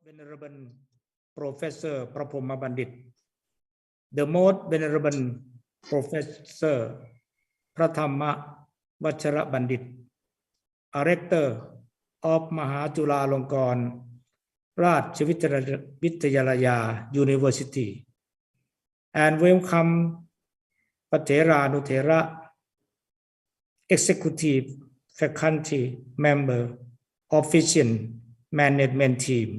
Venerable Professor ประพรหมบัณฑิต The Most Venerable Professor พระธรรมวัชรบัณฑิต A Rector of มหาจุฬาลงกรณราชวิทยาลัย University and welcome พระเถรานุเถระ Executive Faculty Member Official Management Team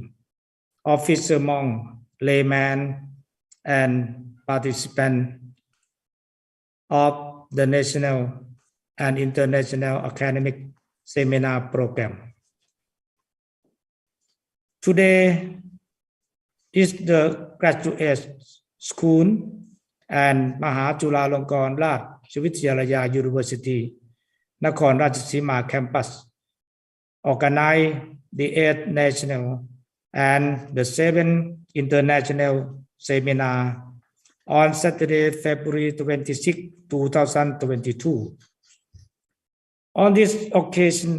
Officer Monk Layman and participant of the national and international academic seminar program. Today is the graduate school and มหาจุฬาลงกรณราชวิทยาลัย University นครราชสีมา Campus organize the 8th national and the 7th international seminar on Saturday, February 26, 2022. On this occasion,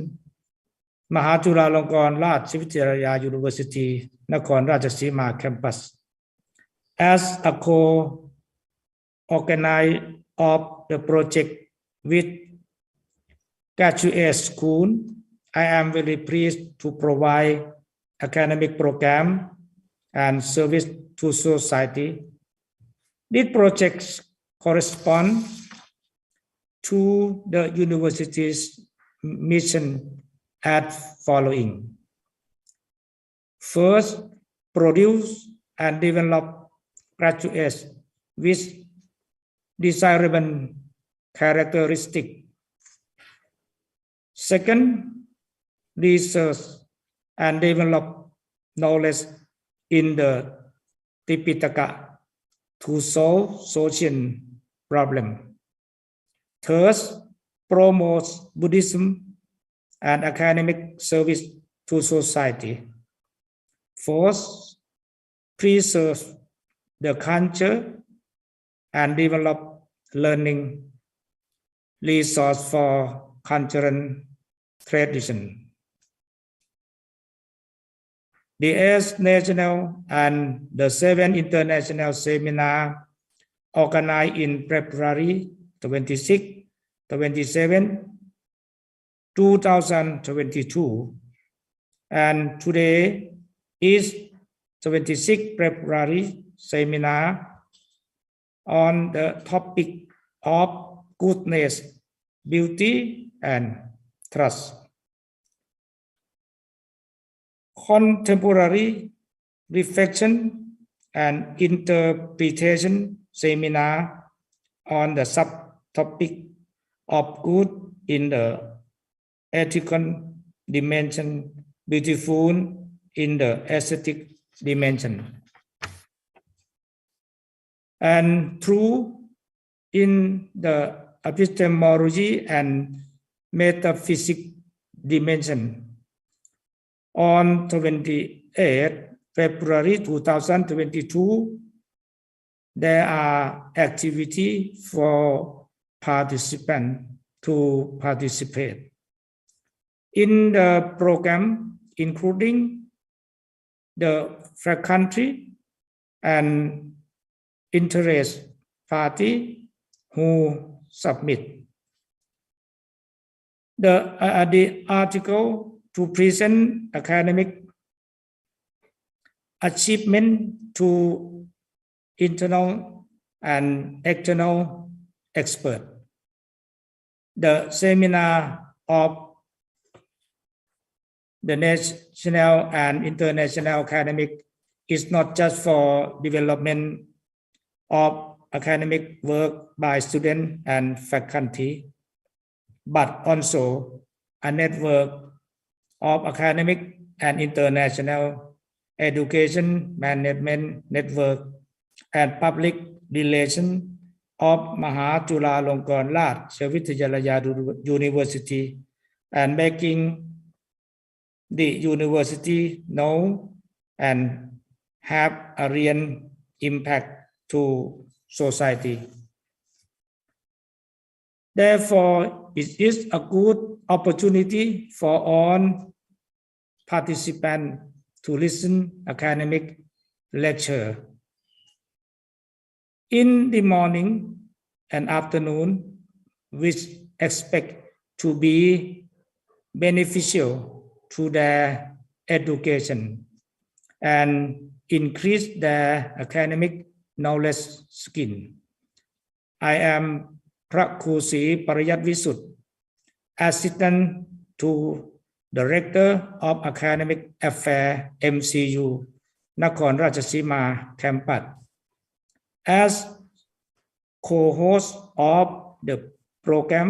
มหาจุฬาลงกรณราชวิทยาลัย University นครราชสีมา Campus as a co-organizer of the project with graduate school, I am very pleased to provide academic program and service to society. These projects correspond to the university's mission as following. First, produce and develop graduates with desirable characteristics. Second, research and develop knowledge in the Tipitaka to solve social problems. Third, promote Buddhism and academic service to society. Fourth, preserve the culture and develop learning resource for cultural tradition. The 8th national and the 7th international seminar organized in February 26, 27, 2022, and today is 26 February seminar on the topic of goodness, beauty, and trust. Contemporary reflection and interpretation seminar on the subtopic of good in the ethical dimension, beautiful in the aesthetic dimension, and true in the epistemology and metaphysics dimension. On 28 February 2022, there are activities for participants to participate in the program, including the faculty and interest party who submit. The article to present academic achievement to internal and external experts. The seminar of the national and international academic is not just for development of academic work by students and faculty, but also a network of academic and international education management network and public relations of มหาจุฬาลงกรณราชวิทยาลัย University and making the university know and have a real impact to society. Therefore, it is a good opportunity for all participants to listen academic lecture. In the morning and afternoon, which expect to be beneficial to their education and increase their academic knowledge skill. I am พระครูศรีปริยัติวิสุทธิ์ Assistant to Director of Academic Affairs MCU นครราชสีมา Campus as co-host of the program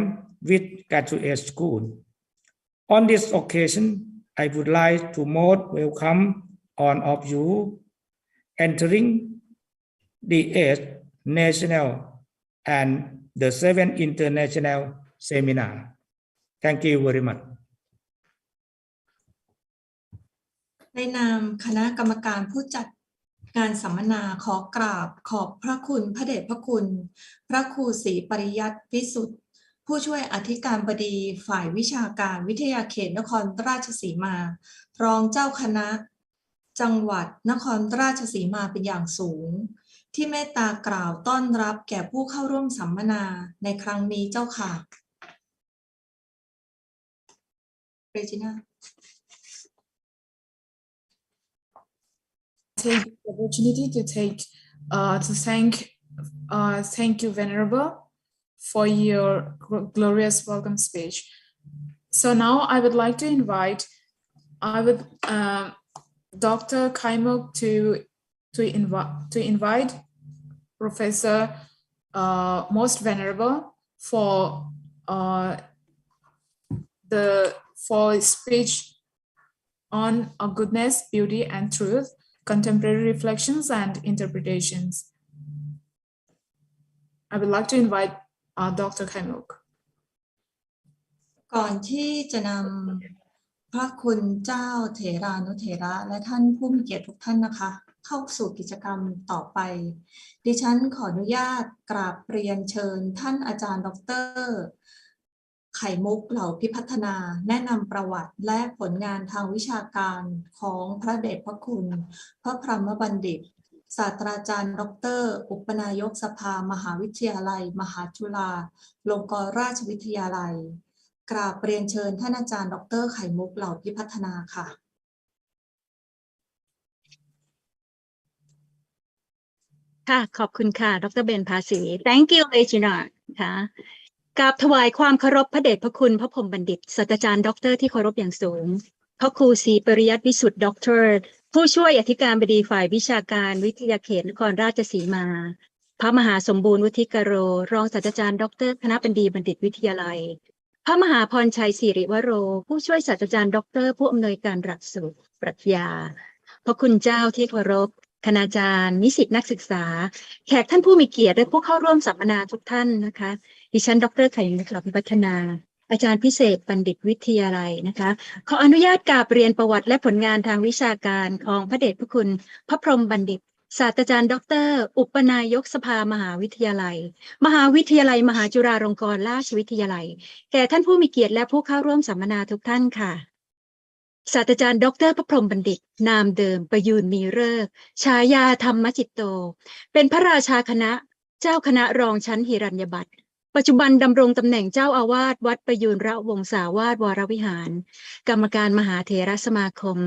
with graduate school. On this occasion, I would like to most welcome all of you entering the 8th National and the 7th International Seminar. Thank you very much. ในนามคณะกรรมการผู้จัดงานสัมมนาขอกราบขอบพระคุณพระเดชพระคุณพระครูศรีปริยัติวิสุทธิ์ผู้ช่วยอธิการบดีฝ่ายวิชาการวิทยาเขตนครราชสีมารองเจ้าคณะจังหวัดนครราชสีมาเป็นอย่างสูงที่เมตตากล่าวต้อนรับแก่ผู้เข้าร่วมสัมมนาในครั้งนี้เจ้าค่ะเรจิน่าTake the opportunity to thank you, Venerable, for your glorious welcome speech. So now I would like to invite Dr. Kaimok to invite Professor Most Venerable for speech on goodness, beauty, and truth. Contemporary reflections and interpretations. I would like to invite Dr. Kaimok. ก่อนที่จะนำพระคุณเจ้าเถรานุเถระและท่านผู้มีเกียรติทุกท่านนะคะเข้าสู่กิจกรรมต่อไปดิฉันขออนุญาตกราบเรียนเชิญท่านอาจารย์ดร.ไข่มุกเหล่าพิพัฒนาแนะนำประวัติและผลงานทางวิชาการของพระเดชพระคุณพระพรหมบัณฑิตศาสตราจารย์ดร.อุปนายกสภามหาวิทยาลัยมหาจุฬาลงกรณราชวิทยาลัยกราบเรียนเชิญท่านอาจารย์ดร.ไข่มุกเหล่าพิพัฒนาค่ะค่ะขอบคุณค่ะดร.เบญภาษี Thank you Regina ค่ะกราบถวายความเคารพพระเดชพระคุณพระพรหมบัณฑิตศาสตราจารย์ด็อกเตอร์ที่เคารพอย่างสูงพระครูศรีปริยัติวิสุทธิ์ด็อกเตอร์ผู้ช่วยอธิการบดีฝ่ายวิชาการวิทยาเขตนครราชสีมาพระมหาสมบูรณ์วุฒิกโรรองศาสตราจารย์ด็อกเตอร์คณะบดีบัณฑิตวิทยาลัยพระมหาพรชัยศิริวโรผู้ช่วยศาสตราจารย์ด็อกเตอร์ผู้อำนวยการหลักสูตรปรัชญาพระคุณเจ้าที่เคารพคณาจารย์นิสิตนักศึกษาแขกท่านผู้มีเกียรติและผู้เข้าร่วมสัมมนาทุกท่านนะคะดิฉันดร.ไข่มุกเหล่าพิพัฒนาอาจารย์พิเศษบัณฑิตวิทยาลัยนะคะขออนุญาตกราบเรียนประวัติและผลงานทางวิชาการของพระเดชพระคุณพระพรหมบัณฑิตศาสตราจารย์ดร.อุปนายกสภามหาวิทยาลัยมหาวิทยาลัยมหาจุฬาลงกรณราชวิทยาลัยแก่ท่านผู้มีเกียรติและผู้เข้าร่วมสัมมนาทุกท่านค่ะศาสตราจารย์ดร.พระพรหมบัณฑิตนามเดิมประยูรมีฤกษ์ฉายาธรรมจิตโตเป็นพระราชาคณะเจ้าคณะรองชั้นหิรัญญบัตรปัจจุบันดำรงตำแหน่งเจ้าอาวาสวัดประยูรวงศาวาสวรวิหารกรรมการมหาเถรสมาคม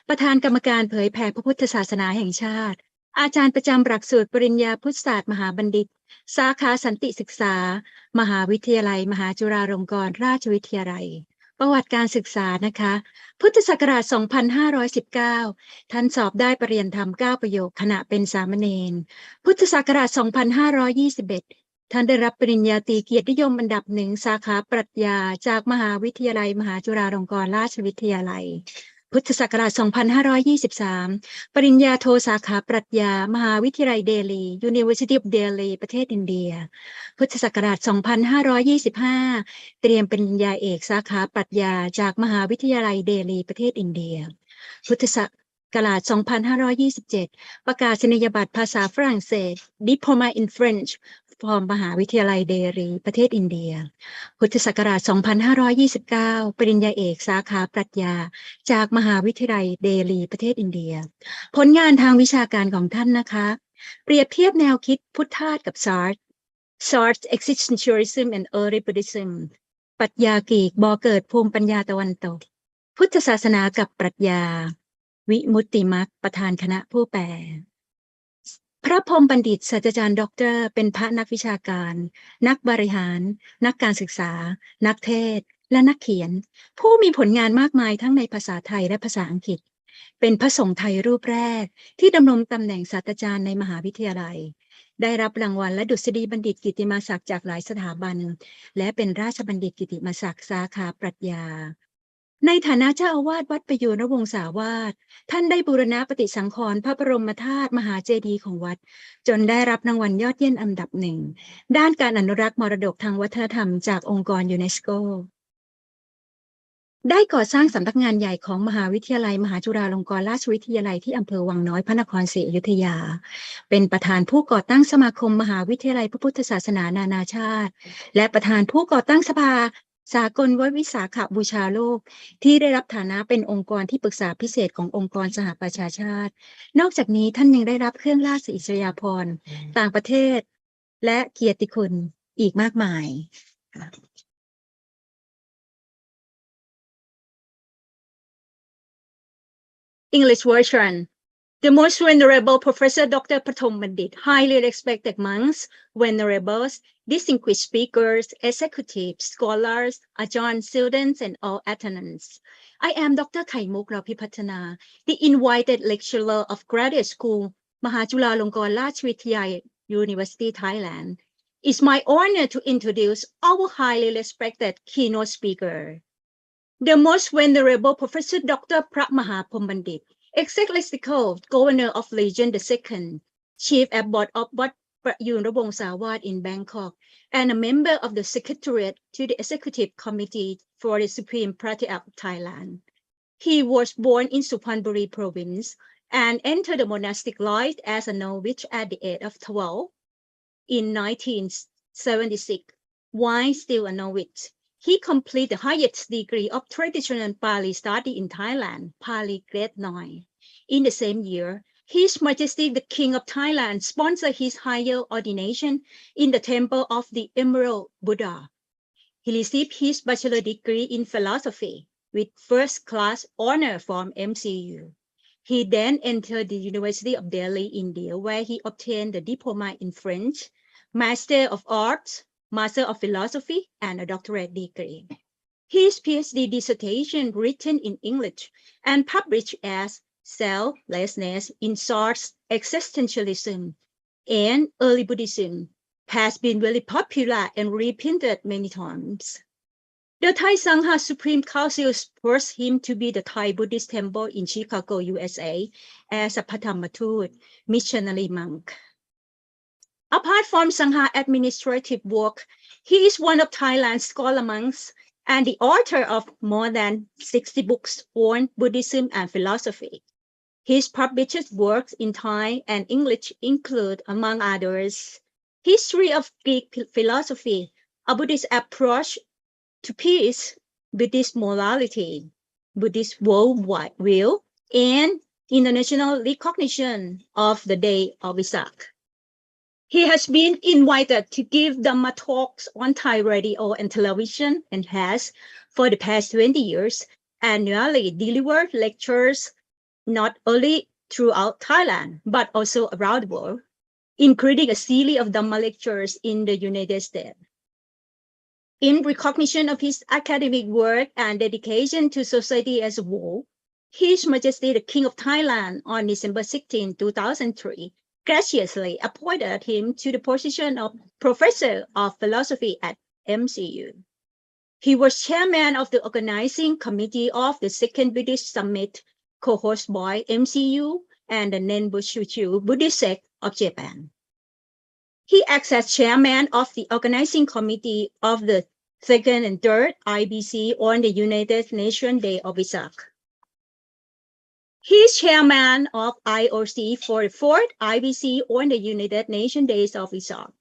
ประธานกรรมการเผยแผ่พระพุทธศาสนาแห่งชาติอาจารย์ประจำหลักสูตรปริญญาพุทธศาสตร์มหาบัณฑิตสาขาสันติศึกษามหาวิทยาลัยมหาจุฬาลงกรณราชวิทยาลัยประวัติการศึกษานะคะพุทธศักราช 2519 ท่านสอบได้ปรริญญาธรรม 9 ประโยคขณะเป็นสามเณรพุทธศักราช 2521 ท่านได้รับปริญญาตรีเกียรตินิยมอันดับหนึ่งสาขาปรัชญาจากมหาวิทยาลัยมหาจุฬาลงกรณราชวิทยาลัยพุทธศักราช 2523 ปริญญาโทสาขาปรัชญามหาวิทยาลัยเดลี University of Delhi ประเทศอินเดียพุทธศักราช 2525 เตรียมปริญญาเอกสาขาปรัชญาจากมหาวิทยาลัยเดลีประเทศอินเดียพุทธศักราช 2527 ประกาศนียบัตรภาษาฝรั่งเศส Diploma in French from มหาวิทยาลัยเดลีประเทศอินเดียพุทธศักราช 2529 ปริญญาเอกสาขาปรัชญาจากมหาวิทยาลัยเดลีประเทศอินเดียผลงานทางวิชาการของท่านนะคะเปรียบเทียบแนวคิดพุทธาสกับSartre's existentialism and early Buddhism ปรัชญากรีกบ่อเกิดภูมิปัญญาตะวันตกพุทธศาสนากับปรัชญาวิมุตติมรรคประธานคณะผู้แปลพระพรหมบัณฑิตศาสตราจารย์ด็อกเตอร์เป็นพระนักวิชาการนักบริหารนักการศึกษานักเทศน์และนักเขียนผู้มีผลงานมากมายทั้งในภาษาไทยและภาษาอังกฤษเป็นพระสงฆ์ไทยรูปแรกที่ดำรงตำแหน่งศาสตราจารย์ในมหาวิทยาลัยได้รับรางวัลและดุษฎีบัณฑิตกิตติมศักดิ์จากหลายสถาบันและเป็นราชบัณฑิตกิตติมศักดิ์สาขาปรัชญาในฐานะเจ้าอาวาสวัดประยูรวงศาวาสท่านได้บูรณะปฏิสังขรณ์พระบรมธาตุมหาเจดีย์ของวัดจนได้รับรางวัลยอดเยี่ยมอันดับหนึ่งด้านการอนุรักษ์มรดกทางวัฒนธรรมจากองค์กรยูเนสโกได้ก่อสร้างสำนักงานใหญ่ของมหาวิทยาลัยมหาจุฬาลงกรณราชวิทยาลัยที่อำเภอวังน้อยพระนครศรีอยุธยาเป็นประธานผู้ก่อตั้งสมาคมมหาวิทยาลัยพระพุทธศาสนานานาชาติและประธานผู้ก่อตั้งสภาสากลวิสาขบูชาโลกที่ได้รับฐานะเป็นองค์กรที่ปรึกษาพิเศษขององค์กรสหประชาชาตินอกจากนี้ท่านยังได้รับเครื่องราชอิสริยาภรณ์ต่างประเทศและเกียรติคุณอีกมากมายEnglish version The Most Venerable Professor Dr. Pathom Bandit, highly respected monks, venerables, distinguished speakers, executives, scholars, adjunct students, and all attendants. I am Dr. Khaimuk Rapipatana, the invited lecturer of Graduate School, Mahachulalongkorn Rachvidyalaya University, Thailand. It's my honor to introduce our highly respected keynote speaker, the Most Venerable Professor Dr. Pramahapom Bandit, Ecclesiastical Governor of Region II, Chief Abbot of Wat Prayun Sawat in Bangkok, and a member of the Secretariat to the Executive Committee for the Supreme Patriarch of Thailand. He was born in Suphanburi Province and entered the monastic life as a novice at the age of 12 in 1976. While still a novice, he completed the highest degree of traditional Pali study in Thailand, Pali Grade 9. In the same year, His Majesty the King of Thailand sponsored his higher ordination in the Temple of the Emerald Buddha. He received his bachelor degree in philosophy with first-class honor from MCU. He then entered the University of Delhi, India, where he obtained the diploma in French, Master of Arts, Master of Philosophy, and a doctorate degree. His PhD dissertation, written in English and published as Selflessness in Sartre's Existentialism and Early Buddhism, has been very popular and reprinted many times. The Thai Sangha Supreme Council forced him to be the Thai Buddhist Temple in Chicago, USA, as a Pathamathut missionary monk. Apart from Sangha administrative work, he is one of Thailand's scholar monks and the author of more than 60 books on Buddhism and philosophy. His published works in Thai and English include, among others, History of Greek Philosophy, a Buddhist approach to peace, Buddhist morality, Buddhist worldwide view, and international recognition of the Day of Vesak. He has been invited to give Dhamma talks on Thai radio and television and has, for the past 20 years, annually delivered lectures not only throughout Thailand, but also around the world, including a series of Dhamma lectures in the United States. In recognition of his academic work and dedication to society as a whole, His Majesty the King of Thailand on December 16, 2003, graciously appointed him to the position of Professor of Philosophy at MCU. He was chairman of the organizing committee of the Second Buddhist Summit, co-hosted by MCU and the Nenbushuchu Buddhist sect of Japan. He acts as chairman of the organizing committee of the second and third IBC on the United Nations Day of Vesak. He is chairman of IOC for the fourth IBC on the United Nations Days of Vesak.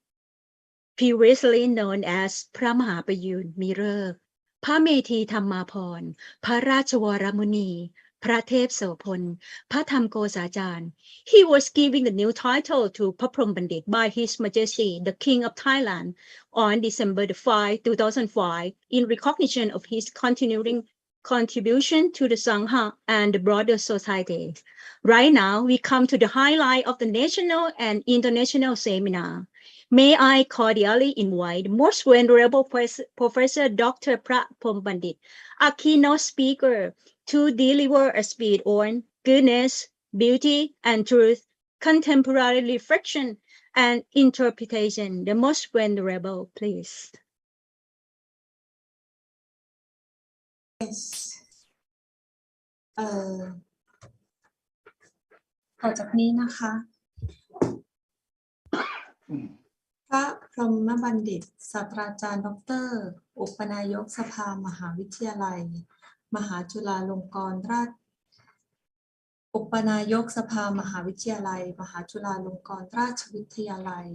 previously known as พระมหาประยูรมีฤกษ์พระเมธีธรรมาภรณ์พระราชวรมุนีพระเทพโสพลพระธรรมโกษาจารย์ He was given the new title to พระพรหมบัณฑิต by His Majesty the King of Thailand on December 5, 2005 in recognition of his continuing contribution to the Sangha and the broader society. Right now, we come to the highlight of the national and international seminar. May I cordially invite the most venerable Professor Dr. Prapom Pandit, a keynote speaker, to deliver a speech on goodness, beauty, and truth, contemporary reflection and interpretation. The most venerable, please. Yes. ต่อจากนี้นะคะ พระพรหมบัณฑิตศาสตราจารย์ดร.อุปนายกสภามหาวิทยาลัยมหาจุฬาลงกรณราชอุปนายกสภามหาวิทยาลัยมหาจุฬาลงกรณราชวิทยาลัย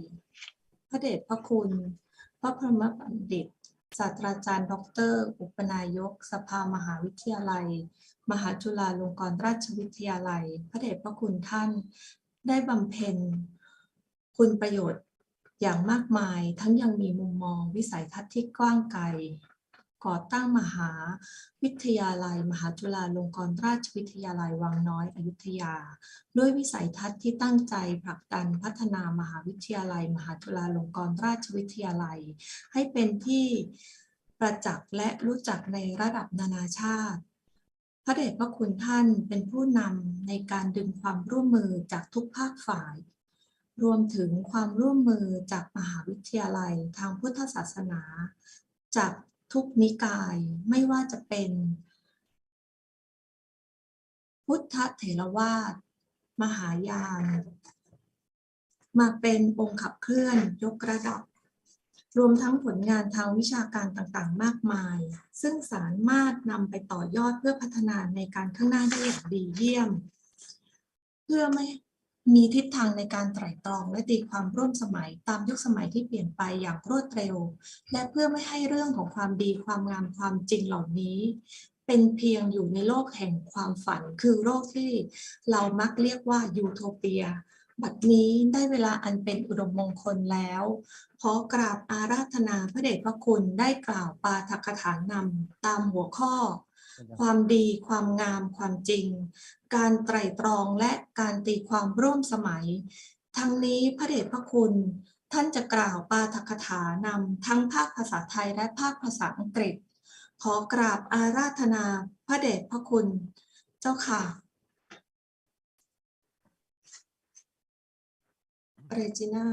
พระเดชพระคุณพระพรหมบัณฑิตศาสตราจารย์ดร.อุปนายกสภามหาวิทยาลัยมหาจุฬาลงกรณราชวิทยาลัยพระเดชพระคุณท่านได้บำเพ็ญคุณประโยชน์อย่างมากมายทั้งยังมีมุมมองวิสัยทัศน์ที่กว้างไกลก่อตั้งมหาวิทยาลัยมหาจุฬาลงกรณราชวิทยาลัยวังน้อยอยุธยาด้วยวิสัยทัศน์ที่ตั้งใจผลักดันพัฒนามหาวิทยาลัยมหาจุฬาลงกรณราชวิทยาลัยให้เป็นที่ประจักษ์และรู้จักในระดับนานาชาติพระเดชพระคุณท่านเป็นผู้นำในการดึงความร่วมมือจากทุกภาคฝ่ายรวมถึงความร่วมมือจากมหาวิทยาลัยทางพุทธศาสนาจากทุกนิกายไม่ว่าจะเป็นพุทธเถรวาทมหายานมาเป็นองค์ขับเคลื่อนยกระดับรวมทั้งผลงานทางวิชาการต่างๆมากมายซึ่งสามารถนำไปต่อยอดเพื่อพัฒนาในการข้างหน้าได้อย่างดีเยี่ยมเพื่อไม่มีทิศทางในการไตร่ตรองและตีความร่วมสมัยตามยุคสมัยที่เปลี่ยนไปอย่างรวดเร็วและเพื่อไม่ให้เรื่องของความดีความงามความจริงเหล่านี้เป็นเพียงอยู่ในโลกแห่งความฝันคือโลกที่เรามักเรียกว่ายูโทเปียบัดนี้ได้เวลาอันเป็นอุดมมงคลแล้วขอกราบอาราธนาพระเดชพระคุณได้กล่าวปาฐกถานำตามหัวข้อความดีความงามความจริงการไตร่ตรองและการตีความร่วมสมัยทั้งนี้พระเดชพระคุณท่านจะกล่าวปาฐกถานำทั้งภาคภาษาไทยและภาคภาษาอังกฤษขอกราบอาราธนาพระเดชพระคุณเจ้าค่ะเรจิน่า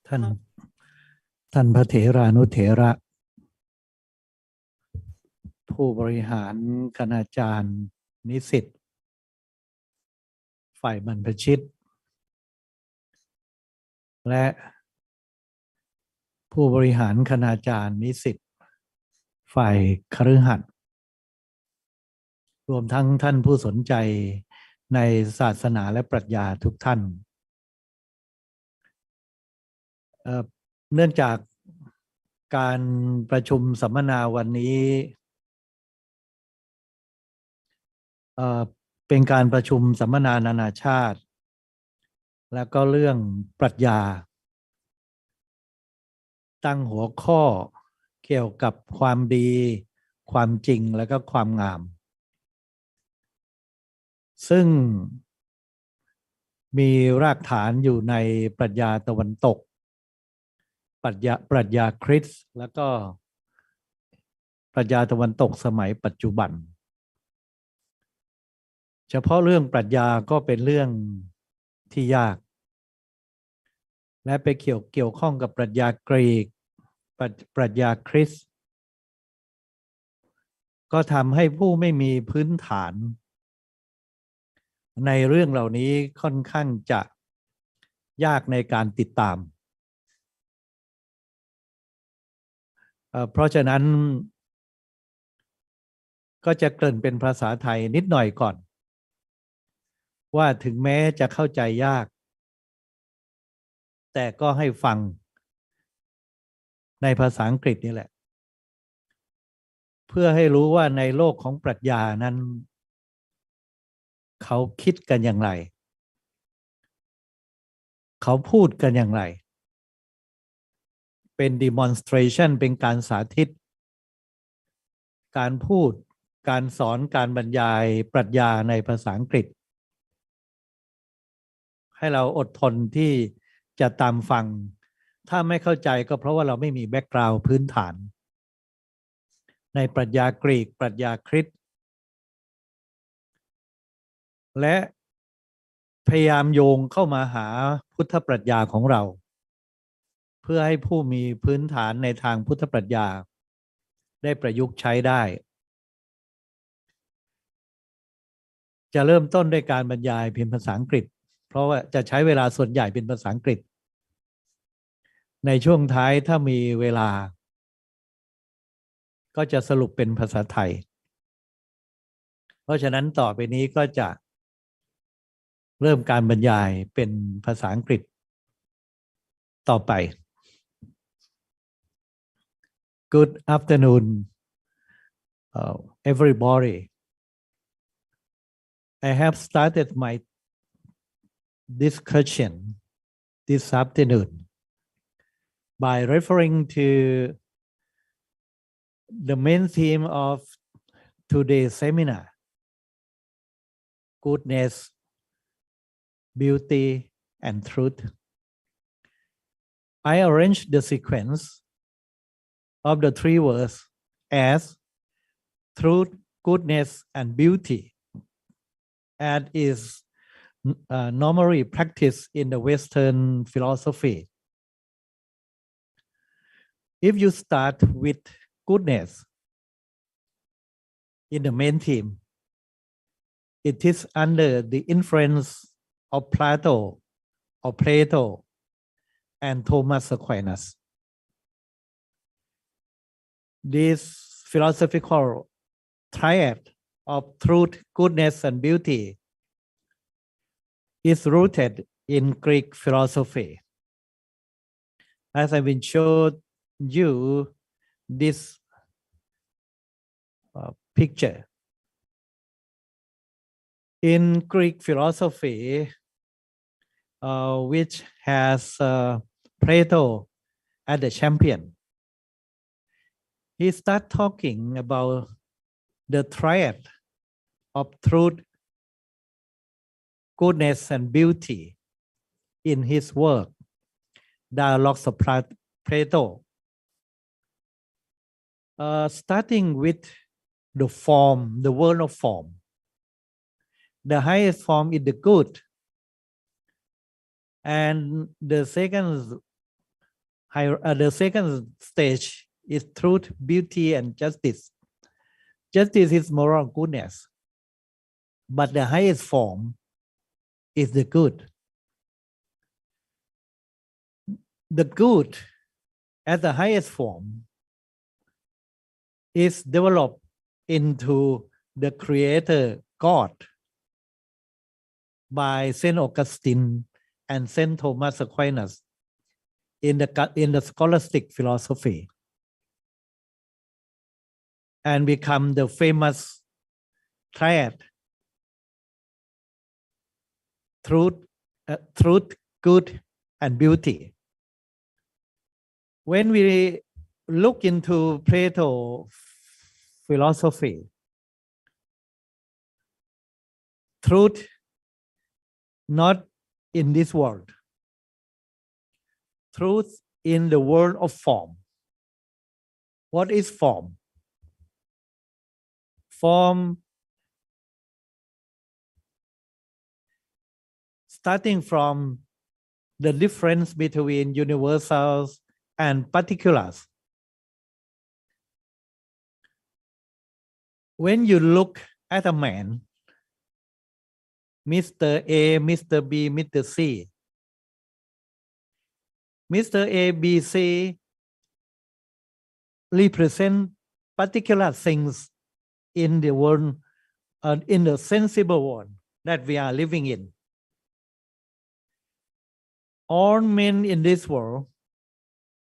ท่านพระเถรานุเถระผู้บริหารคณาจารย์นิสิตฝ่ายบรรพชิตและผู้บริหารคณาจารย์นิสิตฝ่ายคฤหัสถ์รวมทั้งท่านผู้สนใจในศาสนาและปรัชญาทุกท่านเนื่องจากการประชุมสัมมนาวันนี้เป็นการประชุมสัมมนานานาชาติแล้วก็เรื่องปรัชญาตั้งหัวข้อเกี่ยวกับความดีความจริงและก็ความงามซึ่งมีรากฐานอยู่ในปรัชญาตะวันตกปรัชญาคริสต์แล้วก็ปรัชญาตะวันตกสมัยปัจจุบันเฉพาะเรื่องปรัชญาก็เป็นเรื่องที่ยากและไปเกี่ยวข้องกับปรัชญากรีกปรัชญาคริสต์ก็ทำให้ผู้ไม่มีพื้นฐานในเรื่องเหล่านี้ค่อนข้างจะยากในการติดตามเพราะฉะนั้นก็จะเกริ่นเป็นภาษาไทยนิดหน่อยก่อน ว่าถึงแม้จะเข้าใจยากแต่ก็ให้ฟังในภาษาอังกฤษนี่แหละเพื่อให้รู้ว่าในโลกของปรัชญานั้นเขาคิดกันอย่างไรเขาพูดกันอย่างไรเป็น demonstration เป็นการสาธิตการพูดการสอนการบรรยายปรัชญาในภาษาอังกฤษให้เราอดทนที่จะตามฟังถ้าไม่เข้าใจก็เพราะว่าเราไม่มีแบ็กกราวด์พื้นฐานในปรัชญากรีกปรัชญาคริสต์และพยายามโยงเข้ามาหาพุทธปรัชญาของเราเพื่อให้ผู้มีพื้นฐานในทางพุทธปรัชญาได้ประยุกต์ใช้ได้จะเริ่มต้นด้วยการบรรยายเป็นภาษาอังกฤษเพราะว่าจะใช้เวลาส่วนใหญ่เป็นภาษาอังกฤษในช่วงท้ายถ้ามีเวลาก็จะสรุปเป็นภาษาไทยเพราะฉะนั้นต่อไปนี้ก็จะเริ่มการบรรยายเป็นภาษาอังกฤษต่อไป Good afternoon everybody I have started my discussion this afternoon by referring to the main theme of today's seminar, goodness, beauty, and truth. I arranged the sequence of the three words as truth, goodness, and beauty, and is normally practiced in the Western philosophy. If you start with goodness in the main theme, it is under the influence of Plato and Thomas Aquinas. This philosophical triad of truth, goodness, and beauty is rooted in Greek philosophy. As I will show you this picture. In Greek philosophy, which has Plato as the champion, he started talking about the triad of truth, goodness, and beauty in his work, Dialogues of Plato. Starting with the form, the world of form. The highest form is the good. And the second stage is truth, beauty, and justice. Justice is moral goodness. But the highest form is the good. The good as the highest form is developed into the creator God by Saint Augustine and Saint Thomas Aquinas in the scholastic philosophy and become the famous triad truth, good, and beauty. When we look into Plato philosophy, truth not in this world, truth in the world of form. What is form? Form, starting from the difference between universals and particulars. When you look at a man, Mr. A, Mr. B, Mr. C. Mr. A, B, C represent particular things in the world, in the sensible world, that we are living in. All men in this world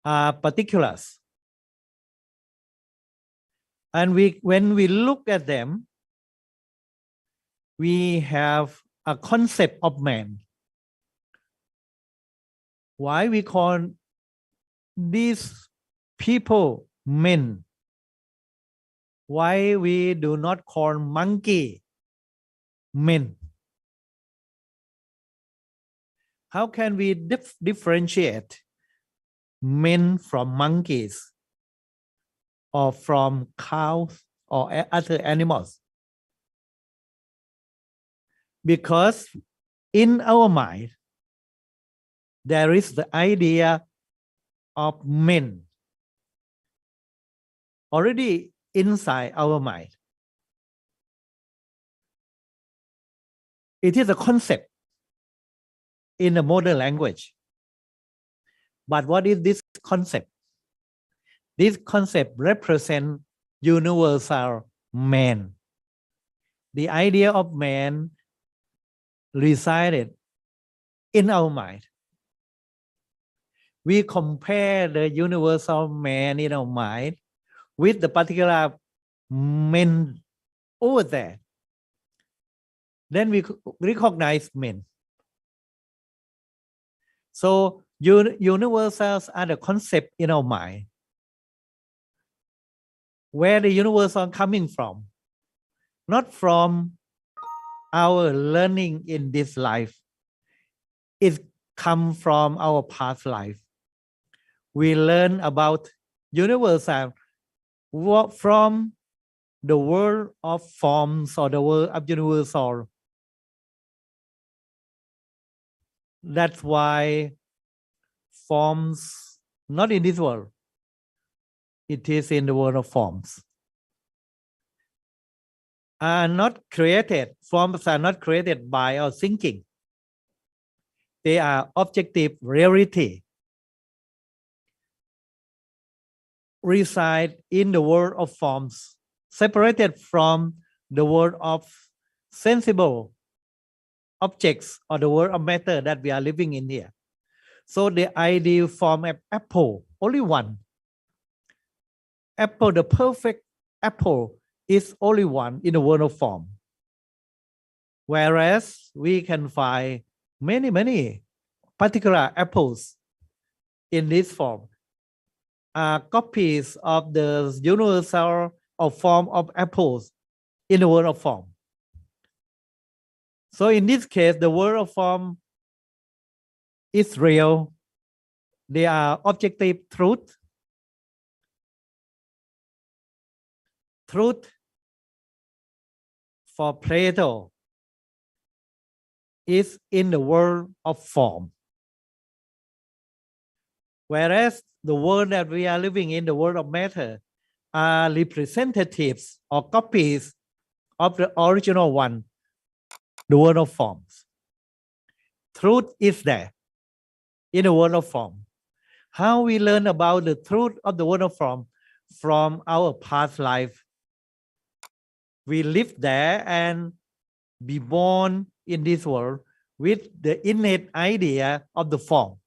are particulars. And when we look at them, we have a concept of man. Why we call these people men? Why we do not call monkey men? How can we differentiate men from monkeys or from cows or other animals? Because in our mind, there is the idea of men already inside our mind. It is a concept in the modern language. But what is this concept? This concept represents universal man. The idea of man resided in our mind. We compare the universal man in our mind with the particular men over there. Then we recognize men. So universals are the concept in our mind. Where the universal coming from? Not from our learning in this life. It comes from our past life. We learn about universal from the world of forms or the world of universal. That's why forms, not in this world, it is in the world of forms, are not created. Forms are not created by our thinking. They are objective reality. Reside in the world of forms, separated from the world of sensible objects or the world of matter that we are living in here. So the ideal form of apple, only one. Apple, the perfect apple, is only one in the world of form. Whereas we can find many particular apples in this form. Are copies of the universal or form of apples in the world of form. So in this case, the world of form is real. They are objective truth. Truth for Plato is in the world of form. Whereas the world that we are living in, the world of matter, are representatives or copies of the original one, the world of forms. Truth is there in the world of form. How we learn about the truth of the world of form? From our past life. We live there and be born in this world with the innate idea of the form.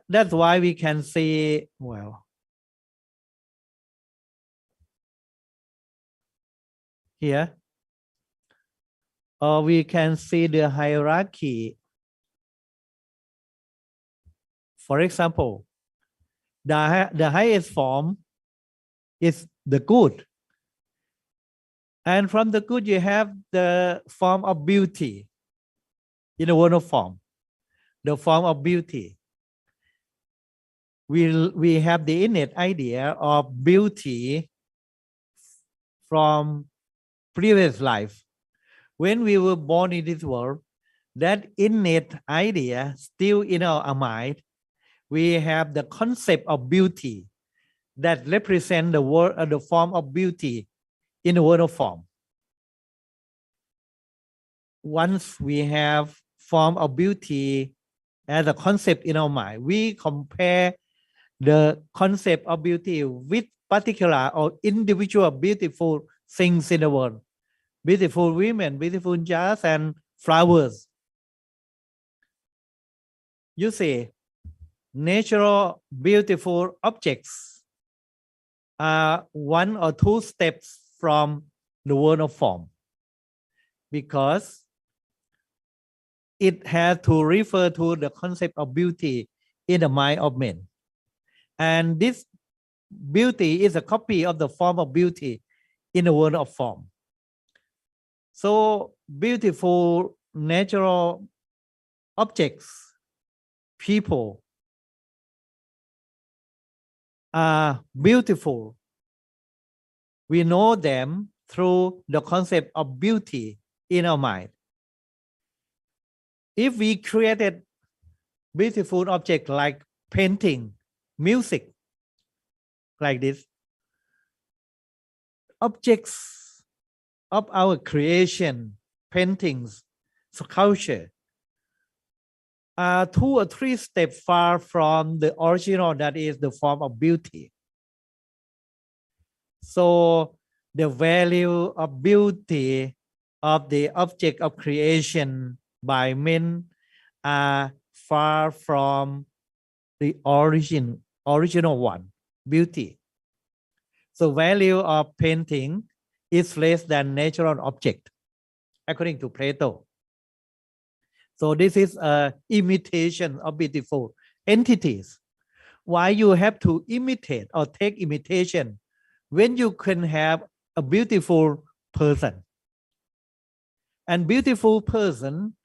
That's why we can see, well, here, or we can see the hierarchy. For example, the highest form is the good. And from the good, you have the form of beauty in the world of form, the form of beauty. We have the innate idea of beauty from previous life. When we were born in this world, that innate idea still in our mind, we have the concept of beauty that represent the world or the form of beauty in the world of form. Once we have form of beauty as a concept in our mind, we compare the concept of beauty with particular or individual beautiful things in the world. Beautiful women, beautiful jars and flowers. You see, natural beautiful objects are one or two steps from the world of form, because it has to refer to the concept of beauty in the mind of men. And this beauty is a copy of the form of beauty in the world of form. So beautiful natural objects, people are beautiful. We know them through the concept of beauty in our mind. If we created beautiful objects like painting, music, like this, objects of our creation, paintings, sculpture, are 2 or 3 steps far from the original, that is the form of beauty. So the value of beauty of the object of creation by men are far from the original one, beauty. So value of painting is less than natural object, according to Plato. So this is a imitation of beautiful entities. Why you have to imitate or take imitation when you can have a beautiful person? And beautiful person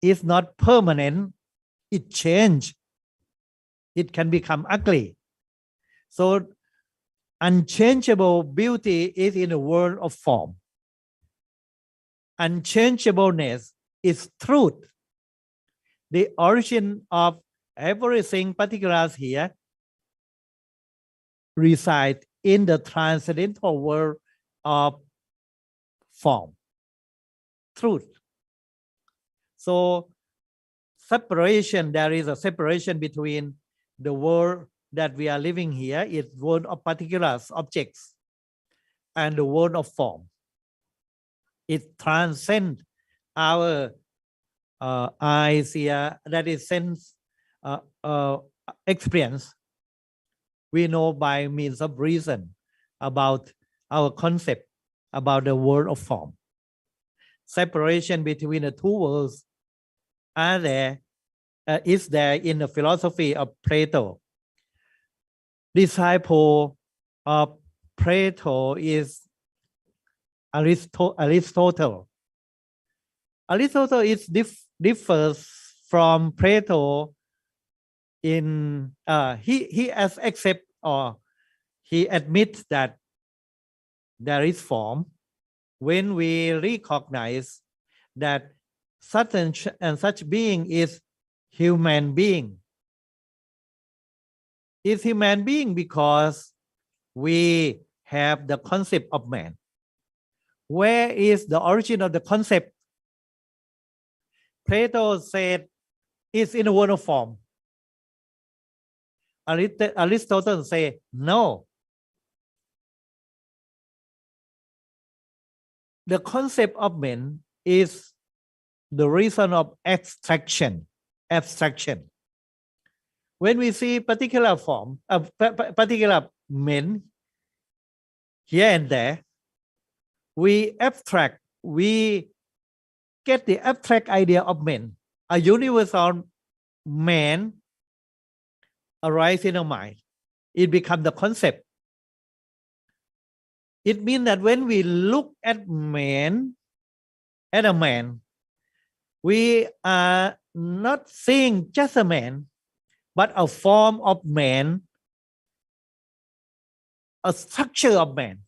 is not permanent. It change. It can become ugly. So unchangeable beauty is in the world of form. Unchangeableness is truth. The origin of everything particular here resides in the transcendental world of form, truth. So separation, there is a separation between the world that we are living here, is world of particulars, objects, and the world of form. It transcends our eyes here, that is sense experience. We know by means of reason about our concept about the world of form. Separation between the two worlds is there in the philosophy of Plato. Disciple of Plato is Aristotle. Aristotle is differs from Plato in he has accept or he admits that there is form when we recognize that such and such being is human being. Is human being because we have the concept of man. Where is the origin of the concept? Plato said it's in the world of form. Aristotle said no. The concept of man is the reason of abstraction. When we see particular form, particular men here and there, we get the abstract idea of men. A universal man arises in our mind. It becomes the concept. It means that when we look at a man, we are not seeing just a man, but a form of man, a structure of man,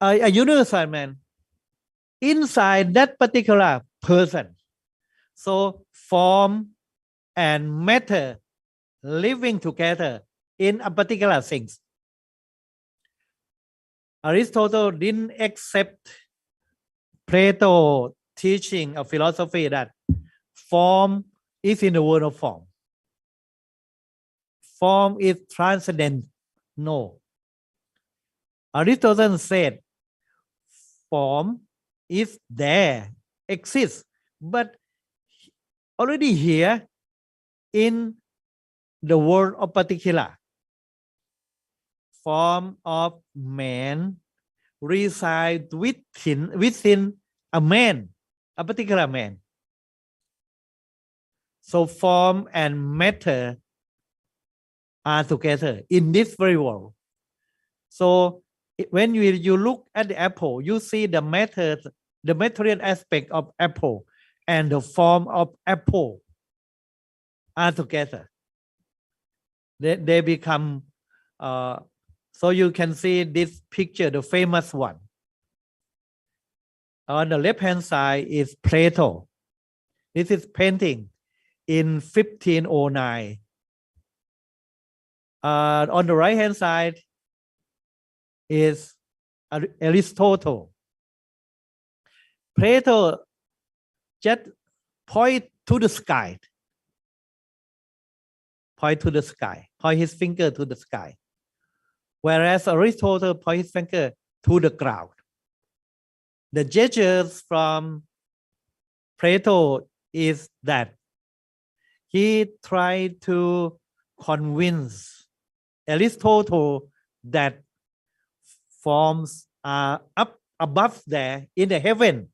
a universal man inside that particular person. So form and matter living together in a particular things. Aristotle didn't accept Plato teaching a philosophy that form is in the world of form. Form is transcendent. No. Aristotle said form is there, exists, but already here in the world of particular. Form of man resides within a man, a particular man. So form and matter are together in this very world. So when you look at the apple, you see the matter, the material aspect of apple and the form of apple are together. They become, so you can see this picture, the famous one. On the left-hand side is Plato. This is painting in 1509. On the right-hand side is Aristotle. Plato just point to the sky. Point to the sky. Point his finger to the sky. Whereas Aristotle point his finger to the ground. The gestures from Plato is that he tried to convince Aristotle that forms are up above there in the heaven,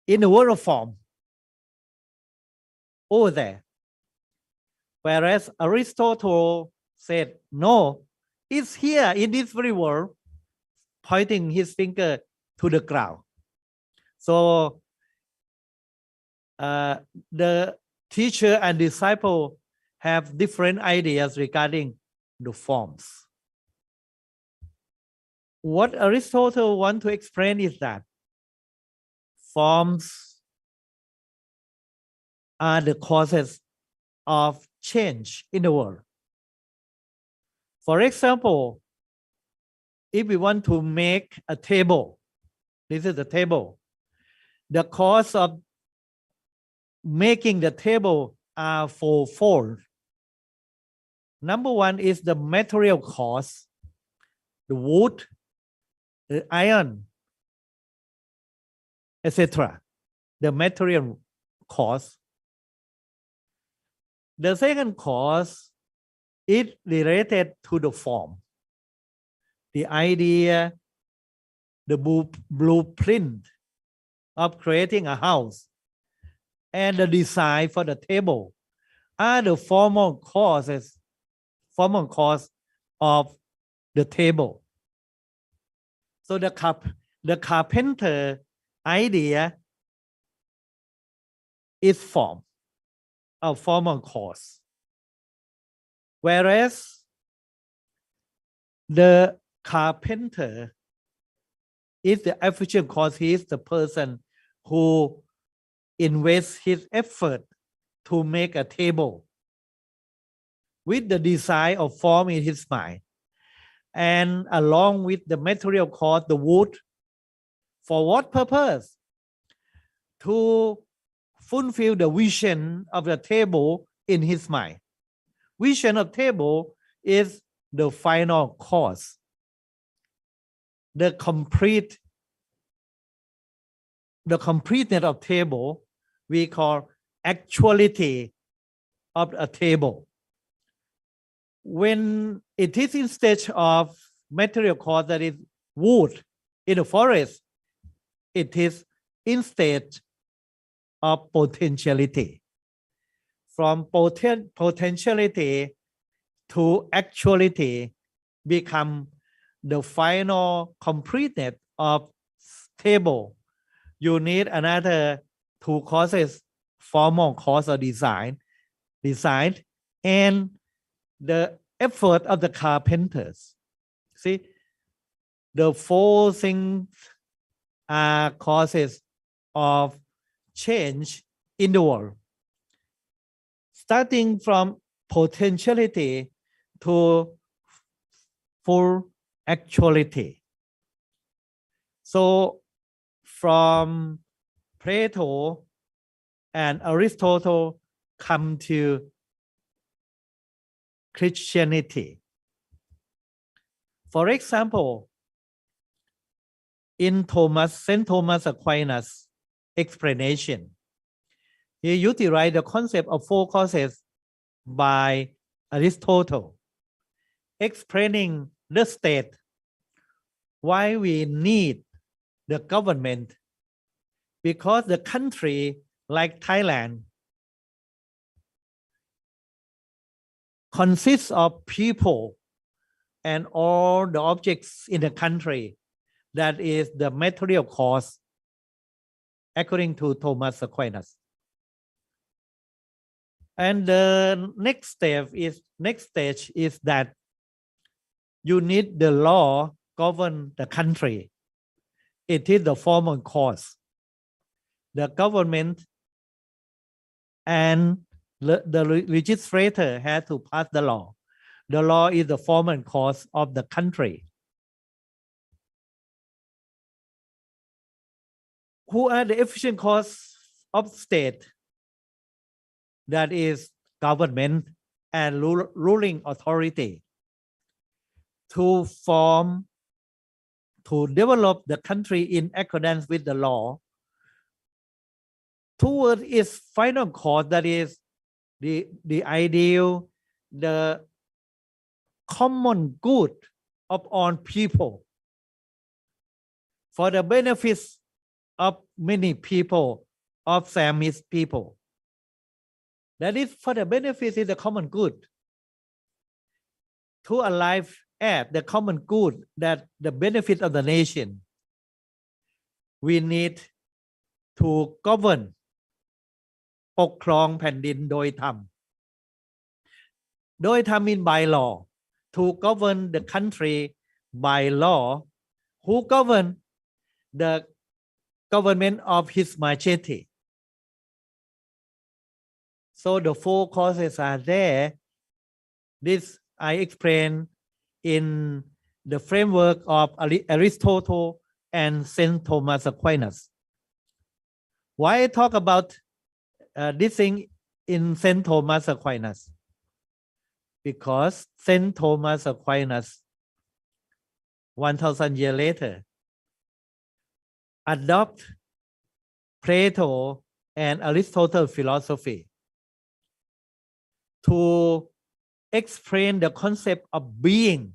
in the world of form, over there. Whereas Aristotle said, no, it's here in this very world, pointing his finger to the ground. So the teacher and disciple have different ideas regarding the forms. What Aristotle wants to explain is that forms are the causes of change in the world. For example, if we want to make a table, this is the table. The cause of making the table are fourfold. Number one is the material cause, the wood, the iron, etc. The material cause. The second cause is related to the form, the idea, the blueprint of creating a house, and the design for the table are the formal cause of the table. So the carpenter idea is form, a formal cause. Whereas the carpenter is the efficient cause. He is the person who invests his effort to make a table with the design of form in his mind, and along with the material cause, the wood. For what purpose? To fulfill the vision of the table in his mind. Vision of table is the final cause. The completeness of table we call actuality of a table. When it is in stage of material cause, that is wood in the forest, it is in state of potentiality. From potentiality to actuality become the final completeness of table. You need another two causes, formal cause or design, and the effort of the carpenters. See, the four things are causes of change in the world. Starting from potentiality to full actuality. So from Plato and Aristotle come to Christianity. For example, in St. Thomas Aquinas' explanation, he utilized the concept of four causes by Aristotle, explaining the state, why we need the government, because the country like Thailand consists of people and all the objects in the country, that is the material cause, according to Thomas Aquinas. And the next stage is that you need the law govern the country. It is the formal cause. The government and the legislator had to pass the law. The law is the formal cause of the country. Who are the efficient cause of state? That is government and ruling authority to develop the country in accordance with the law toward its final cause, that is the ideal, the common good of all people, for the benefits of many people, of Sammis people. That is for the benefits of the common good, to arrive at the common good, that the benefit of the nation. We need to govern ปกครองแผ่นดินโดยธรรม โดยธรรม mean by law, to govern the country by law, who govern the government of His Majesty. So the four causes are there. This I explain in the framework of Aristotle and St. Thomas Aquinas. Why I talk about this thing in St. Thomas Aquinas? Because St. Thomas Aquinas, 1,000 years later, adopt Plato and Aristotle philosophy to explain the concept of being,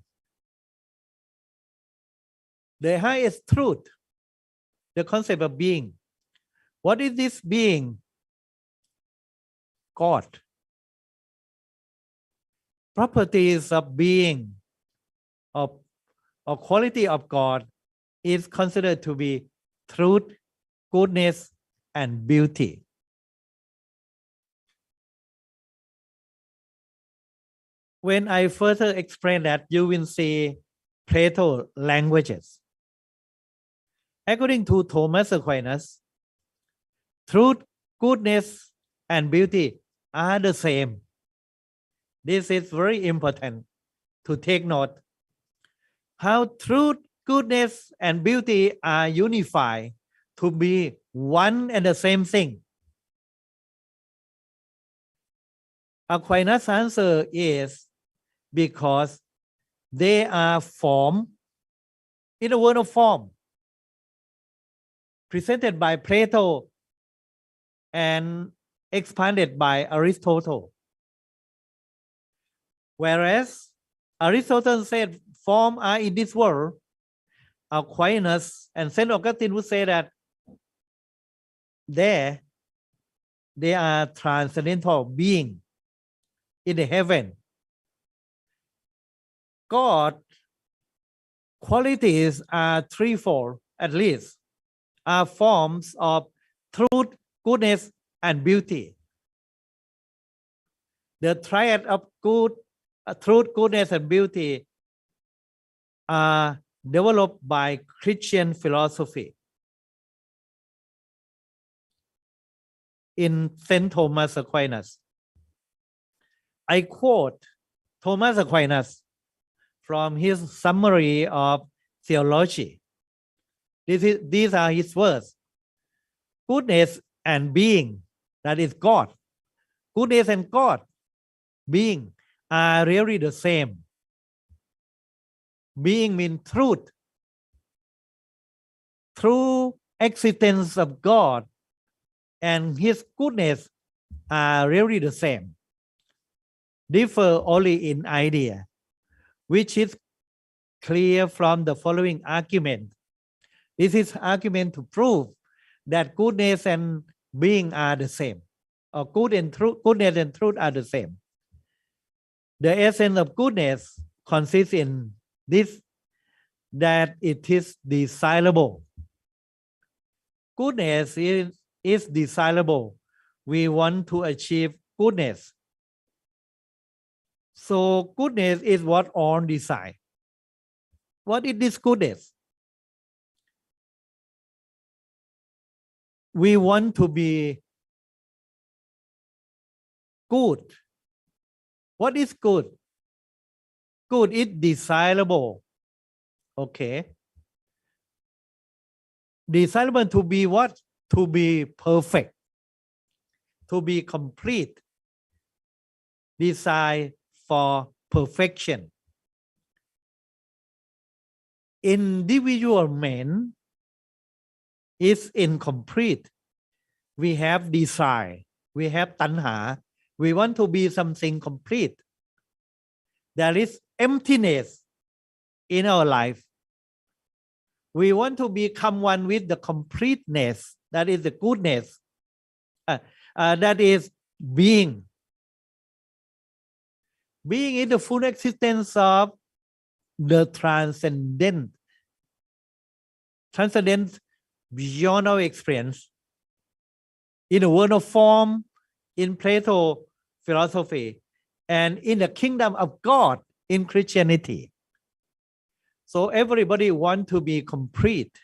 the highest truth, the concept of being. What is this being? God. Properties of being, or quality of God, is considered to be truth, goodness, and beauty. When I further explain that, you will see Plato languages. According to Thomas Aquinas, truth, goodness, and beauty are the same. This is very important to take note. How truth, goodness, and beauty are unified to be one and the same thing. Aquinas' answer is because they are form, in a word of form, presented by Plato and expanded by Aristotle. Whereas Aristotle said form are in this world, Aquinas and St. Augustine would say that they are transcendental being in the heaven. God qualities are threefold at least, are forms of truth, goodness, and beauty. The triad of truth, goodness, and beauty are developed by Christian philosophy. In St. Thomas Aquinas, I quote Thomas Aquinas from his summary of theology. These are his words. Goodness and being, that is God. Goodness and God, being, are really the same. Being means truth. True existence of God and His goodness are really the same. Differ only in idea, which is clear from the following argument. This is argument to prove that goodness and being are the same, or goodness and truth are the same. The essence of goodness consists in this, that it is desirable. Goodness is desirable. We want to achieve goodness. So goodness is what all desire. What is this goodness? We want to be good. What is good? Good is desirable. Okay. Desirable to be what? To be perfect. To be complete. Desire for perfection. Individual man is incomplete. We have desire. We have tanha. We want to be something complete. There is emptiness in our life. We want to become one with the completeness. That is the goodness. That is being. Being is the full existence of the transcendent beyond our experience. In the world of form, in Plato philosophy, and in the kingdom of God in Christianity. So everybody wants to be complete.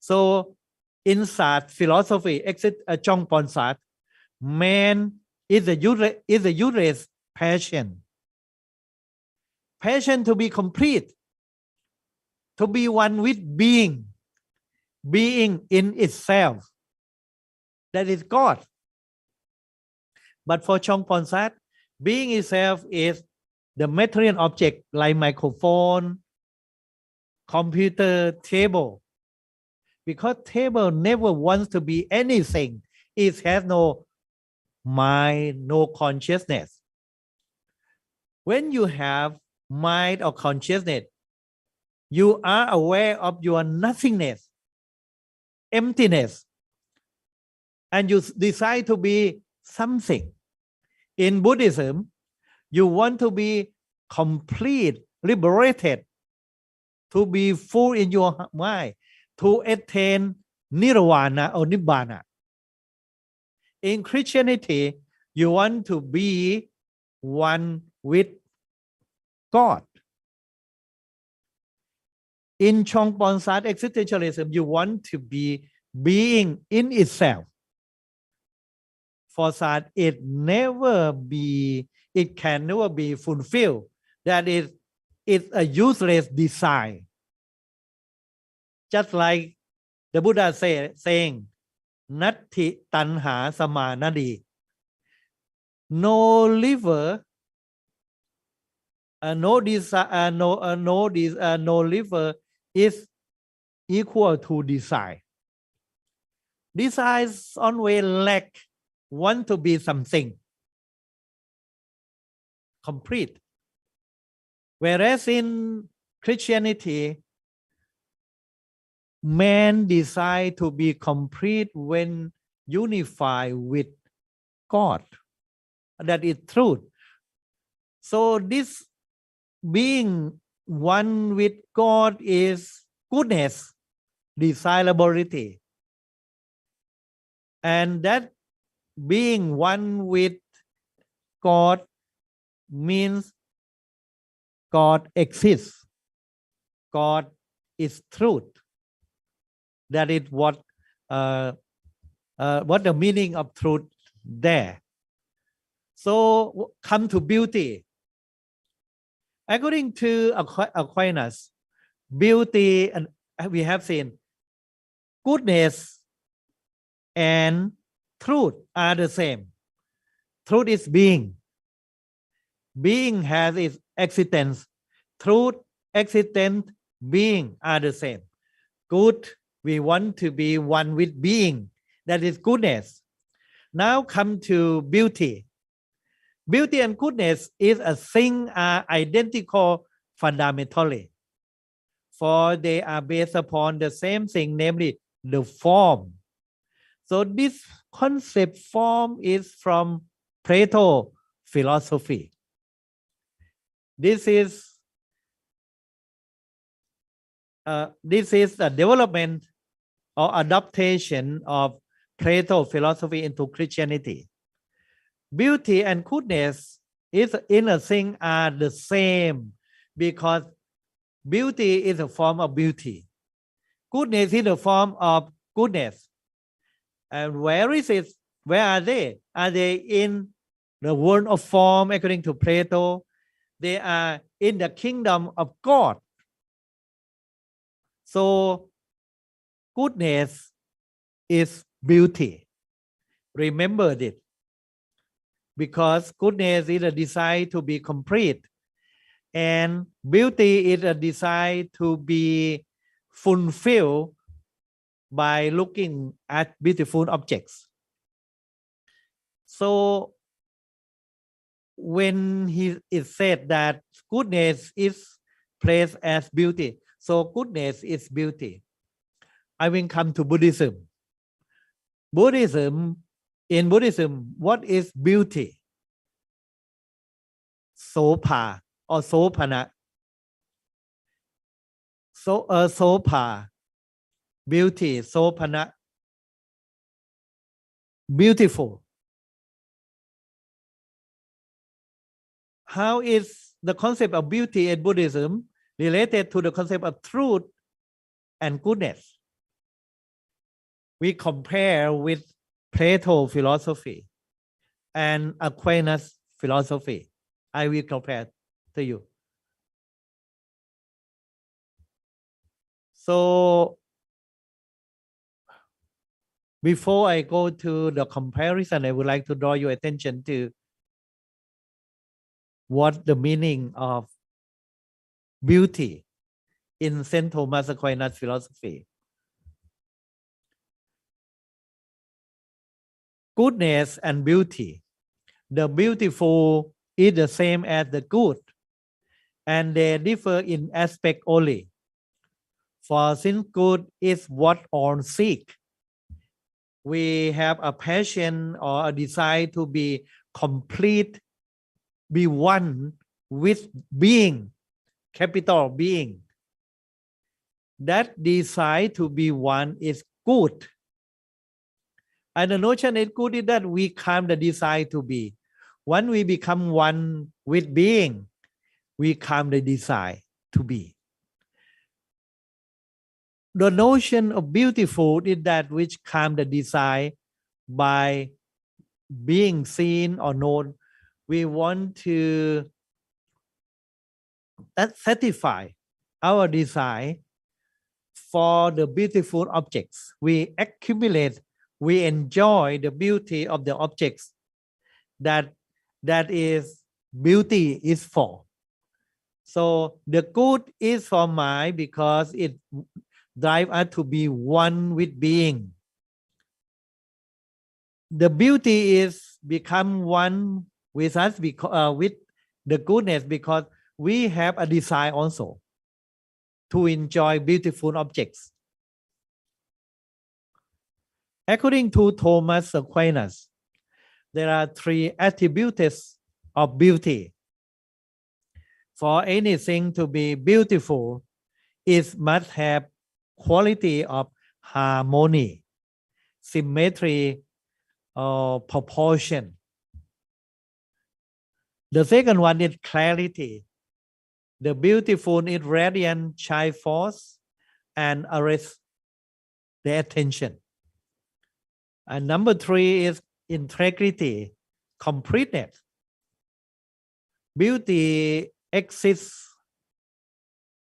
So in Sat philosophy, Chong Pon Sat, man is a useless passion. Passion to be complete, to be one with being in itself. That is God. But for Chong Pon Sat, being itself is the material object like microphone, computer, table. Because table never wants to be anything. It has no mind, no consciousness. When you have mind or consciousness, you are aware of your nothingness, emptiness, and you decide to be something. In Buddhism, you want to be complete, liberated, to be full in your mind, to attain nirvana or nibbana. In Christianity, you want to be one with God. In Chong Pon Sat existentialism, you want to be being in itself. For Sat, it can never be fulfilled. That is, it's a useless desire. Just like the Buddha saying, Natti tanha samanadi. No liver, no liver is equal to desire. Desires always lack, want to be something complete. Whereas in Christianity, man desire to be complete when unified with God. That is truth. So this being one with God is goodness, desirability. And that being one with God means God exists. God is truth. That is what the meaning of truth there. So come to beauty. According to Aquinas, beauty, and we have seen goodness and truth are the same. Truth is being. Being has its existence. Truth existent being are the same. Good, we want to be one with being. That is goodness. Now come to beauty. Beauty and goodness is a thing are identical fundamentally, for they are based upon the same thing, namely the form. So this concept form is from Plato philosophy. This is a development or adaptation of Plato philosophy into Christianity. Beauty and goodness is in a thing are the same, because beauty is a form of beauty. Goodness is a form of goodness. And where is it? Where are they? Are they in the world of form according to Plato? They are in the kingdom of God. So goodness is beauty. Remember it. Because goodness is a desire to be complete, and beauty is a desire to be fulfilled by looking at beautiful objects. So when it said that goodness is placed as beauty, so goodness is beauty. I will come to Buddhism. In Buddhism, what is beauty? Sopa or sopana. So sopa, beauty, sopana, beautiful. How is the concept of beauty in Buddhism related to the concept of truth and goodness? We compare with Plato philosophy and Aquinas philosophy. I will compare to you. So before I go to the comparison, I would like to draw your attention to what the meaning of beauty in St. Thomas Aquinas philosophy. Goodness and beauty. The beautiful is the same as the good, and they differ in aspect only. For since good is what all seek, we have a passion or a desire to be complete, be one with being, capital being. That desire to be one is good. And the notion is good is that we calm the desire to be. When we become one with being, we calm the desire to be. The notion of beautiful is that which calm the desire by being seen or known. We want to satisfy our desire for the beautiful objects. We accumulate, we enjoy the beauty of the objects that is beauty is for. So the good is for mind because it drives us to be one with being. The beauty is become one with us because with the goodness, because we have a desire also to enjoy beautiful objects. According to Thomas Aquinas, there are 3 attributes of beauty. For anything to be beautiful, it must have quality of harmony, symmetry, or proportion. The second one is clarity. The beautiful is radiant, shine forth, and arrest the attention. And number 3 is integrity, completeness. Beauty exists,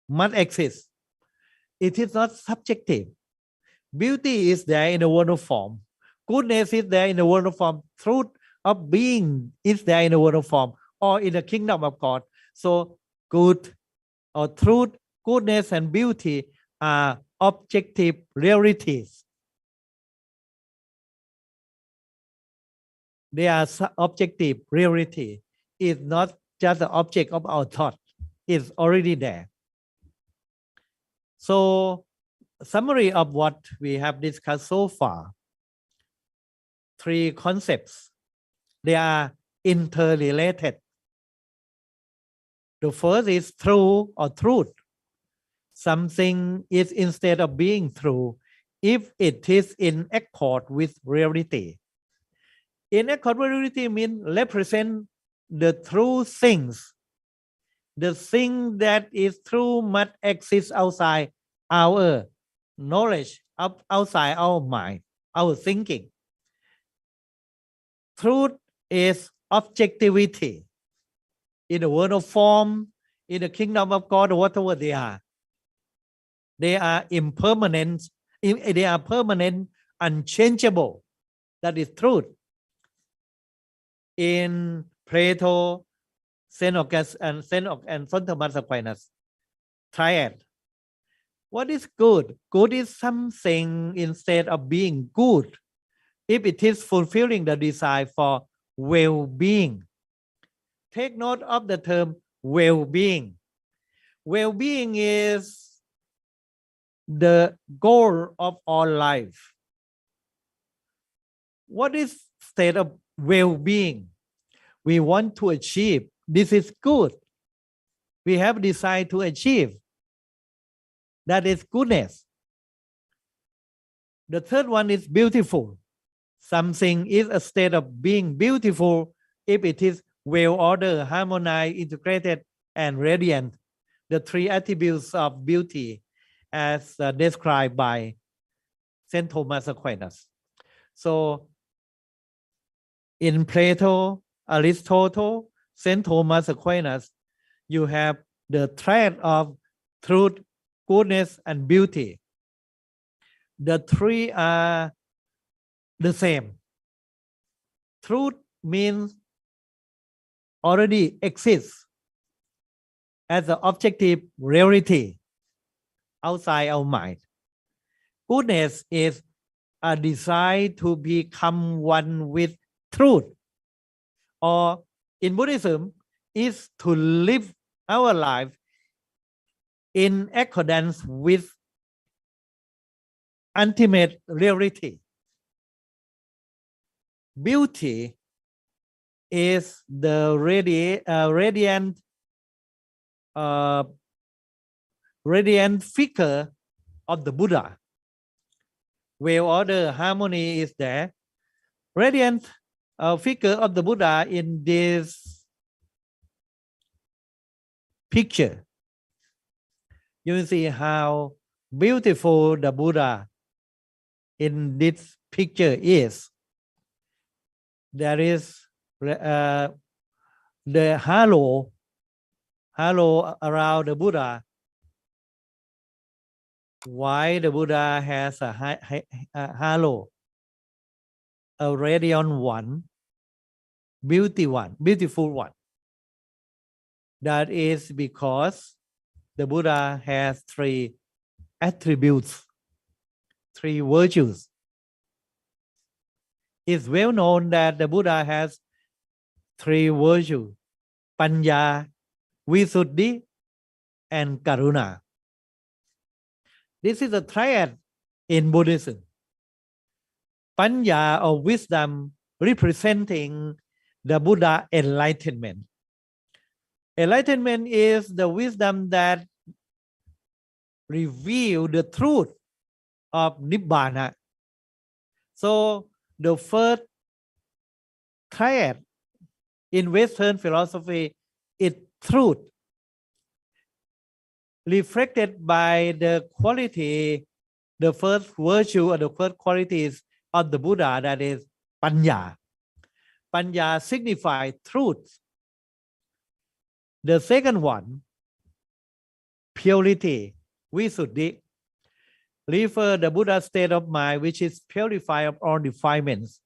must exist. It is not subjective. Beauty is there in the world of form. Goodness is there in the world of form. Truth of being is there in the world of form or in the kingdom of God. So good or truth, goodness, and beauty are objective realities. They are objective reality. It's not just the object of our thought. It's already there. So, summary of what we have discussed so far. 3 concepts. They are interrelated. The first is true or truth. Something is instead of being true if it is in accord with reality. In accord with reality means represent the true things. The thing that is true must exist outside our knowledge, outside our mind, our thinking. Truth is objectivity. In the world of form, in the kingdom of God, whatever they are impermanent, they are permanent, unchangeable. That is truth. In Plato, Saint Augustine and Saint Thomas Aquinas triad. What is good? Good is something instead of being good, if it is fulfilling the desire for well-being. Take note of the term well-being. Well-being is the goal of all life. What is state of well-being? We want to achieve. This is good. We have desire to achieve. That is goodness. The third one is beautiful. Something is a state of being beautiful if it is well-ordered, harmonized, integrated, and radiant. The 3 attributes of beauty as described by Saint Thomas Aquinas. So, in Plato, Aristotle, Saint Thomas Aquinas, you have the thread of truth, goodness, and beauty. The 3 are the same. Truth means already exists as an objective reality outside our mind. Goodness is a desire to become one with truth, or in Buddhism is to live our life in accordance with ultimate reality. Beauty is the radiant figure of the Buddha. Well-ordered harmony is there. Radiant figure of the Buddha in this picture. You will see how beautiful the Buddha in this picture is. There is the halo around the Buddha. Why the Buddha has a halo, a radiant one, beautiful one? That is because the Buddha has 3 attributes, 3 virtues. It's well known that the Buddha has 3 virtues: Panya, Visuddhi, and Karuna. This is a triad in Buddhism. Panya or wisdom representing the Buddha enlightenment. Enlightenment is the wisdom that reveals the truth of Nibbana. So the first triad in Western philosophy is truth, reflected by the quality, the first virtue or the first qualities of the Buddha, that is Panya. Panya signifies truth. The second one, purity, Visuddhi, refer the Buddha's state of mind, which is purified of all defilements.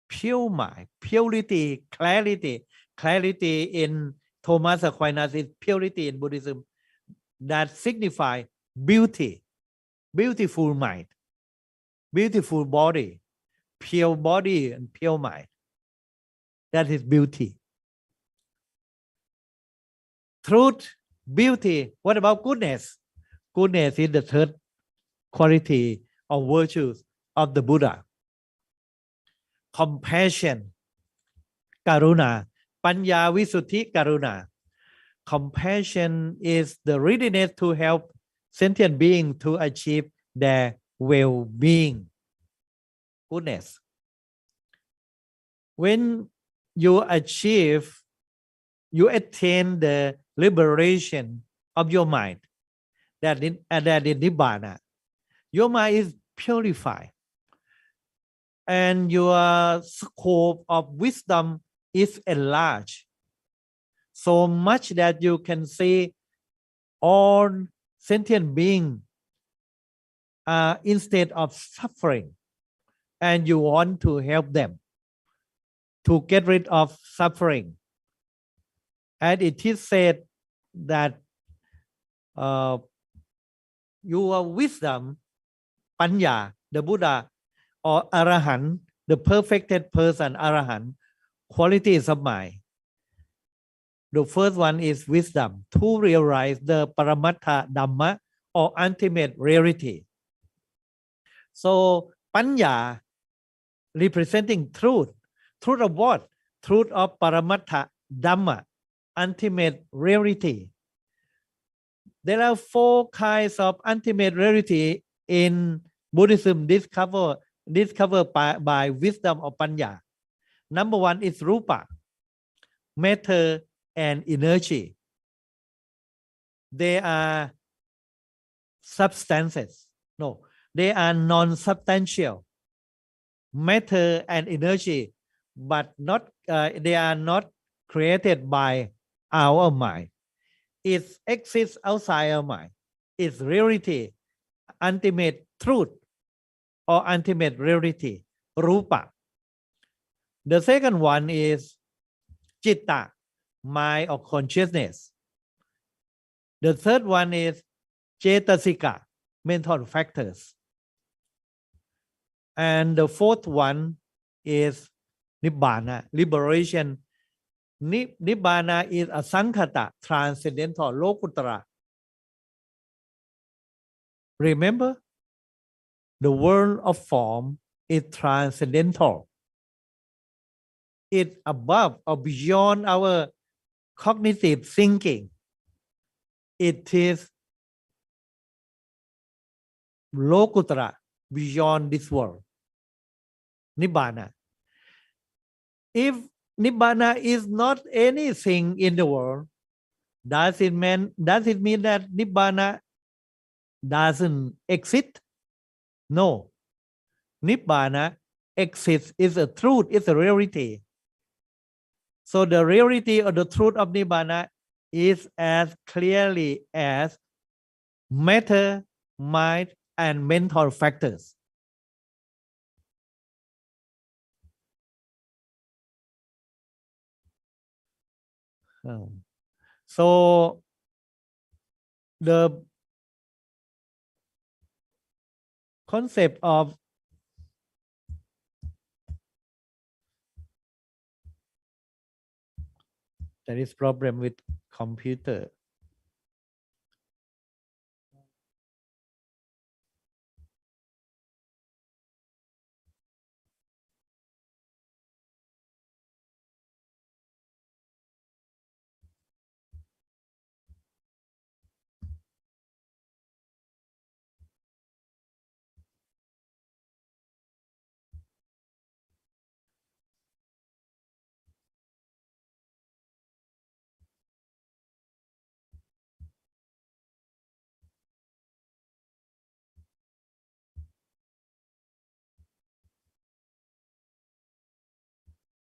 Pure mind, purity, clarity in Thomas Aquinas is purity in Buddhism that signify beauty, beautiful mind, beautiful body, pure body and pure mind. That is beauty. Truth, beauty. What about goodness? Goodness is the third quality or virtues of the Buddha. Compassion, karuna, panya visuddhi karuna. Compassion is the readiness to help sentient beings to achieve their well-being. Goodness. When you attain the liberation of your mind, that is nibbana. Your mind is purified, and your scope of wisdom is enlarged so much that you can see all sentient beings instead of suffering, and you want to help them to get rid of suffering. And it is said that your wisdom, panya, the Buddha, or Arahant, the perfected person, Arahant, qualities of mind. The first one is wisdom, to realize the Paramattha Dhamma, or ultimate reality. So, panya, representing truth. Truth of what? Truth of Paramattha Dhamma, ultimate reality. There are 4 kinds of ultimate reality in Buddhism discovered by wisdom of panya. Number 1 is rupa, matter and energy. They are substances. No, they are non-substantial. Matter and energy, but not they are not created by our mind. It exists outside our mind. It's reality, ultimate truth, or ultimate reality, rupa. The second one is citta, mind or consciousness. The third one is cetasika, mental factors. And the fourth one is nibbana, liberation. Nibbana is a sankhata, transcendental, lokuttara. Remember, the world of form is transcendental. It's above or beyond our cognitive thinking. It is lokuttara, beyond this world. Nibbana. If Nibbana is not anything in the world, does it mean that Nibbana doesn't exist? No. Nibbana exists, is a truth, is a reality. So the reality or the truth of Nibbana is as clearly as matter, mind, and mental factors. So the concept of there is problem with computer.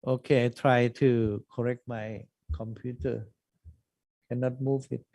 Okay, I try to correct my computer. Cannot move it.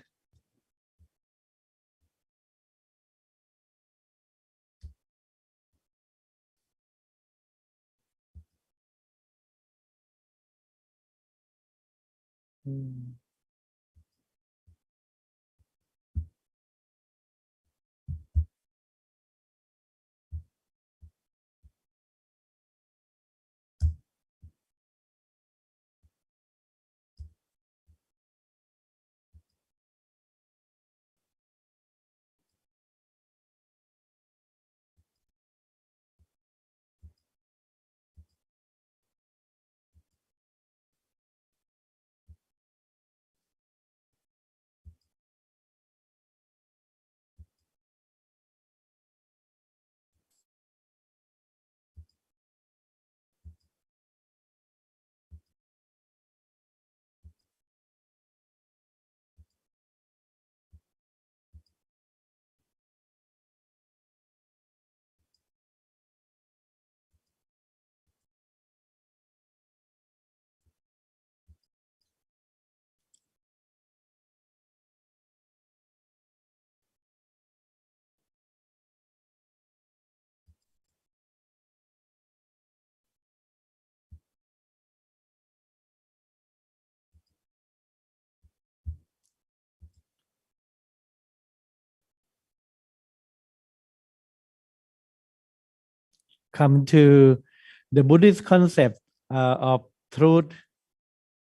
come to the Buddhist concept of truth,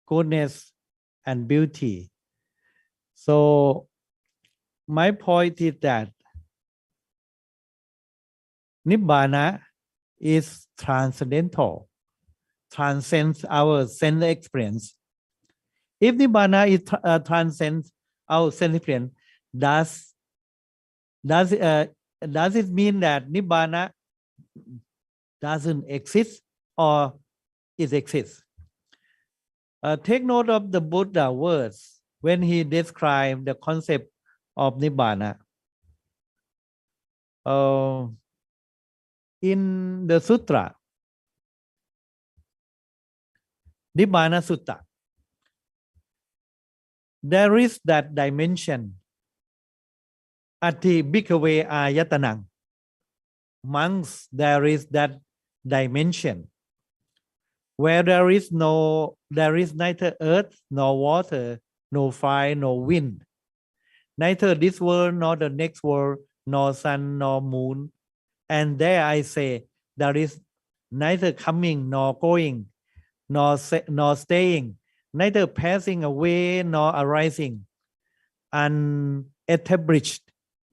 goodness, and beauty. So my point is that Nibbana is transcendental, transcends our sense experience. If Nibbana is transcends our sense experience, does it mean that Nibbana doesn't exist or it exists? Take note of the Buddha words when he described the concept of Nibbana. In the sutra, Nibbana Sutta, there is that dimension, Ati Bhikkhave Ayatanang. Monks, there is that dimension where there is neither earth nor water, no fire nor wind, neither this world nor the next world, nor sun nor moon. And there I say, there is neither coming nor going, nor staying, neither passing away nor arising, unestablished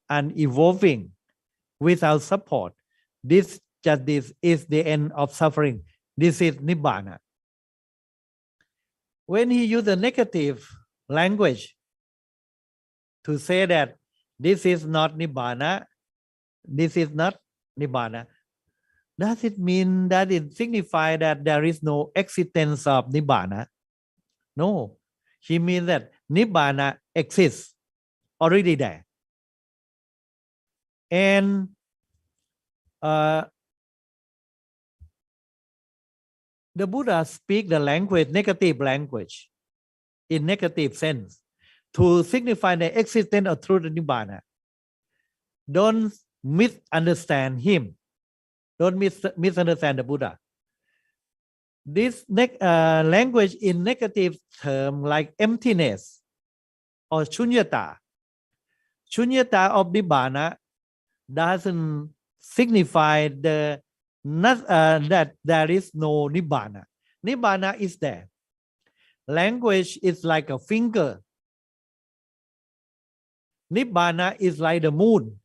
and evolving without support. This is the end of suffering. This is Nibbana. When he used a negative language to say that this is not Nibbana, this is not Nibbana, does it mean that it signifies that there is no existence of Nibbana? No. He means that Nibbana exists already there. And the Buddha speak the language, negative language, in negative sense, to signify the existence of truth Nibbana. Don't misunderstand him. Don't misunderstand the Buddha. This language in negative term like emptiness or shunyata. Shunyata of Nibbana doesn't signify that there is no Nibbana. Nibbana is there. Language is like a finger. Nibbana is like the moon.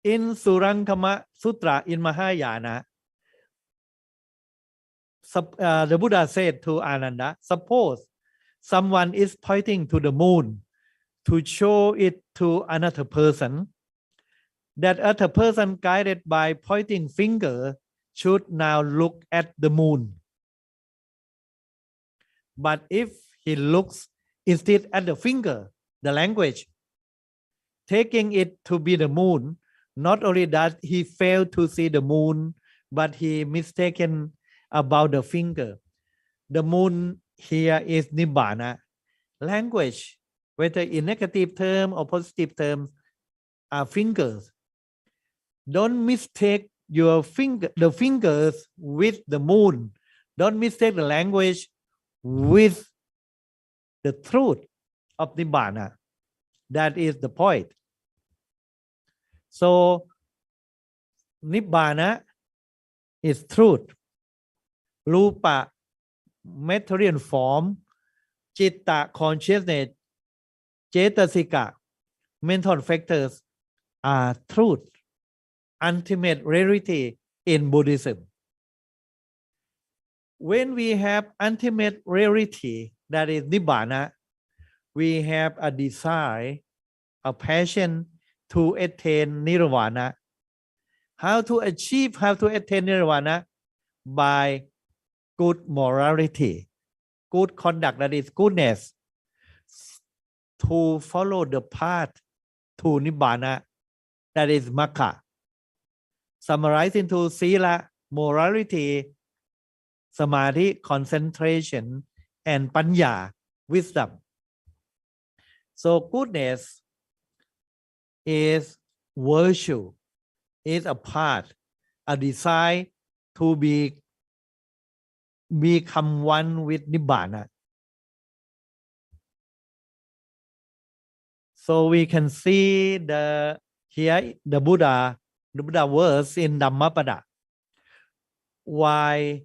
In Surankama Sutra in Mahayana, the Buddha said to Ananda, suppose someone is pointing to the moon to show it to another person, that other person guided by pointing finger should now look at the moon. But if he looks instead at the finger, the language, taking it to be the moon, not only that he failed to see the moon, but he mistaken about the finger. The moon here is Nibbana. Language, whether in negative term or positive terms, are fingers. Don't mistake your the fingers with the moon. Don't mistake the language with the truth of Nibbana. That is the point. So Nibbana is truth. Rupa, material form. Chitta, consciousness. Cetasika, mental factors are truth. Ultimate reality in Buddhism. When we have ultimate reality, that is Nibbana, we have a desire, a passion to attain Nirvana. How to attain Nirvana? By good morality, good conduct, that is goodness, to follow the path to Nibbana, that is Magga. Summarized into Sila, morality, Samadhi, concentration, and Panya, wisdom. So goodness is virtue, is a path, a desire to become one with Nibbana. So we can see here the Buddha words in Dhammapada. why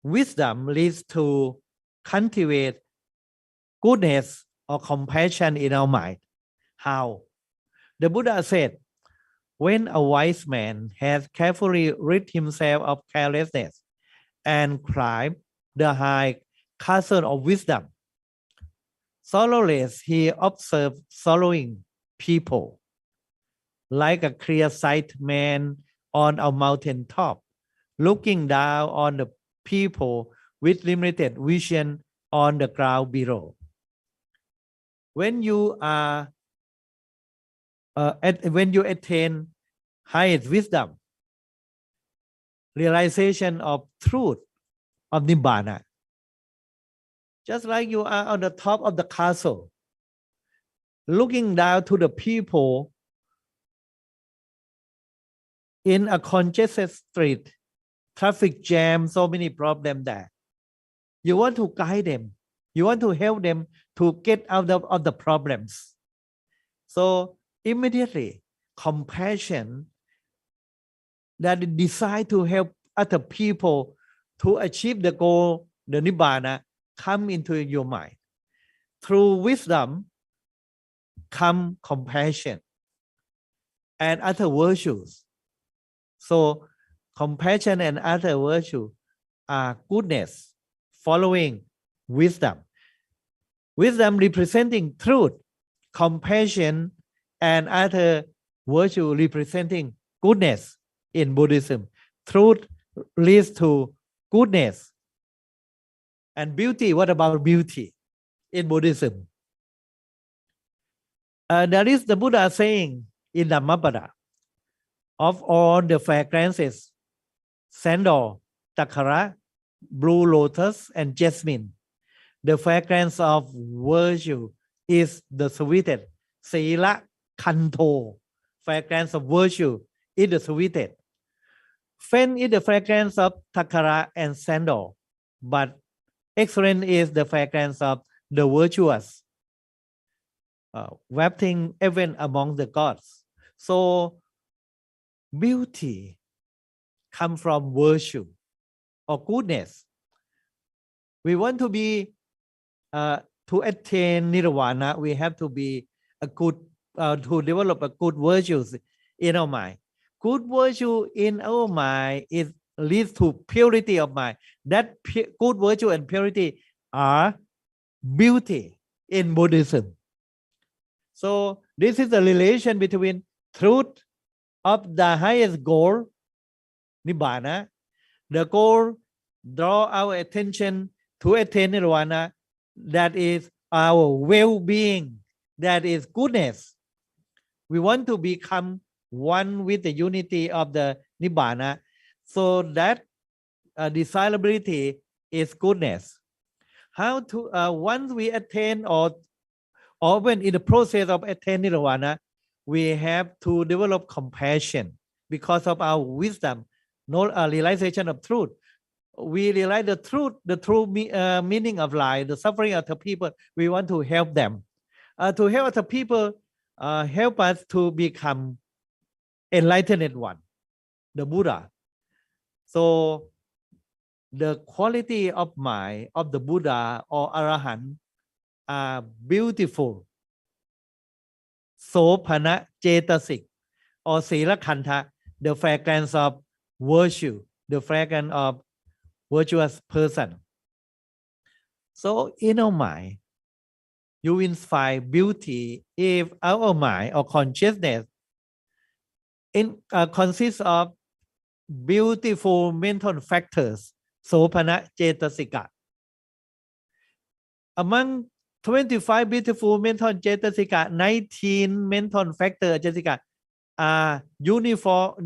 wisdom leads to cultivate goodness or compassion in our mind. How? The Buddha said, when a wise man has carefully rid himself of carelessness and climbed the high castle of wisdom, sorrowless he observed sorrowing people, like a clear-sighted man on a mountain top, looking down on the people with limited vision on the ground below. When you attain highest wisdom, realization of truth of Nibbana, just like you are on the top of the castle, looking down to the people in a congested street, traffic jam, so many problems there. You want to guide them. You want to help them to get out of the problems. So immediately, compassion that decide to help other people to achieve the goal, the Nibbana, come into your mind. Through wisdom come compassion and other virtues. So compassion and other virtues are goodness following wisdom. Wisdom representing truth, compassion and other virtue representing goodness in Buddhism. Truth leads to goodness. And beauty, what about beauty in Buddhism? There is the Buddha saying in Dhammapada, of all the fragrances, sandal, takara, blue lotus, and jasmine, the fragrance of virtue is the sweetest. Sila kanto, fragrance of virtue is the sweetest. Faint is the fragrance of takara and sandal, but excellent is the fragrance of the virtuous, wafting even among the gods. So beauty comes from virtue or goodness. We want to be to attain nirvana, we have to be a good to develop a good virtues in our mind. Good virtue in our mind leads to purity of mind. That good virtue and purity are beauty in Buddhism. So this is the relation between truth of the highest goal, Nibbana. The goal draw our attention to attain nirvana, that is our well-being, that is goodness. We want to become one with the unity of the Nibbana, so that desirability is goodness. How to once we attain or when in the process of attaining nirvana, we have to develop compassion because of our wisdom, no realization of truth. We realize the truth, the true meaning of life, the suffering of the people. We want to help them. To help other people, help us to become enlightened one, the Buddha. So the quality of mind of the Buddha or Arahant are beautiful. Sopana Cetasik or Sila Kanta, the fragrance of virtue, the fragrance of virtuous person. So in our mind, you inspire beauty if our mind or consciousness consists of beautiful mental factors, Sopana Cetasika. Among 25 beautiful mental Cetasika, 19 mental factors Cetasika are universal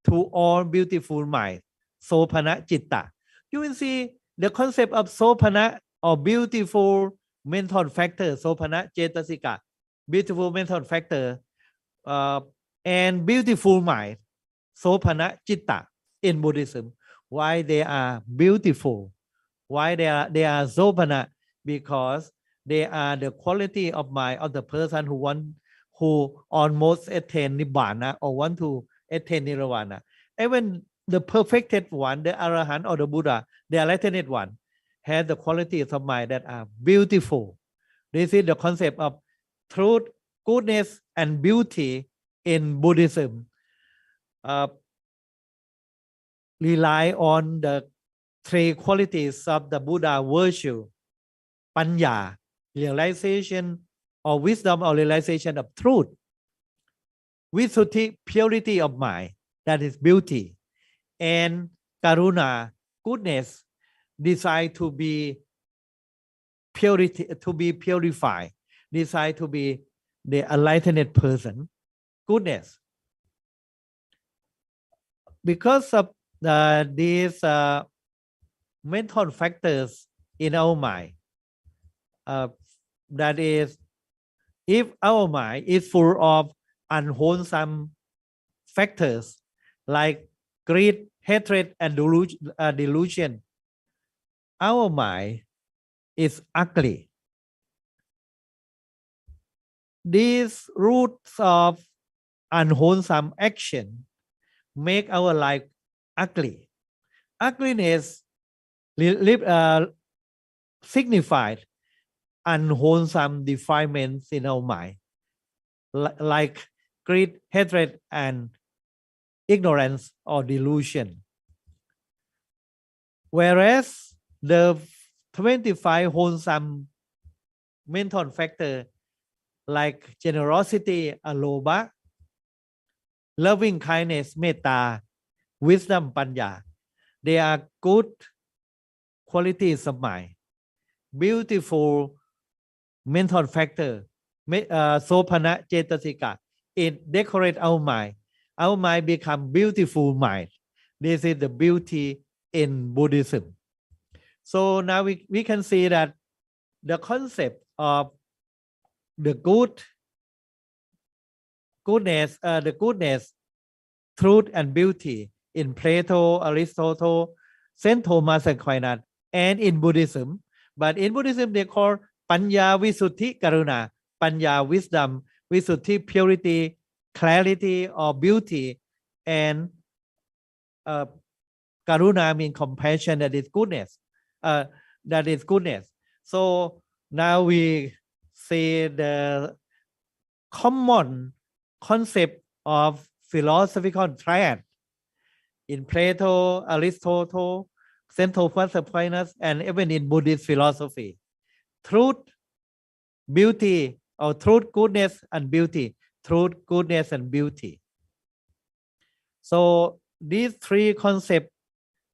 to all beautiful minds. Sopana Citta. You will see the concept of Sopana or beautiful mental factor, Sopana Cetasika, beautiful mental factor, and beautiful mind, Sopana Citta in Buddhism. Why they are beautiful? Why they are Sopana? Because they are the quality of mind of the person who almost attain Nibbana or want to attain Nirvana. Even the perfected one, the Arahant or the Buddha, the enlightened one, has the qualities of mind that are beautiful. This is the concept of truth, goodness, and beauty in Buddhism. Rely on the three qualities of the Buddha virtue: Panya, realization or wisdom or realization of truth; Visuddhi, purity of mind, that is beauty; and Karuna, goodness, desire to be purity, to be purified, desire to be the enlightened person, goodness. Because of these mental factors in our mind, that is, if our mind is full of unwholesome factors like greed, hatred, and delusion, our mind is ugly. These roots of unwholesome action make our life ugly. Ugliness signified unwholesome defilements in our mind, like greed, hatred, and ignorance or delusion. Whereas the 25 wholesome mental factors like generosity, alobha, loving kindness, metta, wisdom, panya, they are good qualities of mind. Beautiful mental factor, sopana, cetasika, it decorate our mind. Our mind become beautiful mind. This is the beauty in Buddhism. So now we can see that the concept of the goodness, truth, and beauty in Plato, Aristotle, Saint Thomas Aquinas, and in Buddhism. But in Buddhism, they call Panya, Visuddhi, Karuna. Panya, wisdom; Visuddhi, purity, clarity, or beauty; and Karuna means compassion, that is goodness. So now we see the common concept of philosophical triad in Plato, Aristotle, Saint Thomas Aquinas, and even in Buddhist philosophy. Truth, beauty, or truth, goodness, and beauty. Truth, goodness, and beauty. So these three concepts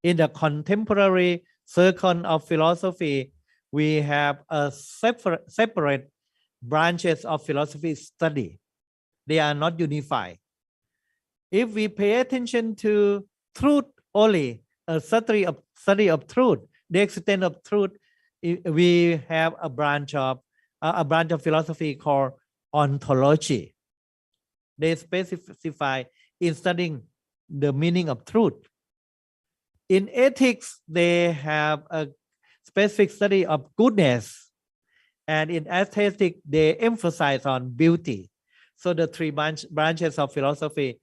in the contemporary circle of philosophy, we have a separate branches of philosophy study. They are not unified. If we pay attention to truth only, a study of truth, the extent of truth, we have a branch of philosophy called ontology. They specify in studying the meaning of truth. In ethics, they have a specific study of goodness, and in aesthetic, they emphasize on beauty. So the three branches of philosophy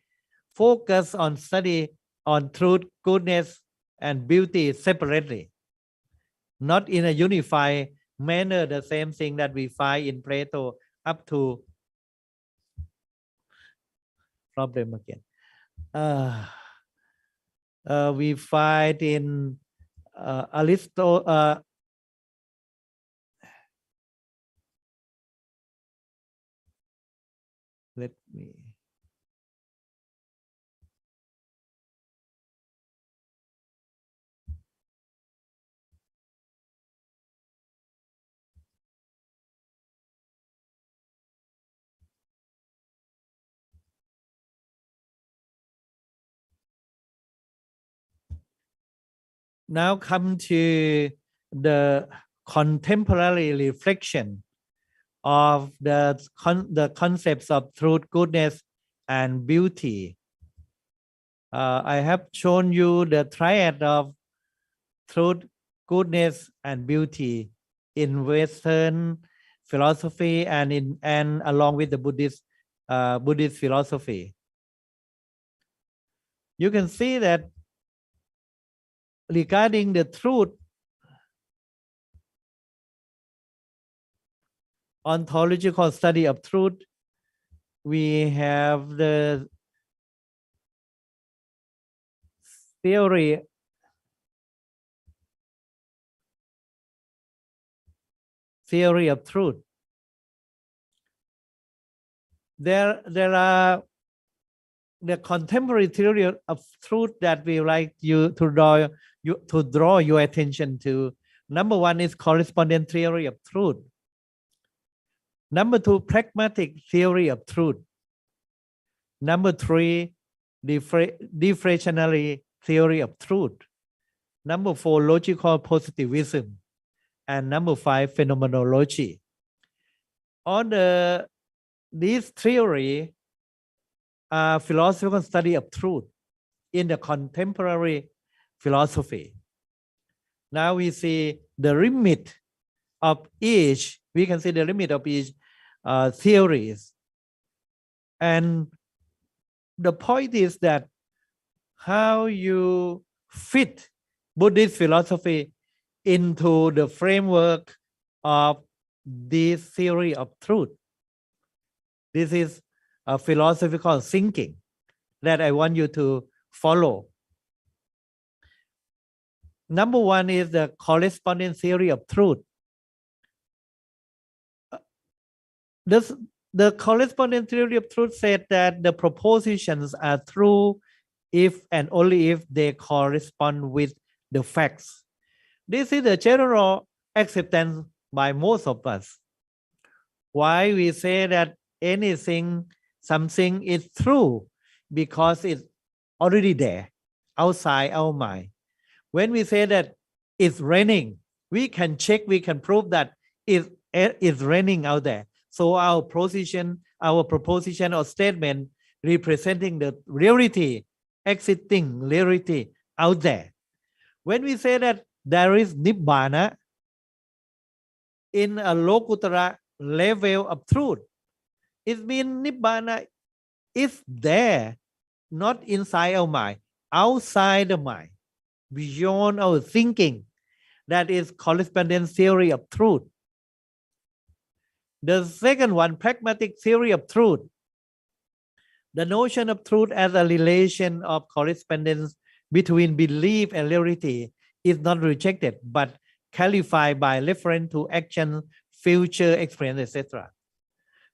focus on study on truth, goodness, and beauty separately, not in a unified manner, the same thing that we find in Plato up to problem again. We find in Aristotle. Let me. Now come to the contemporary reflection of the concepts of truth, goodness, and beauty. I have shown you the triad of truth, goodness, and beauty in Western philosophy and along with the Buddhist philosophy. You can see that regarding the truth, ontological study of truth, we have the theory of truth. There are the contemporary theory of truth that we like you to draw your attention to. Number one is correspondence theory of truth. Number two, pragmatic theory of truth. Number three, differentiality theory of truth. Number four, logical positivism. And number five, phenomenology. On these theory are philosophical study of truth in the contemporary philosophy. Now we see the limit of each, we can see the limit of each theories. And the point is that how you fit Buddhist philosophy into the framework of this theory of truth. This is a philosophical thinking that I want you to follow. Number one is the correspondence theory of truth. The correspondence theory of truth said that the propositions are true if and only if they correspond with the facts. This is the general acceptance by most of us. Why we say that something is true? Because it's already there, outside our mind. When we say that it's raining, we can check, we can prove that it's raining out there. So our proposition or statement representing the reality, existing reality out there. When we say that there is Nibbana in a Lokuttara level of truth, it means Nibbana is there, not inside our mind, outside the mind, beyond our thinking. That is correspondence theory of truth. The second one, pragmatic theory of truth. The notion of truth as a relation of correspondence between belief and reality is not rejected, but qualified by reference to action, future experience, etc.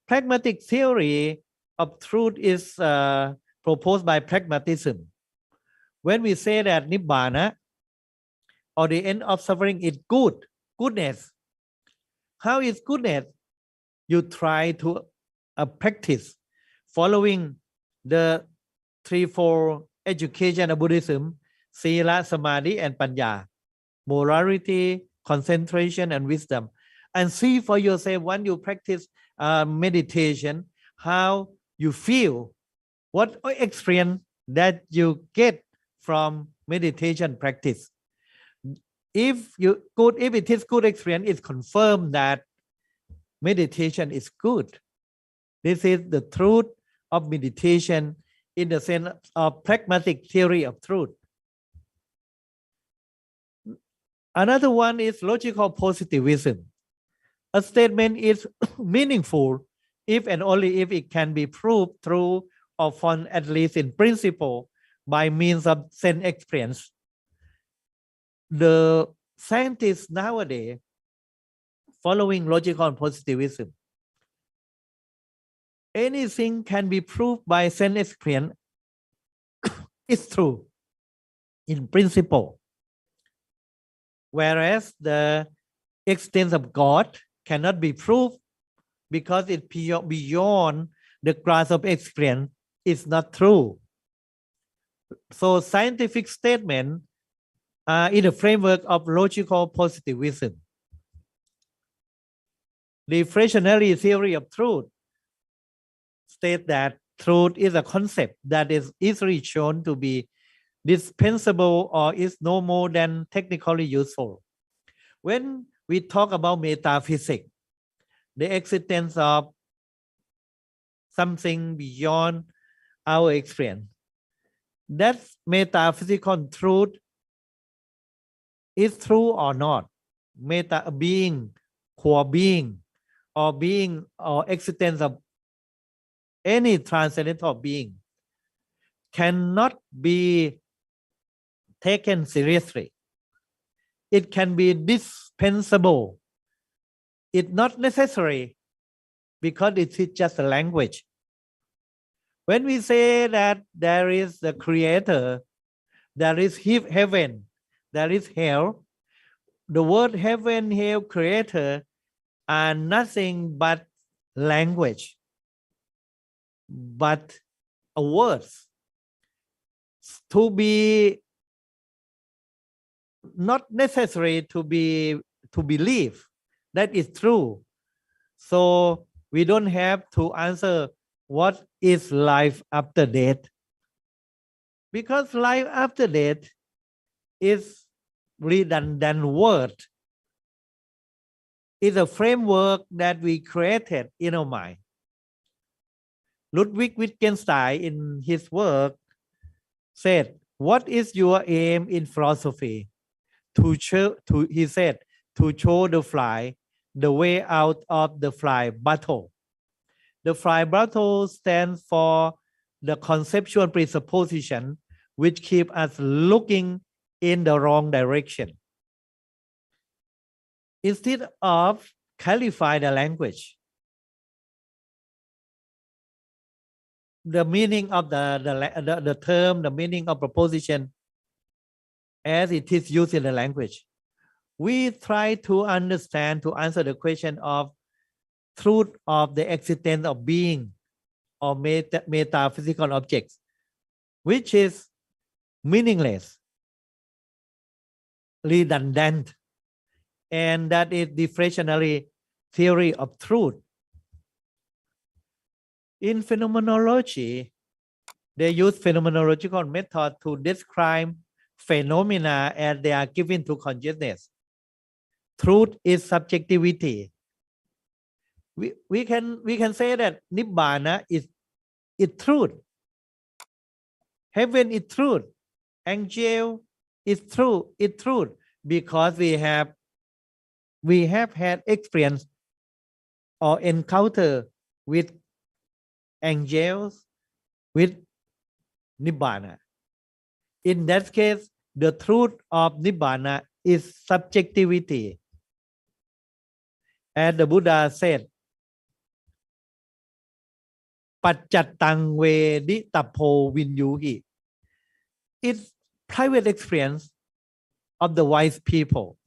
Pragmatic theory of truth is proposed by pragmatism. When we say that Nibbana or the end of suffering is goodness. How is goodness? You try to practice following the threefold education of Buddhism, Sila, Samadhi, and Panya, morality, concentration, and wisdom. And see for yourself when you practice meditation, how you feel, what experience that you get from meditation practice. If it is good experience, it's confirmed that meditation is good. This is the truth of meditation in the sense of pragmatic theory of truth. Another one is logical positivism. A statement is meaningful if and only if it can be proved true or found at least in principle by means of sense experience. The scientists nowadays following logical positivism, anything can be proved by sense experience is true in principle, whereas the existence of God cannot be proved because it's beyond the grasp of experience. Is not true. So scientific statements are in the framework of logical positivism. The Differentiality theory of truth states that truth is a concept that is easily shown to be dispensable or is no more than technically useful. When we talk about metaphysics, the existence of something beyond our experience, that metaphysical truth is true or not. Meta being, core being, or being or existence of any transcendental being cannot be taken seriously. It can be dispensable. It's not necessary because it is just a language. When we say that there is the creator, there is heaven, there is hell, the word heaven, hell, creator are nothing but language, but words to be not necessary to believe that is true. So we don't have to answer what is life after death, because life after death is redundant word. It's a framework that we created in our mind. Ludwig Wittgenstein in his work said, what is your aim in philosophy? He said, to show the fly the way out of the fly battle. The fly battle stands for the conceptual presupposition which keep us looking in the wrong direction. Instead of clarify the language, the meaning of the term, the meaning of proposition as it is used in the language, we try to understand, to answer the question of truth of the existence of being or metaphysical objects, which is meaningless, redundant, and that is deflationary theory of truth. In phenomenology, they use phenomenological method to describe phenomena as they are given to consciousness. Truth is subjectivity. We can say that Nibbana is truth. Heaven is truth. Angel is true. It's truth because we have had experience or encounter with angels, with Nibbana. In that case, the truth of Nibbana is subjectivity. As the Buddha said, Paccattang veditapo vinyuhi. It's private experience of the wise people.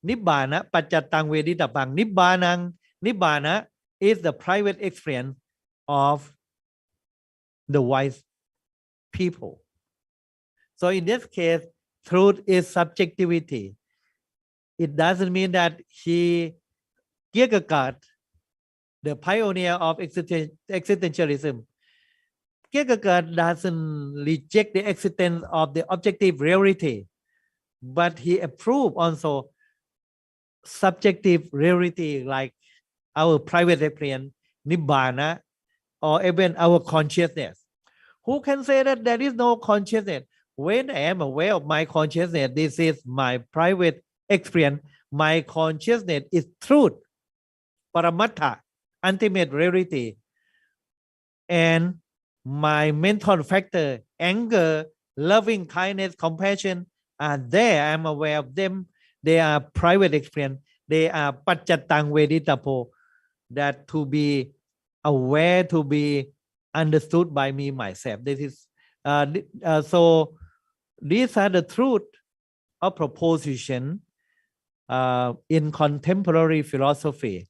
Nibbana, Paccattang veditapang. Nibbana is the private experience of the wise people. So in this case, truth is subjectivity. It doesn't mean that Kierkegaard, the pioneer of existentialism, Kierkegaard doesn't reject the existence of the objective reality, but he approved also subjective reality like our private experience, Nibbana, or even our consciousness. Who can say that there is no consciousness? When I am aware of my consciousness, this is my private experience. My consciousness is truth, paramattha, ultimate reality. And my mental factor, anger, loving kindness, compassion are there. I'm aware of them. They are private experience. They are paccattang veditapo, that to be aware, to be understood by me myself. This is so these are the truth of proposition in contemporary philosophy.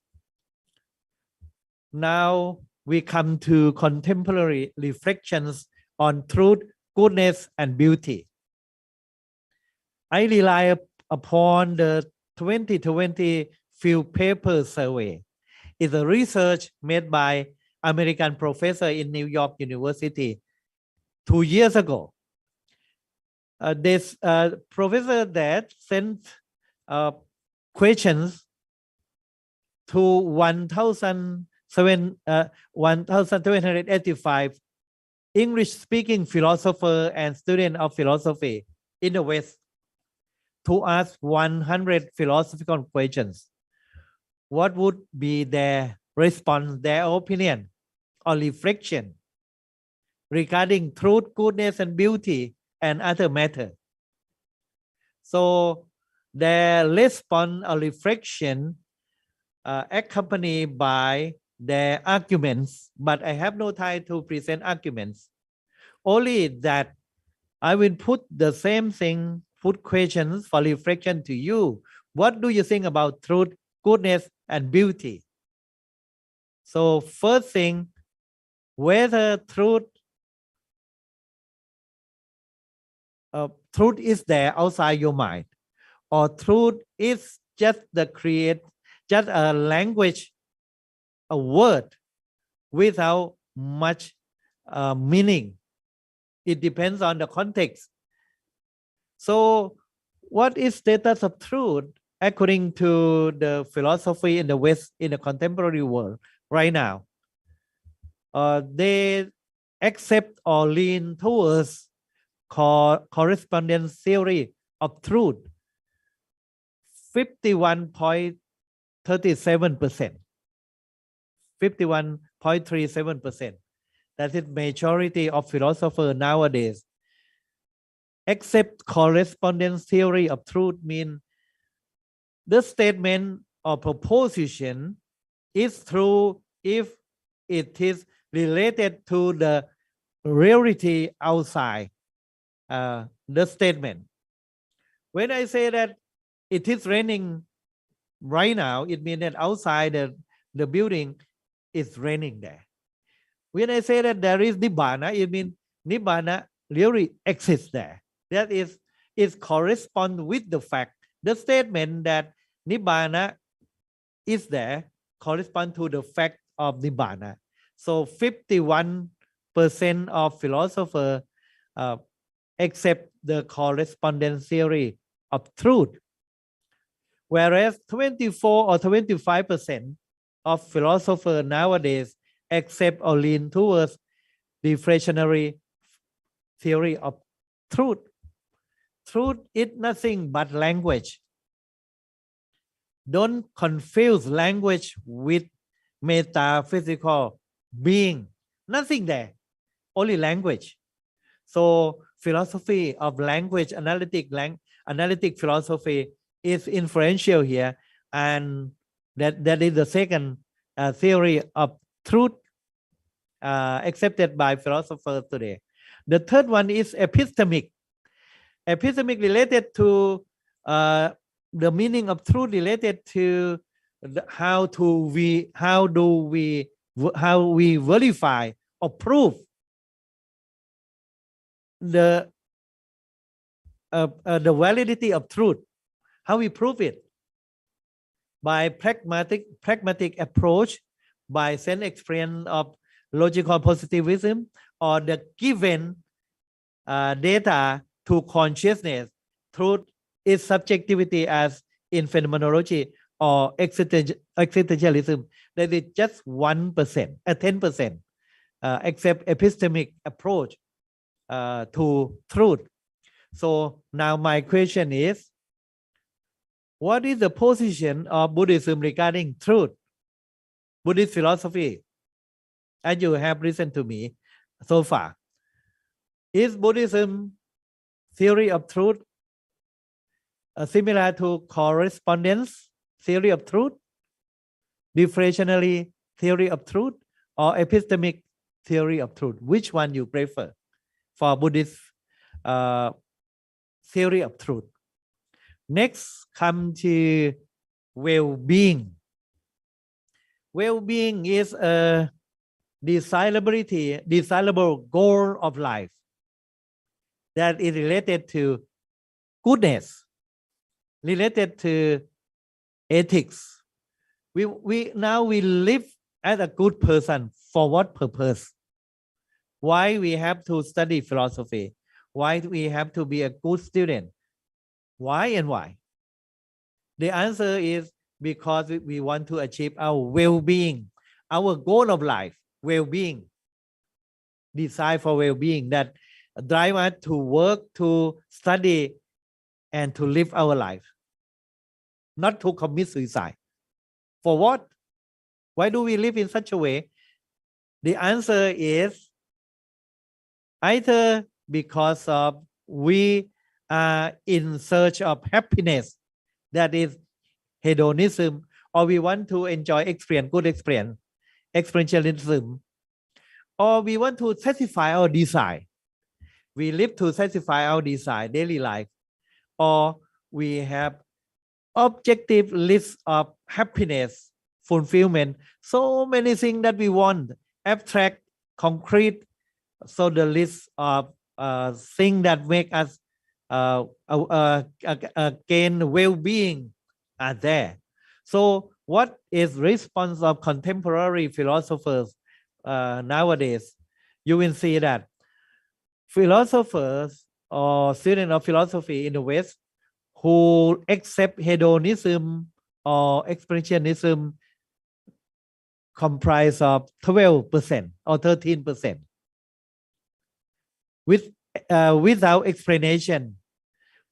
Now we come to contemporary reflections on truth, goodness, and beauty. I rely upon the 2020 field paper survey. It's a research made by American professor in New York University 2 years ago. This professor that sent questions to 1,785 English-speaking philosophers and students of philosophy in the West. to ask 100 philosophical questions, what would be their response, their opinion or reflection regarding truth, goodness, and beauty and other matter? So their response or reflection accompanied by their arguments, but I have no time to present arguments. Only that I will put the same thing, put questions for reflection to you. What do you think about truth, goodness, and beauty? So first thing, whether truth is there outside your mind, or truth is just just a language, a word without much meaning. It depends on the context. So what is status of truth according to the philosophy in the West, in the contemporary world right now? They accept or lean towards correspondence theory of truth, 51.37%. 51.37%. That is majority of philosophers nowadays accept correspondence theory of truth. Mean the statement or proposition is true if it is related to the reality outside the statement. When I say that it is raining right now, it means that outside the building it's raining there. When I say that there is Nibbana, it means Nibbana really exists there. That is, it corresponds with the fact. The statement that Nibbana is there corresponds to the fact of Nibbana. So 51% of philosophers accept the correspondence theory of truth, whereas 24 or 25% of philosophers nowadays accept or lean towards deflationary theory of truth. Truth is nothing but language. Don't confuse language with metaphysical being. Nothing there, only language. So philosophy of language, analytic philosophy is influential here, and that is the second theory of truth accepted by philosophers today. The third one is epistemic. Epistemic related to the meaning of truth, related to how we verify or prove the validity of truth. How we prove it? By pragmatic approach, by sense experience of logical positivism, or the given data to consciousness. Truth is subjectivity as in phenomenology or existentialism. That is just 1%, 10%, except epistemic approach to truth. So now my question is, what is the position of Buddhism regarding truth? Buddhist philosophy, as you have listened to me so far. Is Buddhism theory of truth similar to correspondence theory of truth, deflationary theory of truth, or epistemic theory of truth? Which one you prefer for Buddhist theory of truth? Next, come to well-being. Well-being is a desirable goal of life that is related to goodness, related to ethics. We now live as a good person. For what purpose? Why we have to study philosophy? Why we have to be a good student? Why and why? The answer is because we want to achieve our well-being, our goal of life, well-being, desire for well-being that drive us to work, to study and to live our life, not to commit suicide. For what? Why do we live in such a way? The answer is either because of we are in search of happiness, that is hedonism, or we want to enjoy experience, good experience, experientialism, or we want to satisfy our desire. We live to satisfy our desire, daily life, or we have objective list of happiness, fulfillment, so many things that we want, abstract, concrete. So the list of things that make us gain well-being are there. So what is response of contemporary philosophers nowadays? You will see that philosophers or students of philosophy in the West who accept hedonism or experientialism comprise of 12% or 13%. Without explanation,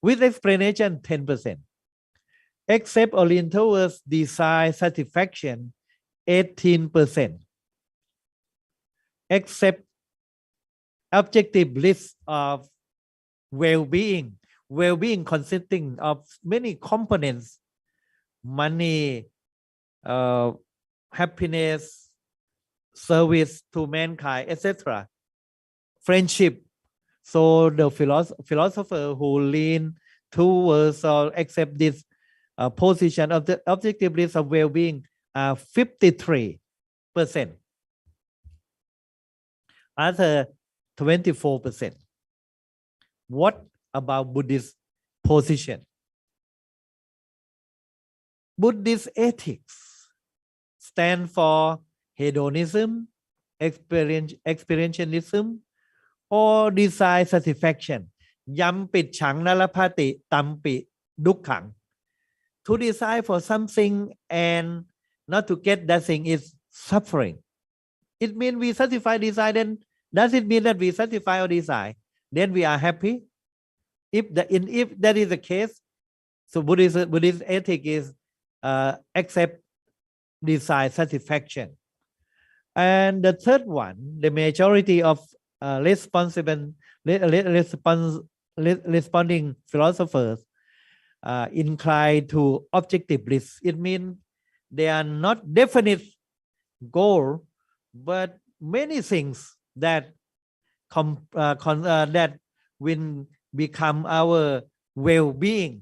with explanation 10%. Except or lean towards desire satisfaction 18%. Except objective list of well-being, well-being consisting of many components: money, happiness, service to mankind, etc. Friendship. So the philosopher who lean towards or accept this position of the objective list of well-being are 53%. Other 24%. What about Buddhist position? Buddhist ethics stand for hedonism, experientialism, or desire satisfaction. Yam pit chang narapati tampi dukkhang. To desire for something and not to get that thing is suffering. It means we satisfy desire, then does it mean that we satisfy our desire? Then we are happy? If that is the case, so Buddhist ethic is accept desire satisfaction. And the third one, the majority of responding philosophers incline to objective bliss. It means they are not definite goal, but many things that that will become our well-being.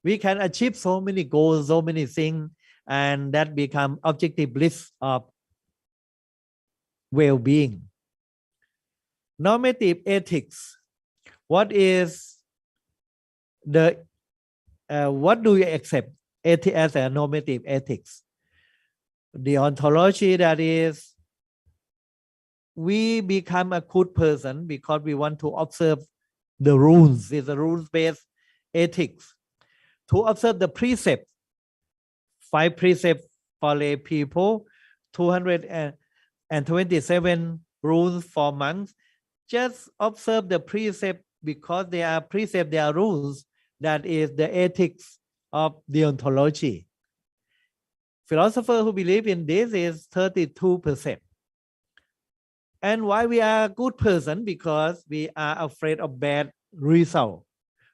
We can achieve so many goals, so many things, and that become objective bliss of well-being. Normative ethics. What is the what do you accept as a normative ethics? The ontology, that is, we become a good person because we want to observe the rules. It's a rules-based ethics. To observe the precepts, 5 precepts for lay people, 227 rules for monks. Just observe the precept because they are precepts, they are rules. That is the ethics of deontology. Philosophers who believe in this is 32%. And why we are a good person? Because we are afraid of bad result.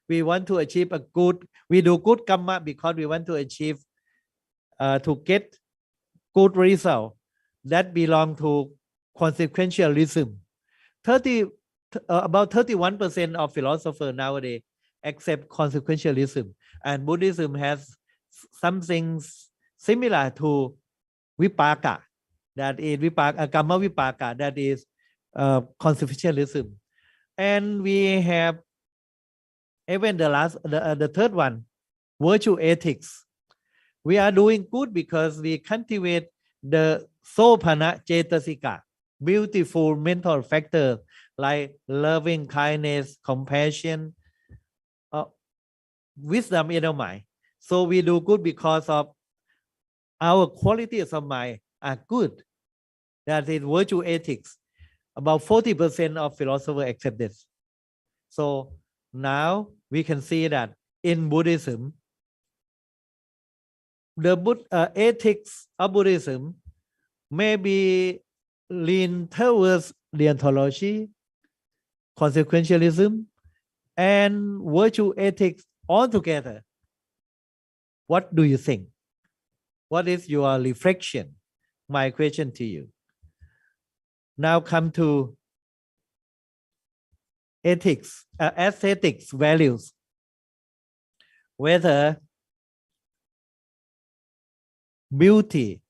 We want to achieve a good, we do good karma because we want to achieve, to get good result. That belong to consequentialism. About 31% of philosophers nowadays accept consequentialism, and Buddhism has something similar to vipaka, that is karma vipaka, that is consequentialism. And we have even the third one, virtue ethics. We are doing good because we cultivate the sopana cetasika, beautiful mental factors like loving kindness, compassion, wisdom in our mind. So we do good because of our qualities of mind are good. That is virtue ethics. About 40% of philosophers accept this. So now we can see that in Buddhism, the ethics of Buddhism may be lean towards deontology, consequentialism, and virtue ethics altogether. What do you think? What is your reflection? My question to you. Now come to ethics, aesthetics, values. Whether beauty,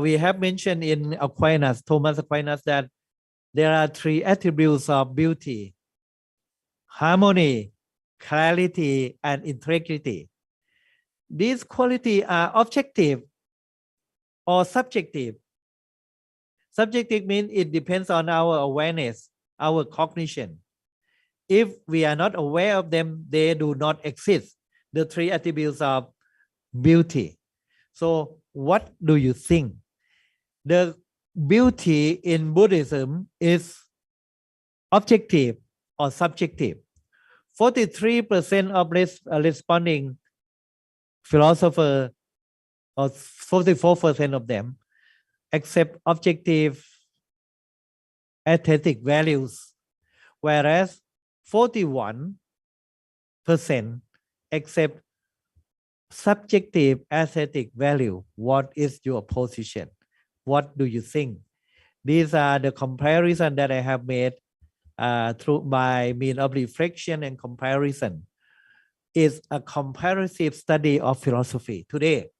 we have mentioned in Aquinas, Thomas Aquinas, that there are 3 attributes of beauty: harmony, clarity, and integrity. These qualities are objective or subjective. Subjective means it depends on our awareness, our cognition. If we are not aware of them, they do not exist, the 3 attributes of beauty. So what do you think? The beauty in Buddhism is objective or subjective. 43% of responding philosophers, or 44% of them, accept objective aesthetic values, whereas 41% accept subjective aesthetic value. What is your position? What do you think? These are the comparison that I have made through by means of reflection and comparison. Is a comparative study of philosophy today,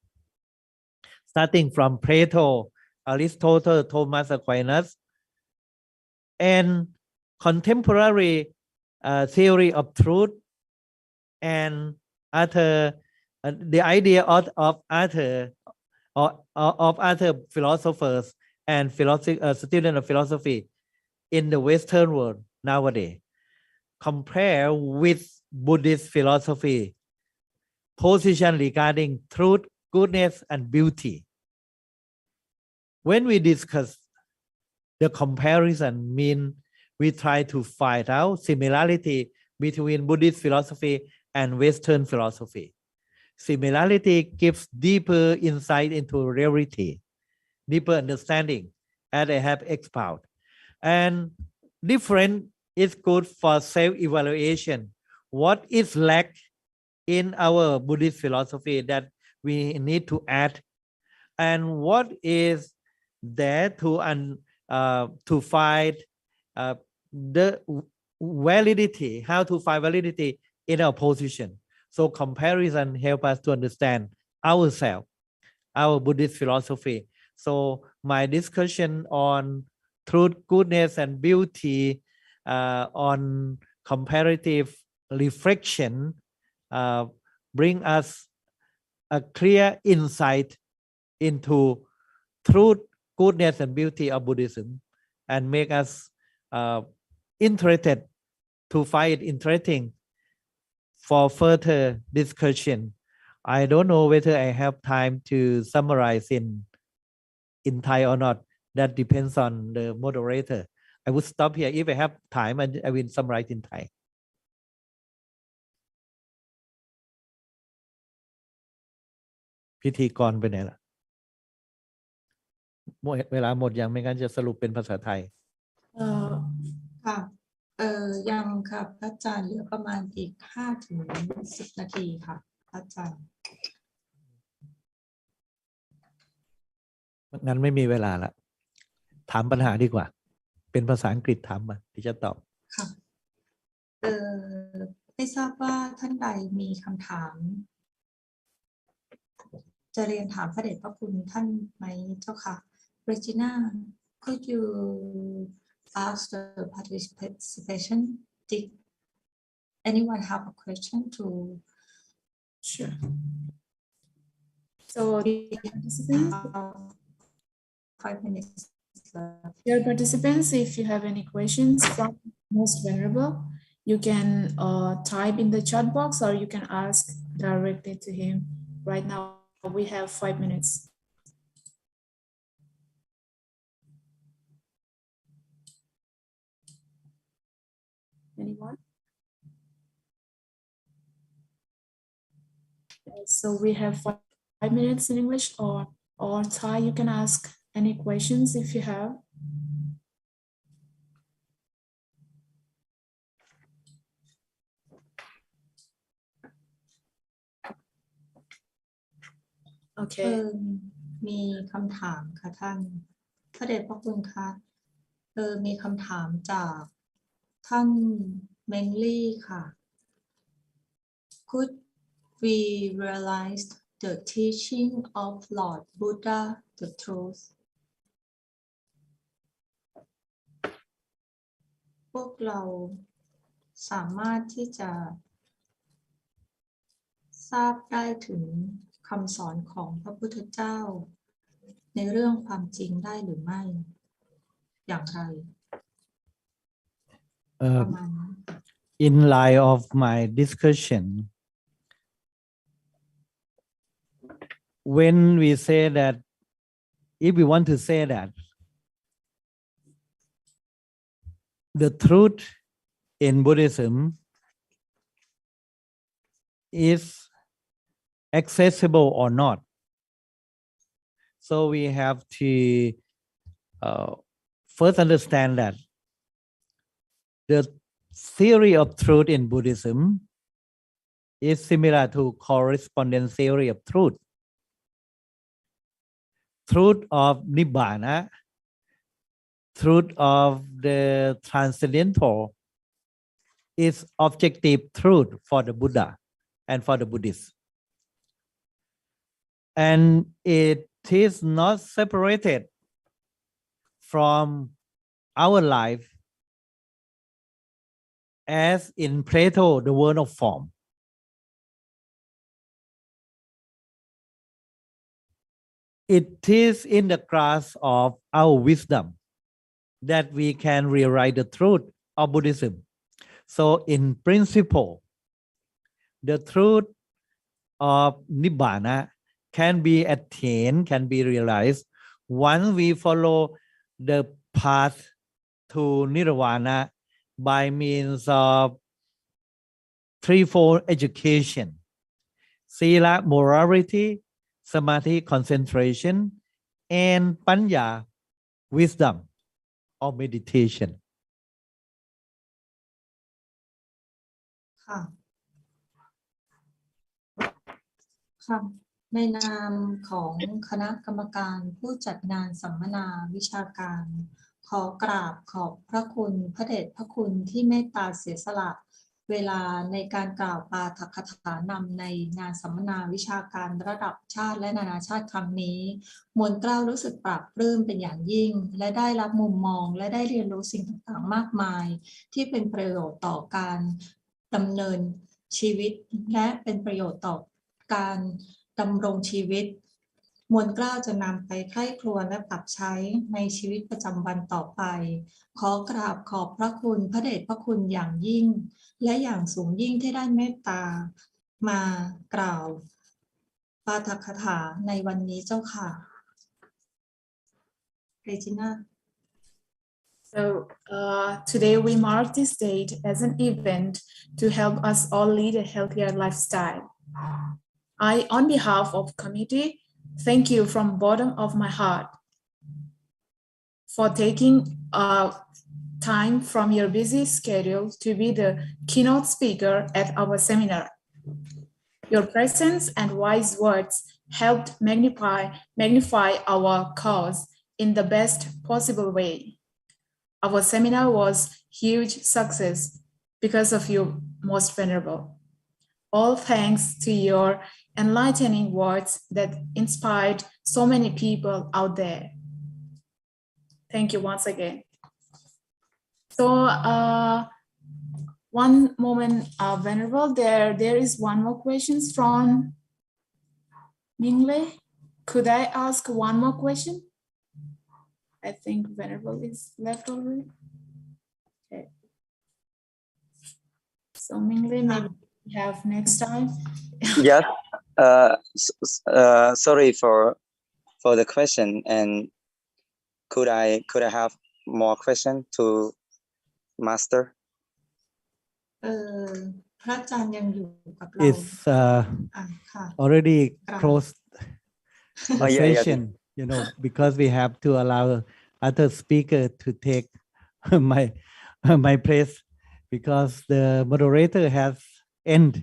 starting from Plato, Aristotle, Thomas Aquinas, and contemporary theory of truth, and other the idea of other philosophers and students of philosophy in the Western world nowadays. Compare with Buddhist philosophy position regarding truth, goodness, and beauty. When we discuss the comparison, mean we try to find out similarity between Buddhist philosophy and Western philosophy. Similarity gives deeper insight into reality, deeper understanding, as I have expounded. And different is good for self-evaluation. What is lacked in our Buddhist philosophy that we need to add, and what is there to find the validity, how to find validity in our position. So comparison help us to understand ourselves, our Buddhist philosophy. So my discussion on truth, goodness, and beauty, on comparative reflection, bring us a clear insight into truth, goodness, and beauty of Buddhism, and make us interested to find it interesting for further discussion. I don't know whether I have time to summarize in Thai or not. That depends on the moderator. I would stop here. If I have time, I will summarize in Thai. พิธีกรไปไหนล่ะเวลาหมดยังไม่งั้นจะสรุปเป็นภาษาไทย ค่ะยังค่ะพระอาจารย์เหลือประมาณอีก5 ถึง 10 นาทีค่ะพระอาจารย์ งั้นไม่มีเวลาละถามปัญหาดีกว่าเป็นภาษาอังกฤษถามมาที่จะตอบค่ะไม่ทราบว่าท่านใดมีคำถามจะเรียนถามพระเดชพระคุณท่านไหมเจ้าค่ะ Regina, could you ask the participation? Did anyone have a question to? Sure. So the participants, 5 minutes left. dear participants, if you have any questions from Most Venerable, you can type in the chat box or you can ask directly to him. Right now, we have 5 minutes. Anyone? So we have 5 minutes in English or Thai. You can ask any questions if you have. Okay. มีคำถามค่ะท่านพระเดชพระคุณคะมีคำถามจากท่านเมนลี่ค่ะ Could we realize the teaching of Lord Buddha the truth พวกเราสามารถที่จะทราบได้ถึงคำสอนของพระพุทธเจ้าในเรื่องความจริงได้หรือไม่อย่างไรประมาณนั้น In light of my discussion, when we say that, if we want to say that the truth in Buddhism is accessible or not, so we have to first understand that the theory of truth in Buddhism is similar to correspondence theory of truth. Truth of Nibbana, truth of the transcendental is objective truth for the Buddha and for the Buddhists. And it is not separated from our life as in Plato, the world of form. It is in the grasp of our wisdom that we can rewrite the truth of Buddhism. So in principle, the truth of Nibbana can be attained, can be realized once we follow the path to Nirvana by means of threefold education: Sila, morality, Samadhi, concentration, and Panya, wisdom or meditation. ค่ะค่ะในนามของคณะกรรมการผู้จัดงานสัมมนาวิชาการขอกราบขอบพระคุณพระเดชพระคุณที่เมตตาเสียสละเวลาในการกล่าวปาฐกถานำในงานสัมมนาวิชาการระดับชาติและนานาชาติครั้งนี้มวลเกล้ารู้สึกปลาบปลื้มเป็นอย่างยิ่งและได้รับมุมมองและได้เรียนรู้สิ่งต่างๆมากมายที่เป็นประโยชน์ต่อการดำเนินชีวิตและเป็นประโยชน์ต่อการดำรงชีวิตมวลเกล้าจะนำไปใคร่ครวญและปรับใช้ในชีวิตประจำวันต่อไปขอกราบขอบพระคุณพระเดชพระคุณอย่างยิ่งและอย่างสูงยิ่งที่ได้เมตตามากล่าวปาฐกถาในวันนี้เจ้าค่ะเรจิน่า So today we mark this date as an event to help us all lead a healthier lifestyle. I, on behalf of committee, thank you from bottom of my heart for taking time from your busy schedule to be the keynote speaker at our seminar. Your presence and wise words helped magnify our cause in the best possible way. Our seminar was huge success because of you, most venerable. All thanks to your enlightening words that inspired so many people out there. Thank you once again. So one moment, Venerable, there is one more question from Mingle. Could I ask one more question? I think Venerable is left already. Okay. So Mingle, maybe we have next time. Yes. Sorry for the question, and could I have more question to master? พระอาจารย์ยังอยู่กับเรา It's ค่ะ already Right. closed the Oh, yeah. session, because we have to allow other speaker to take my place, because the moderator has end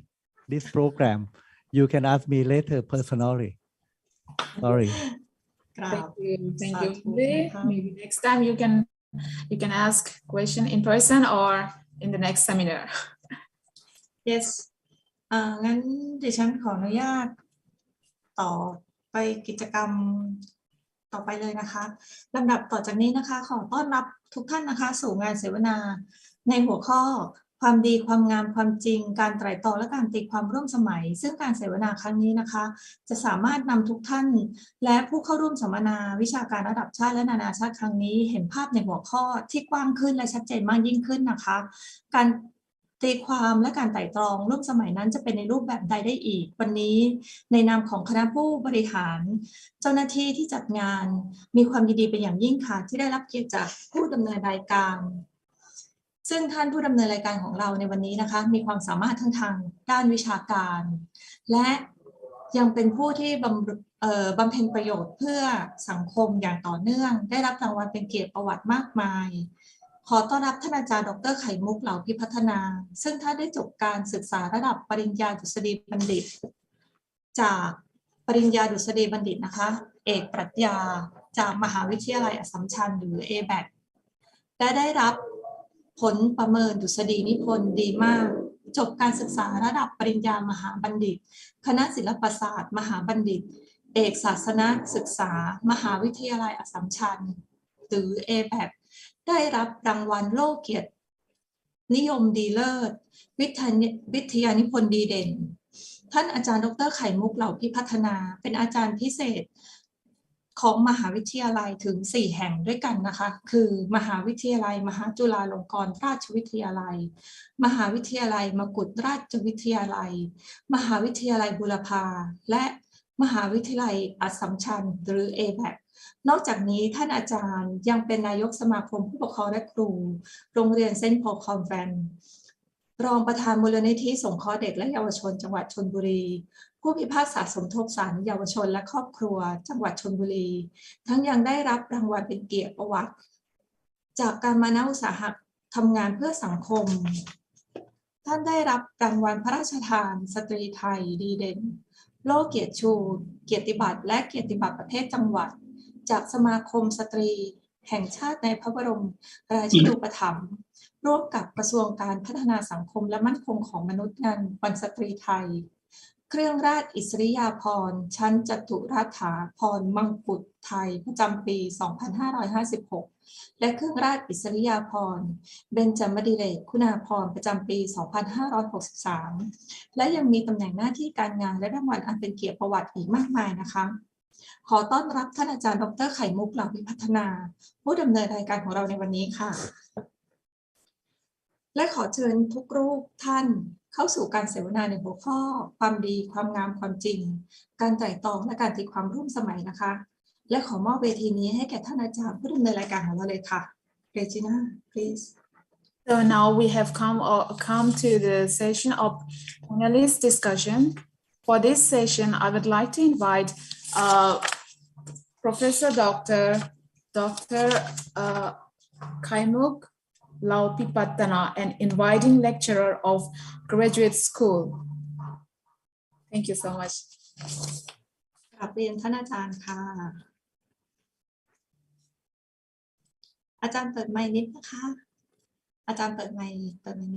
this program. You can ask me later personally. Sorry. กราบ Thank สา you. ธุ Maybe, นะคะ maybe next time you can ask question in person or in the next seminar. yes งั้นดิฉันขออนุญาตต่อไปกิจกรรมต่อไปเลยนะคะลำดับต่อจากนี้นะคะขอต้อนรับทุกท่านนะคะสู่งานเสวนาในหัวข้อความดีความงามความจริงการไตร่ตรองและการตีความร่วมสมัยซึ่งการเสวนาครั้งนี้นะคะจะสามารถนำทุกท่านและผู้เข้าร่วมสัมมนาวิชาการระดับชาติและนานาชาติครั้งนี้เห็นภาพในหัวข้อที่กว้างขึ้นและชัดเจนมากยิ่งขึ้นนะคะการตีความและการไตร่ตรองร่วมสมัยนั้นจะเป็นในรูปแบบใดได้อีกวันนี้ในนามของคณะผู้บริหารเจ้าหน้าที่ที่จัดงานมีความยินดีเป็นอย่างยิ่งค่ะที่ได้รับเกียรติจากผู้ดำเนินรายการซึ่งท่านผู้ดำเนินรายการของเราในวันนี้นะคะมีความสามารถทั้งทางด้านวิชาการและยังเป็นผู้ที่บำเพ็ญประโยชน์เพื่อสังคมอย่างต่อเนื่องได้รับรางวัลเป็นเกียรติประวัติมากมายขอต้อนรับท่านอาจารย์ดร.ไข่มุกเหล่าพิพัฒนาซึ่งท่านได้จบการศึกษาระดับปริญญาดุษฎีบัณฑิตจากปริญญาดุษฎีบัณฑิตนะคะเอกปรัชญาจากมหาวิทยาลัยอัสสัมชัญหรือ ABAC และได้รับผลประเมินดุษฎีนิพนธ์ดีมากจบการศึกษาระดับปริญญามหาบัณฑิตคณะศิลปศาสตร์มหาบัณฑิตเอกศาสนศึกษามหาวิทยาลัยอัสสัมชัญหรือ ABAC ได้รับรางวัลโล่เกียรตินิยมดีเลิศวิทยานิพนธ์ดีเด่นท่านอาจารย์ดร.ไข่มุกเหล่าพิพัฒนาเป็นอาจารย์พิเศษของมหาวิทยาลัยถึง4แห่งด้วยกันนะคะคือมหาวิทยาลัยมหาจุฬาลงกรณราชวิทยาลัยมหาวิทยาลัยมกุฏราชวิทยาลัยมหาวิทยาลัยบูรพาและมหาวิทยาลัยอัสสัมชัญหรือ ABAC นอกจากนี้ท่านอาจารย์ยังเป็นนายกสมาคมผู้ปกครองและครูโรงเรียนเซนต์พอลคอนแวนต์รองประธานมูลนิธิสงเคราะห์เด็กและเยาวชนจังหวัดชลบุรีผู้พิพากษาสมทบศาลเยาวชนและครอบครัวจังหวัดชลบุรีทั้งยังได้รับรางวัลเป็นเกียรติประวัติจากการมานะอุตสาหะทำงานเพื่อสังคมท่านได้รับรางวัลพระราชทานสตรีไทยดีเด่นโล่เกียรติชูเกียรติบัตรและเกียรติบัตรประเภทจังหวัดจากสมาคมสตรีแห่งชาติในพระบรมราชูปถัมภ์ร่วมกับกระทรวงการพัฒนาสังคมและมั่นคงของมนุษย์งานวันสตรีไทยเครื่องราชอิสริยาภรณ์ชั้นจตุรัฐาภรณ์มังกุฎไทยประจำปี 2556 และเครื่องราชอิสริยาภรณ์เบญจมดิเรกคุณาภรณ์ประจำปี 2563 และยังมีตำแหน่งหน้าที่การงานและรางวัลอันเป็นเกียรติประวัติอีกมากมายนะคะขอต้อนรับท่านอาจารย์ดร.ไข่มุกเหล่าพิพัฒนาผู้ดำเนินรายการของเราในวันนี้ค่ะและขอเชิญทุกรูปท่านเข้าสู่การเสวนาในหัวข้อความดีความงามความจริงการไตร่ตรองและการตีความร่วมสมัยนะคะและขอมอบเวทีนี้ให้แก่ท่านอาจารย์ผู้ดำเนินรายการของเราเลยค่ะเรจิน่า please So now we have come to the session of panelist discussion. For this session, I would like to invite Professor Dr. Kaimuk Laupipatana, an inviting lecturer of graduate school. Thank you so much. กราบเรียนท่านอาจารย์ค่ะอาจารย์เปิดไมค์นิดนะคะอาจารย์เปิดไมค์นิดนึง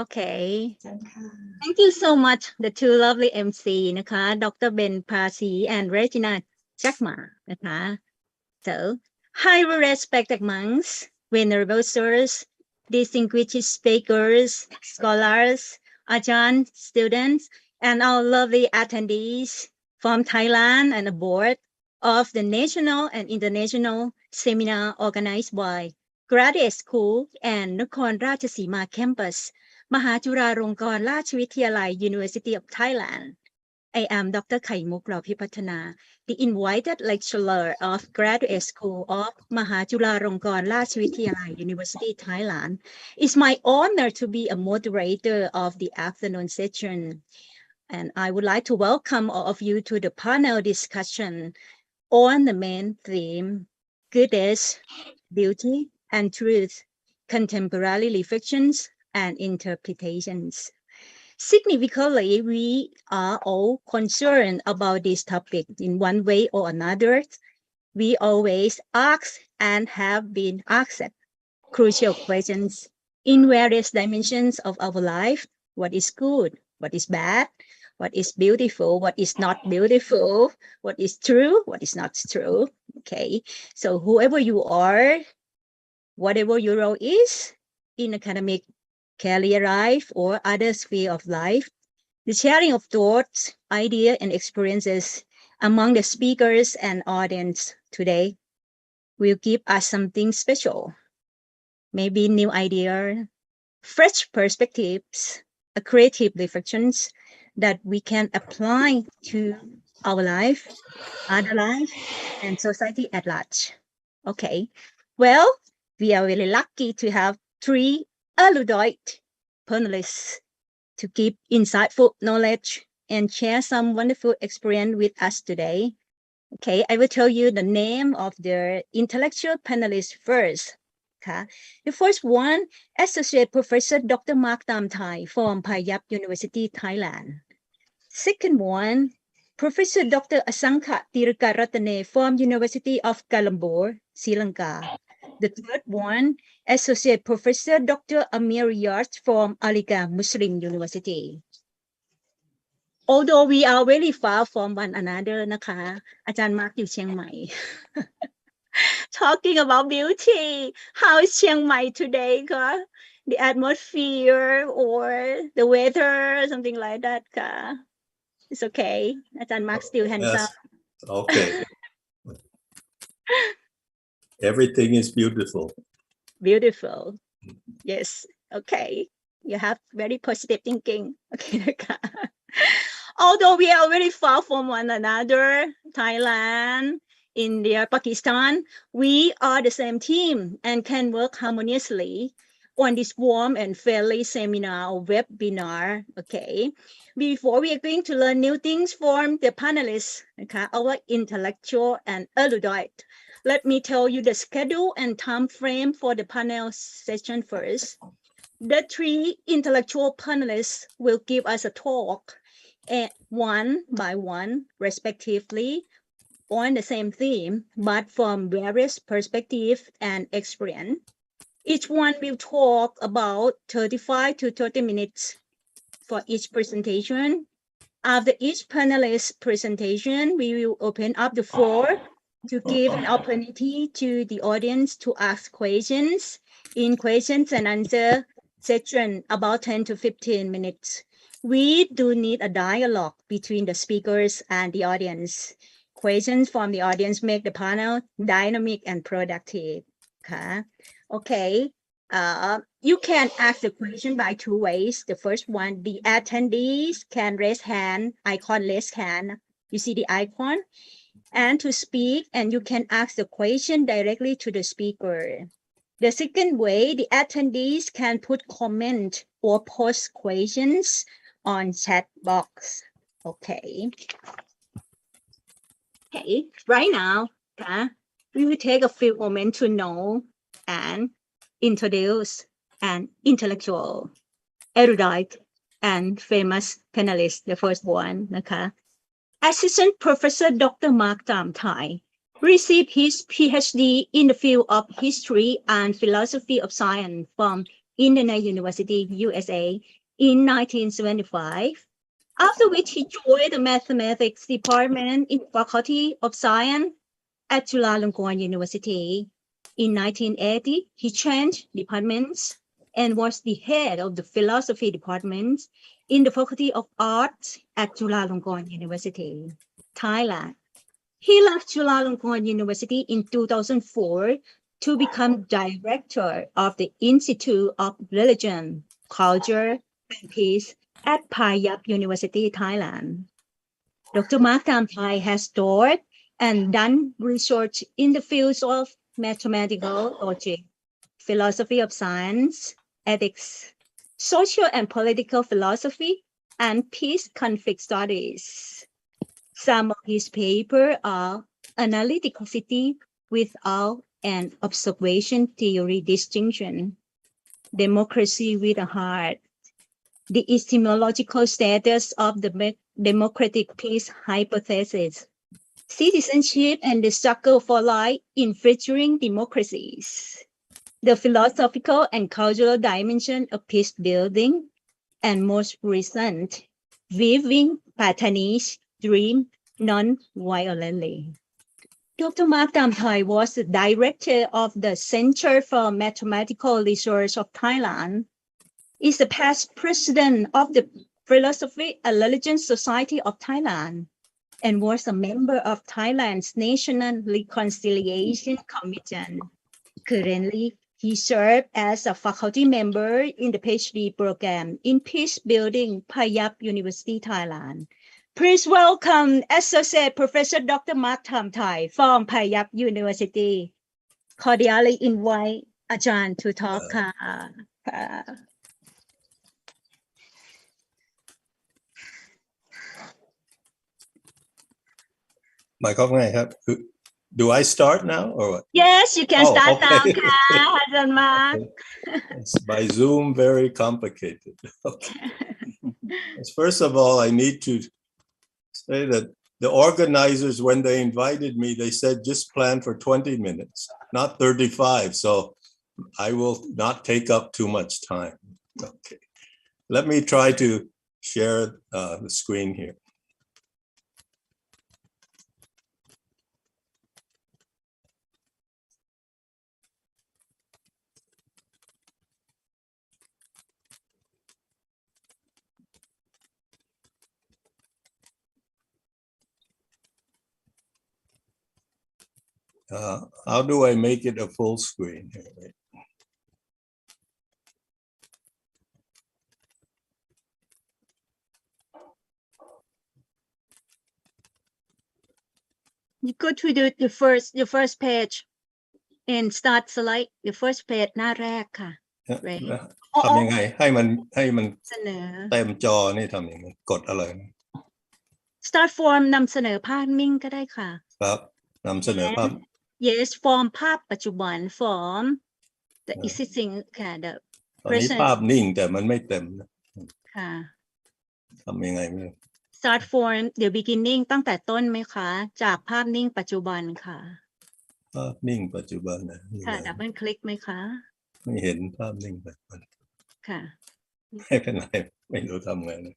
Okay. อาจารย์ค่ะ Thank you so much, the two lovely MC นะคะ Dr. Ben Pasi and Regina Jackma นะคะ So, highly respected monks, venerable sirs, distinguished speakers, scholars, Ajahn, students, and our lovely attendees from Thailand and aboard of the national and international seminar organized by Graduate School and Nakhon Ratchasima Campus, มหาจุฬาลงกรณราชวิทยาลัย University of Thailand I am Dr. Khaimuk Raupipatana, the invited lecturer of Graduate School of Mahachulalongkorn Rachvidyalaya University, Thailand. It's my honor to be a moderator of the afternoon session, and I would like to welcome all of you to the panel discussion on the main theme, Goodness, Beauty, and Truth, Contemporary Reflections and Interpretations. Significantly, we are all concerned about this topic in one way or another. We always ask and have been asked crucial questions in various dimensions of our life. What is good? What is bad? What is beautiful? What is not beautiful? What is true? What is not true? Okay, so whoever you are, whatever your role is in academic, career life, or other sphere of life, the sharing of thoughts, ideas, and experiences among the speakers and audience today will give us something special. Maybe new idea, fresh perspectives, a creative reflections that we can apply to our life, other life, and society at large. Okay, well, we are really lucky to have three erudite panelists to give insightful knowledge and share some wonderful experience with us today. Okay, I will tell you the name of the intellectual panelists first. Okay. The first one, Associate Professor Dr. Mark Tam Thai from Payap University, Thailand. Second one, Professor Dr. Asankha Tirakaratane from University of Colombo, Sri Lanka. The third one, Associate Professor Dr. Amir Yard from Aligarh Muslim University. Although we are very far from one another, นะคะอาจารย์มาร์คอยู่เชียงใหม่ Talking about beauty, how is Chiang Mai today, คะ The atmosphere or the weather, something like that, คะ It's okay. อาจารย์มาร์ค still handsome. Yes. Okay. Everything is beautiful. Beautiful. Yes. Okay. You have very positive thinking. Okay, นะคะ Although we are very far from one another, Thailand, India, Pakistan, we are the same team and can work harmoniously on this warm and friendly seminar or webinar. Okay. Before we are going to learn new things from the panelists, okay, our intellectual and erudite, let me tell you the schedule and time frame for the panel session first. The three intellectual panelists will give us a talk, one by one, respectively, on the same theme, but from various perspectives and experience. Each one will talk about 35 to 30 minutes for each presentation. After each panelist's presentation, we will open up the floor to give an opportunity to the audience to ask questions in questions and answer section about 10 to 15 minutes. We do need a dialogue between the speakers and the audience. Questions from the audience make the panel dynamic and productive. Okay. You can ask the question by two ways. The first one, the attendees can raise hand, icon raise hand. You see the icon? And to speak, and you can ask the question directly to the speaker. The second way, the attendees can put comment or post questions on chat box. Okay. Okay, right now, we will take a few moments to know and introduce an intellectual, erudite, and famous panelist. The first one, Assistant Professor Dr. Mark Tam Thai received his PhD in the field of history and philosophy of science from Indiana University, USA in 1975. After which he joined the mathematics department in Faculty of Science at Chulalongkorn University. In 1980, he changed departments and was the head of the philosophy department in the Faculty of Arts at Chulalongkorn University, Thailand. He left Chulalongkorn University in 2004 to become director of the Institute of Religion, Culture, and Peace at Payap University, Thailand. Dr. Mark Tamthai has taught and done research in the fields of mathematical logic, philosophy of science, ethics, social and political philosophy, and peace conflict studies. Some of his papers are analyticity without an observation theory distinction, democracy with a heart, the epistemological status of the democratic peace hypothesis, citizenship and the struggle for life in featuring democracies, the philosophical and cultural dimension of peace building, and most recent, weaving Patani's dream non-violently. Dr. Mark Tamthai was the director of the Center for Mathematical Research of Thailand, is the past president of the Philosophy and Religion Society of Thailand, and was a member of Thailand's National Reconciliation Commission. Currently, he served as a faculty member in the PhD program in Peace Building, Payap University, Thailand. Please welcome Associate Professor Dr. Mark Tamthai from Payap University. Cordially invite Ajahn to talk. หมายความไงครับ Do I start now or what? Yes, you can start okay. now, Ajahn Mark. It's by Zoom very complicated. Okay. First of all, I need to say that the organizers, when they invited me, they said just plan for 20 minutes, not 35. So I will not take up too much time. Okay. Let me try to share the screen here. How do I make it a full screen here? Right? You go to the first page and start slide the first page หน้าแรกค่ะ Right. ทำยังไงให้มัน เสนอ เต็มจอนี่ทำยังไงกดอะไร Start form นำเสนอภาพนิ่งก็ได้ค่ะ ครับนำเสนอภาพ Yes form ภาพปัจจุบัน form the existing ค่ะ the ตอนนี้ present ภาพนิ่งแต่มันไม่เต็มนะ ค่ะ ทำยังไงไม่รู้ Start form the beginning ตั้งแต่ต้นไหมคะ จากภาพนิ่งปัจจุบันค่ะ ภาพนิ่งปัจจุบันนะ ค่ะดับเบิลคลิกไหมคะ ไม่เห็นภาพนิ่งปัจจุบัน ค่ะ ไม่เป็นไรไม่รู้ทำไงนะ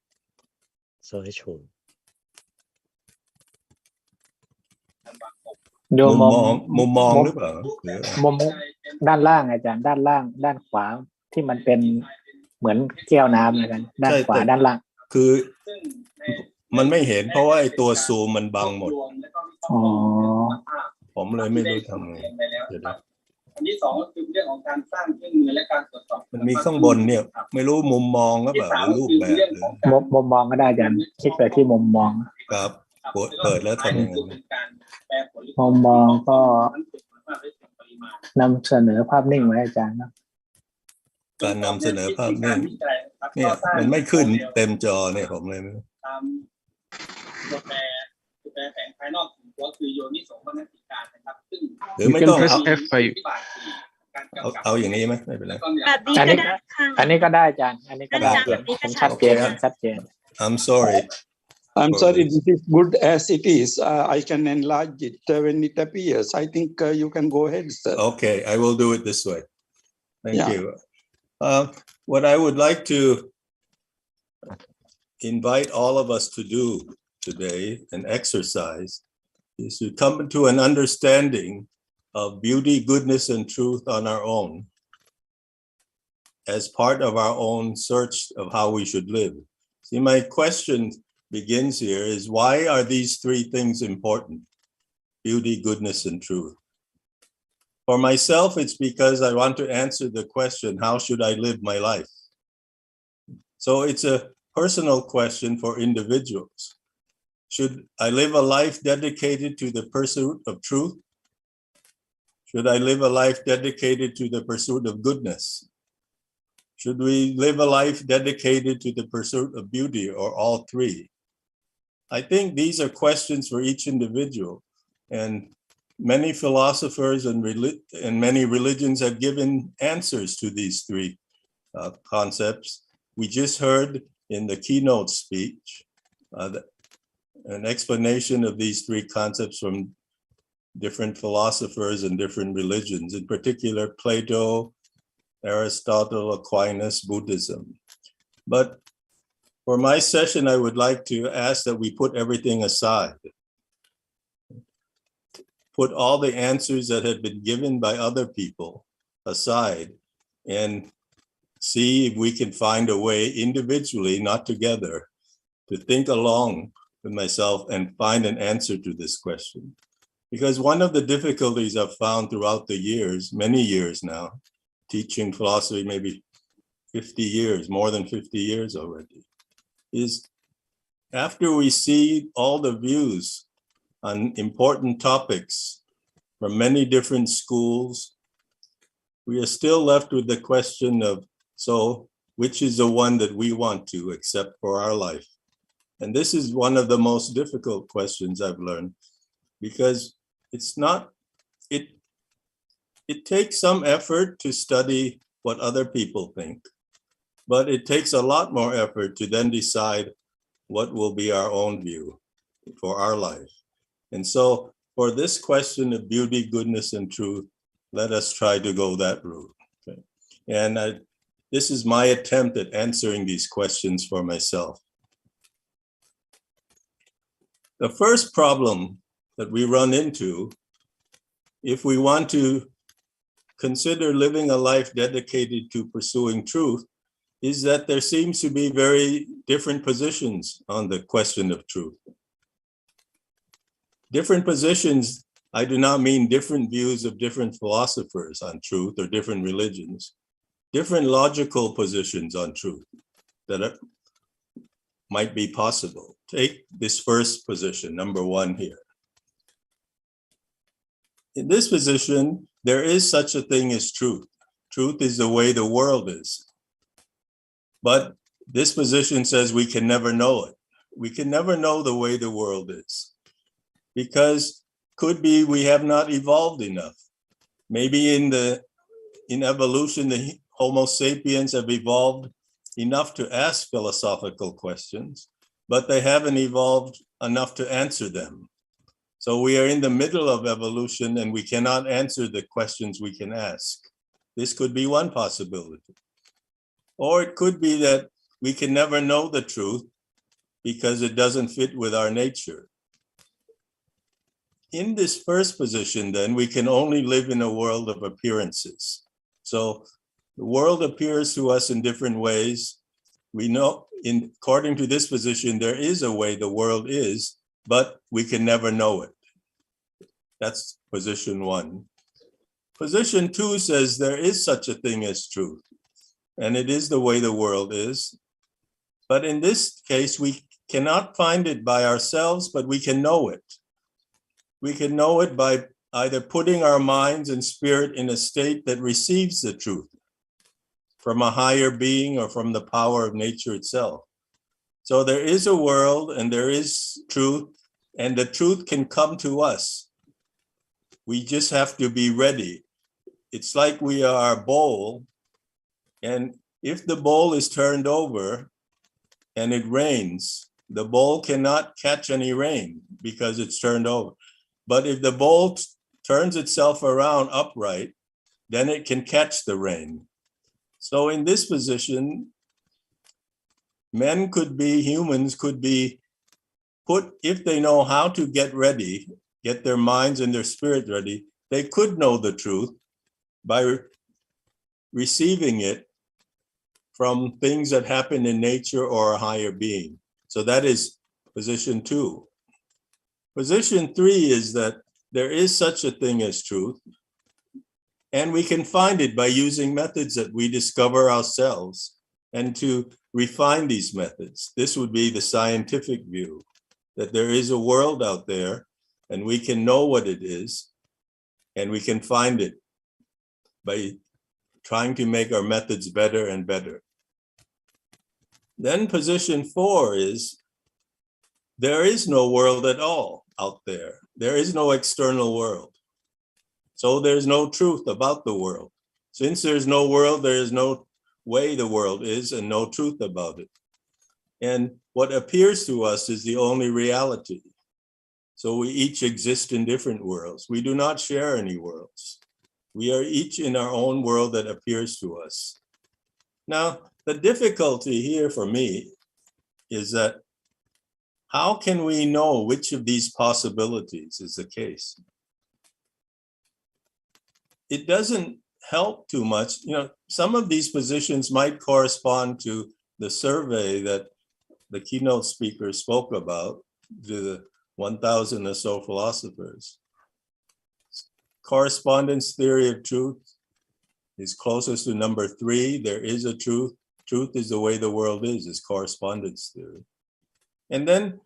slideshow ดู มุมมองหรือเปล่าหรือ มุมด้านล่างอาจารย์ด้านล่างด้านขวาที่มันเป็นเหมือนแก้วน้ำนะครับด้านขวาด้านล่างคือมันไม่เห็นเพราะว่าไอ้ตัวซูมมันบังหมด อ๋อ ผมเลยไม่รู้ทำไงเดี๋ยวนะ อันที่สองก็คือเรื่องของการสร้างเครื่องมือและการตรวจสอบ มันมีข้างบนเนี่ยไม่รู้มุมมองก็แบบรูปแบบหรือ มุมมองก็ได้อาจารย์คลิกไปที่มุมมอง ครับเปิดแล้วทำยังไง มุมมองก็นำเสนอภาพนิ่งไว้อาจารย์นะ การนำเสนอภาพนิ่งเนี่ยมันไม่ขึ้นเต็มจอเนี่ยผมเลยไม่รู้ ตามตัวแปรแฝงภายนอกของตัวคือโยนิโสมนสิการนะครับซึ่ง หรือไม่ต้อง You can press F5 เอาอย่างนี้ไหมไม่เป็นไร แบบนี้ก็ได้ค่ะ อันนี้ก็ได้อาจารย์อันนี้ก็ได้ผมชัดเจนชัดเจน I'm sorry I'm sorry, this is good as it is. I can enlarge it when it appears. I think you can go ahead, sir. Okay, I will do it this way. Thank Yeah. you. What I would like to invite all of us to do today, an exercise, is to come to an understanding of beauty, goodness, and truth on our own as part of our own search of how we should live. See, my question begins here is why are these three things important? Beauty, goodness, and truth. For myself, it's because I want to answer the question, how should I live my life? So it's a personal question for individuals. Should I live a life dedicated to the pursuit of truth? Should I live a life dedicated to the pursuit of goodness? Should we live a life dedicated to the pursuit of beauty, or all three? I think these are questions for each individual, and many philosophers and many religions have given answers to these three concepts. We just heard in the keynote speech an explanation of these three concepts from different philosophers and different religions, in particular Plato, Aristotle, Aquinas, Buddhism. But for my session, I would like to ask that we put everything aside. Put all the answers that have been given by other people aside and see if we can find a way individually, not together, to think along with myself and find an answer to this question. Because one of the difficulties I've found throughout the years, many years now, teaching philosophy, maybe 50 years, more than 50 years already, is after we see all the views on important topics from many different schools, we are still left with the question of, so which is the one that we want to accept for our life? And this is one of the most difficult questions I've learned, because it's not, it takes some effort to study what other people think, but it takes a lot more effort to then decide what will be our own view for our life. And so for this question of beauty, goodness, and truth, let us try to go that route. Okay? And this is my attempt at answering these questions for myself. The first problem that we run into, if we want to consider living a life dedicated to pursuing truth, is that there seems to be very different positions on the question of truth. Different positions, I do not mean different views of different philosophers on truth or different religions, different logical positions on truth that might be possible. Take this first position, number one here. In this position, there is such a thing as truth. Truth is the way the world is. But this position says we can never know it. We can never know the way the world is, because could be we have not evolved enough. Maybe in evolution, the Homo sapiens have evolved enough to ask philosophical questions, but they haven't evolved enough to answer them. So we are in the middle of evolution and we cannot answer the questions we can ask. This could be one possibility. Or it could be that we can never know the truth because it doesn't fit with our nature. In this first position, then, we can only live in a world of appearances. So the world appears to us in different ways. We know, according to this position, there is a way the world is, but we can never know it. That's position one. Position two says there is such a thing as truth, and it is the way the world is. But in this case, we cannot find it by ourselves, but we can know it. We can know it by either putting our minds and spirit in a state that receives the truth from a higher being or from the power of nature itself. So there is a world and there is truth, and the truth can come to us. We just have to be ready. It's like we are a bowl, and if the bowl is turned over and it rains, the bowl cannot catch any rain because it's turned over. But if the bowl turns itself around upright, then it can catch the rain. So in this position, humans could be put, if they know how to get ready, get their minds and their spirit ready, they could know the truth by receiving it from things that happen in nature or a higher being. So that is position two. Position three is that there is such a thing as truth, and we can find it by using methods that we discover ourselves and to refine these methods. This would be the scientific view. that there is a world out there and we can know what it is and we can find it by trying to make our methods better and better. Then position 4 is there is no world at all out there. There is no external world. So there's no truth about the world. Since there's no world, there is no way the world is and no truth about it. And what appears to us is the only reality. So we each exist in different worlds. We do not share any worlds. We are each in our own world that appears to us. Now, the difficulty here for me is that how can we know which of these possibilities is the case? It doesn't help too much. Some of these positions might correspond to the survey that the keynote speaker spoke about, the 1,000 or so philosophers. Correspondence theory of truth is closest to number 3. There is a truth. Truth is the way the world is correspondence theory. And then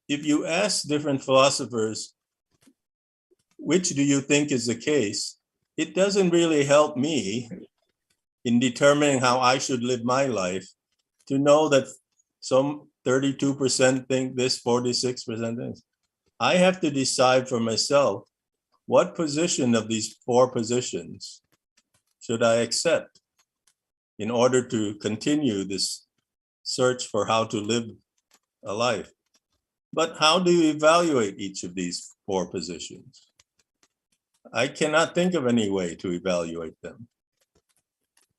if you ask different philosophers, which do you think is the case? It doesn't really help me in determining how I should live my life to know that some 32% think this, 46% this. I have to decide for myself what position of these 4 positions should I accept in order to continue this search for how to live a life. But how do you evaluate each of these 4 positions? I cannot think of any way to evaluate them.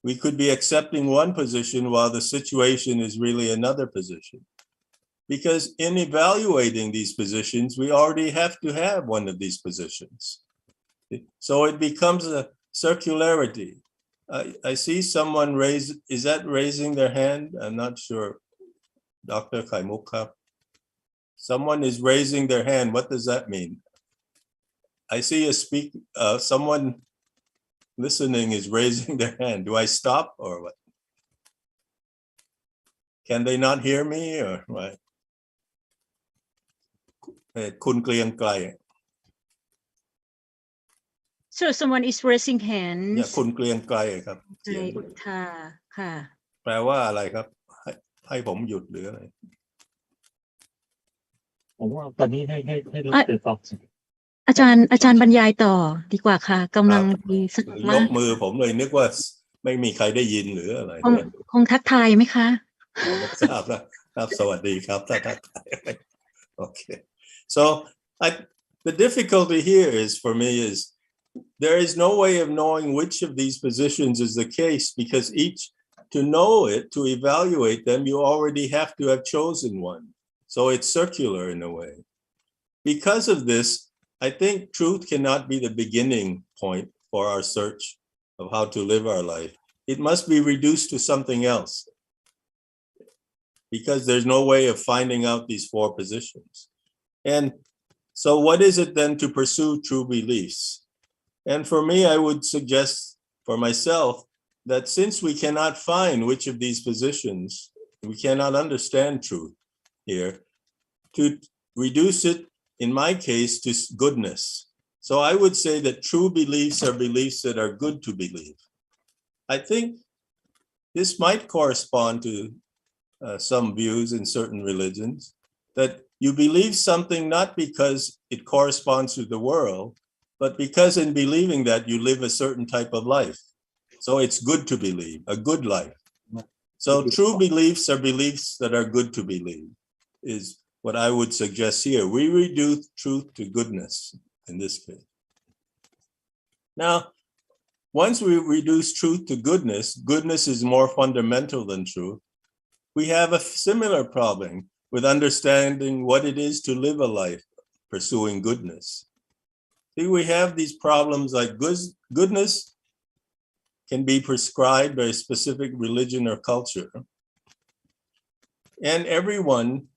We could be accepting one position while the situation is really another position. Because in evaluating these positions, we already have to have one of these positions. So it becomes a circularity. I see someone raise, is that raising their hand? I'm not sure. Dr. Kaimuka. Someone is raising their hand. What does that mean? I see someone listening is raising their hand. Do I stop or what? Can they not hear me or what? คุณเกรียงไกร So someone is raising hands. เนี่ยคุณเกรียงไกรครับ ใช่อุทาค่ะ แปลว่าอะไรครับให้ผมหยุดหรืออะไร ผมว่าตอนนี้ให้ดร.ตอบ อาจารย์บรรยายต่อดีกว่าค่ะกำลังดีสนุก ย มาก กมือผมเลยนึกว่าไม่มีใครได้ยินหรืออะไร คงทักทายไหมคะ ทราบแล้วครับสวัสดีครับถ้าทักทาย Okay. So the difficulty here is for me is there is no way of knowing which of these positions is the case because to know it, to evaluate them, you already have to have chosen one. So it's circular in a way. Because of this, I think truth cannot be the beginning point for our search of how to live our life. It must be reduced to something else because there's no way of finding out these 4 positions. And so what is it then to pursue true beliefs? And for me, I would suggest for myself that since we cannot find which of these positions, we cannot understand truth here, to reduce it, in my case, to goodness. So I would say that true beliefs are beliefs that are good to believe. I think this might correspond to some views in certain religions, that you believe something not because it corresponds to the world, but because in believing that you live a certain type of life. So it's good to believe, a good life. So true beliefs are beliefs that are good to believe, is what I would suggest here. We reduce truth to goodness in this case. Now, once we reduce truth to goodness, goodness is more fundamental than truth. We have a similar problem with understanding what it is to live a life pursuing goodness. See, we have these problems like goodness can be prescribed by a specific religion or culture. And everyone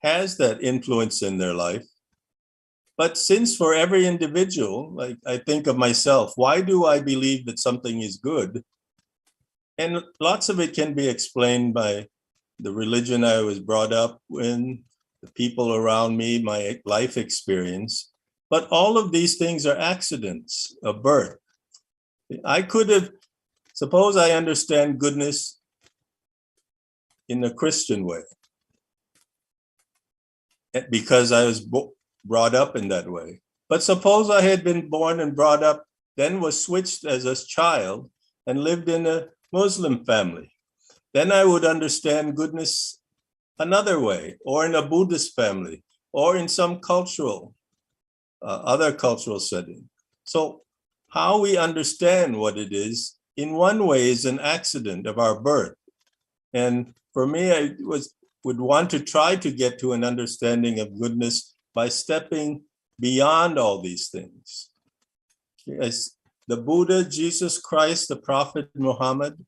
has that influence in their life. But since for every individual, like I think of myself, why do I believe that something is good? And lots of it can be explained by the religion I was brought up in, the people around me, my life experience. But all of these things are accidents of birth. I could have, suppose I understand goodness in a Christian way, because I was brought up in that way. But suppose I had been born and brought up, then was switched as a child and lived in a Muslim family. Then I would understand goodness another way, or in a Buddhist family, or in some cultural, other cultural setting. So how we understand what it is, in one way, is an accident of our birth. And for me, I would want to try to get to an understanding of goodness by stepping beyond all these things. As the Buddha, Jesus Christ, the Prophet Muhammad,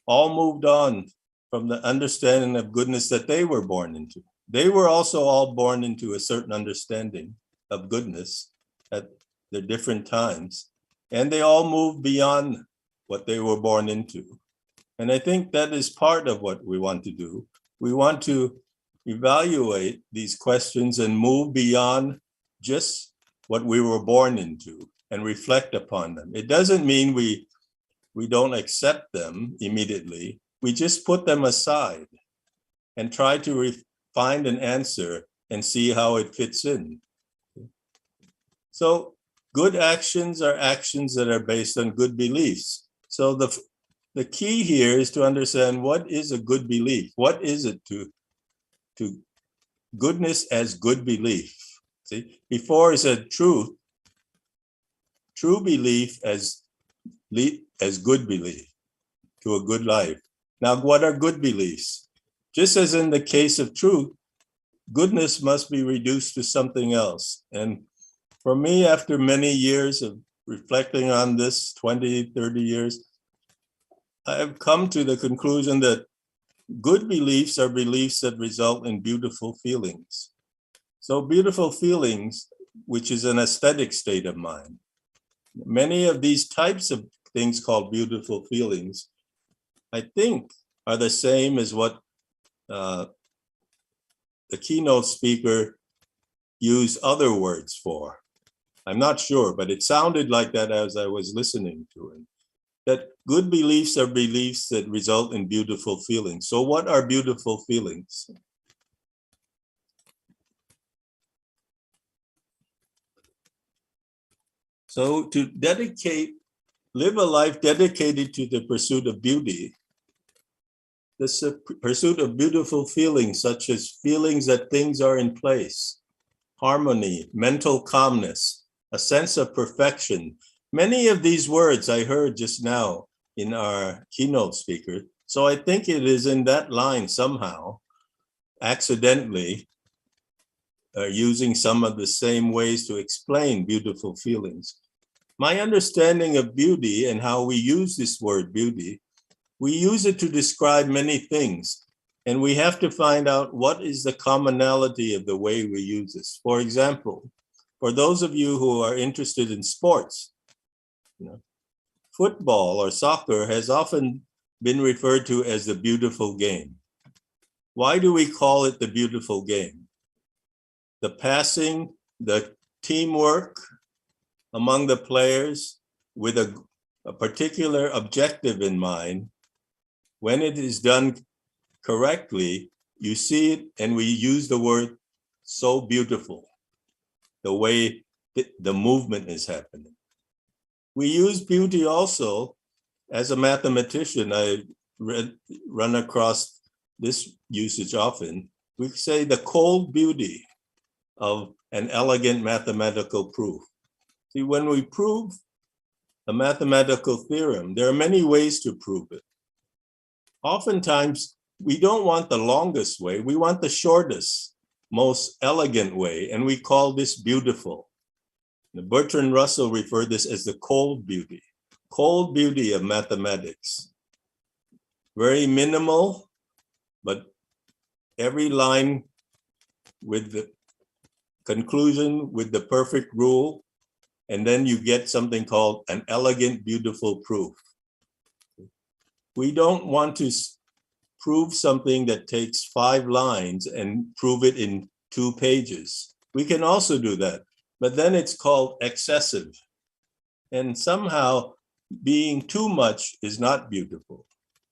all moved on from the understanding of goodness that they were born into. They were also all born into a certain understanding of goodness at their different times. And they all moved beyond what they were born into. And I think that is part of what we want to do. We want to evaluate these questions and move beyond just what we were born into and reflect upon them. It doesn't mean we don't accept them immediately. We just put them aside and try to find an answer and see how it fits in. So good actions are actions that are based on good beliefs. So the key here is to understand what is a good belief. What is it to goodness as good belief? See, before I said true belief as good belief to a good life. Now, what are good beliefs? Just as in the case of truth, goodness must be reduced to something else. And for me, after many years of reflecting on this, 20, 30 years, I have come to the conclusion that good beliefs are beliefs that result in beautiful feelings. So beautiful feelings, which is an aesthetic state of mind. Many of these types of things called beautiful feelings, I think, are the same as what the keynote speaker used other words for. I'm not sure, but it sounded like that as I was listening to him. That good beliefs are beliefs that result in beautiful feelings. So what are beautiful feelings? So to live a life dedicated to the pursuit of beauty, the pursuit of beautiful feelings, such as feelings that things are in place, harmony, mental calmness, a sense of perfection. Many of these words I heard just now in our keynote speaker. So I think it is in that line somehow, accidentally, using some of the same ways to explain beautiful feelings. My understanding of beauty and how we use this word beauty, we use it to describe many things. And we have to find out what is the commonality of the way we use this. For example, for those of you who are interested in sports, football or soccer has often been referred to as the beautiful game. Why do we call it the beautiful game? The passing, the teamwork among the players with a particular objective in mind, when it is done correctly, you see it, and we use the word so beautiful, the way the movement is happening. We use beauty also as a mathematician. I run across this usage often. We say the cold beauty of an elegant mathematical proof. See, when we prove a mathematical theorem, there are many ways to prove it. Oftentimes, we don't want the longest way. We want the shortest, most elegant way, and we call this beautiful. Bertrand Russell referred this as the cold beauty of mathematics. Very minimal, but every line with the conclusion, with the perfect rule, and then you get something called an elegant, beautiful proof. We don't want to prove something that takes 5 lines and prove it in 2 pages. We can also do that, but then it's called excessive. And somehow being too much is not beautiful.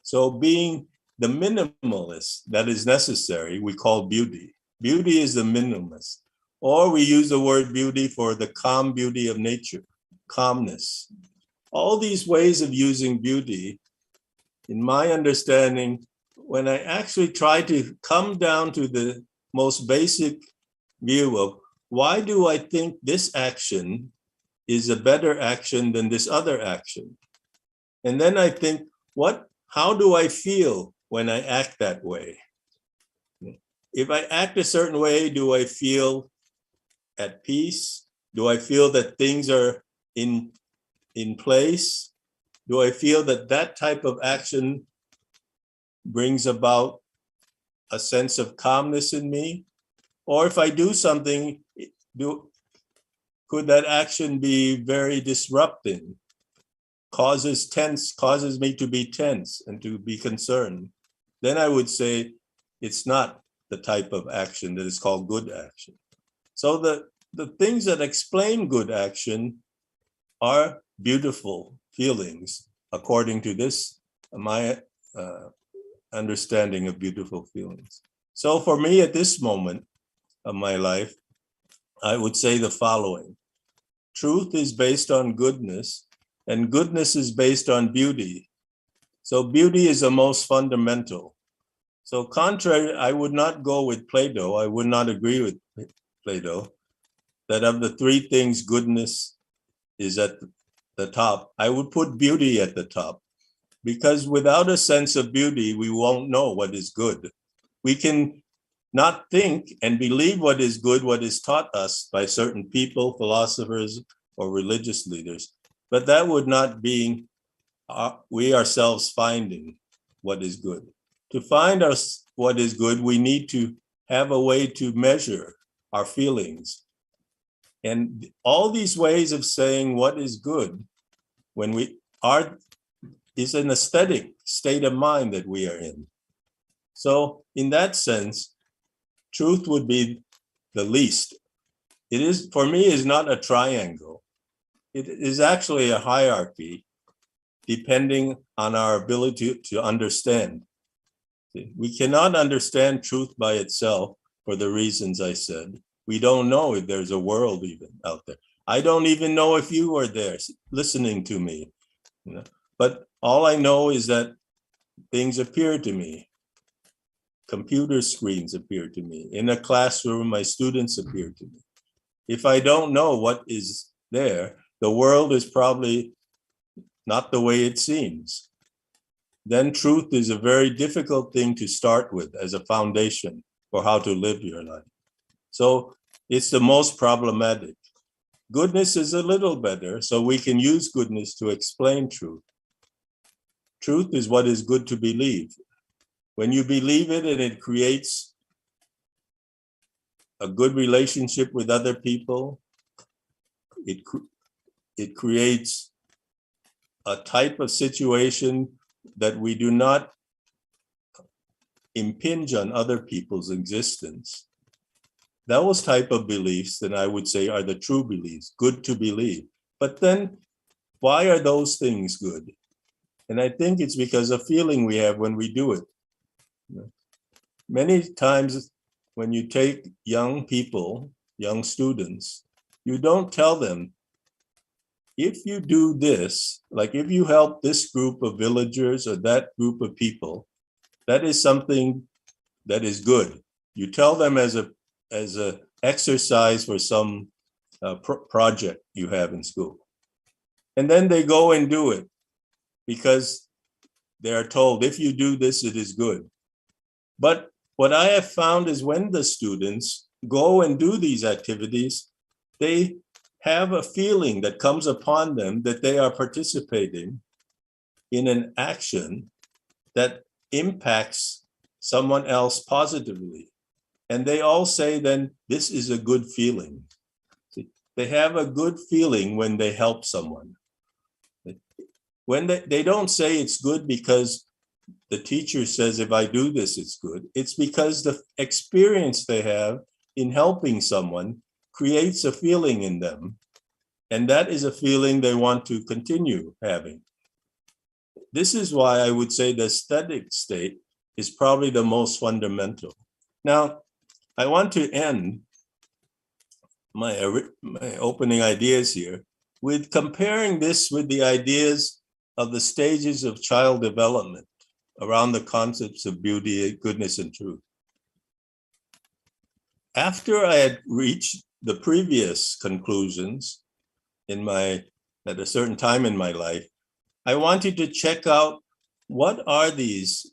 So being the minimalist that is necessary, we call beauty. Beauty is the minimalist. Or we use the word beauty for the calm beauty of nature, calmness. All these ways of using beauty, in my understanding, when I actually try to come down to the most basic view of why do I think this action is a better action than this other action? And then I think, how do I feel when I act that way? If I act a certain way, do I feel at peace? Do I feel that things are in place? Do I feel that that type of action brings about a sense of calmness in me? Or if I do something, could that action be very disrupting, causes me to be tense and to be concerned? Then I would say it's not the type of action that is called good action. So the things that explain good action are beautiful feelings, according to this, my understanding of beautiful feelings. So for me at this moment of my life, I would say the following. Truth is based on goodness, and goodness is based on beauty. So beauty is the most fundamental. So contrary, I would not go with Plato. I would not agree with Plato that of the 3 things, goodness is at the top. I would put beauty at the top, because without a sense of beauty, we won't know what is good. We can not think and believe what is good, what is taught us by certain people, philosophers, or religious leaders, but that would not be we ourselves finding what is good. To find us what is good, we need to have a way to measure our feelings. And all these ways of saying what is good, when we are, is an aesthetic state of mind that we are in. So in that sense, truth would be the least. It is, for me, is not a triangle. It is actually a hierarchy depending on our ability to understand. We cannot understand truth by itself for the reasons I said. We don't know if there's a world even out there. I don't even know if you are there listening to me. But all I know is that things appear to me. Computer screens appear to me. In a classroom, my students appear to me. If I don't know what is there, the world is probably not the way it seems. Then truth is a very difficult thing to start with as a foundation for how to live your life. So it's the most problematic. Goodness is a little better, so we can use goodness to explain truth. Truth is what is good to believe. When you believe it and it creates a good relationship with other people, it creates a type of situation that we do not impinge on other people's existence. Those type of beliefs, then I would say, are the true beliefs, good to believe. But then, why are those things good? And I think it's because of feeling we have when we do it. Many times when you take young people, young students, you don't tell them, if you do this, like if you help this group of villagers or that group of people, that is something that is good. You tell them as a exercise for some project you have in school. And then they go and do it because they are told, if you do this, it is good. But what I have found is when the students go and do these activities, they have a feeling that comes upon them that they are participating in an action that impacts someone else positively. And they all say then, this is a good feeling. They have a good feeling when they help someone. When they don't say it's good because the teacher says, if I do this, it's good. It's because the experience they have in helping someone creates a feeling in them, and that is a feeling they want to continue having. This is why I would say the aesthetic state is probably the most fundamental. Now, I want to end my opening ideas here with comparing this with the ideas of the stages of child development around the concepts of beauty, goodness, and truth. After I had reached the previous conclusions at a certain time in my life, I wanted to check out what are these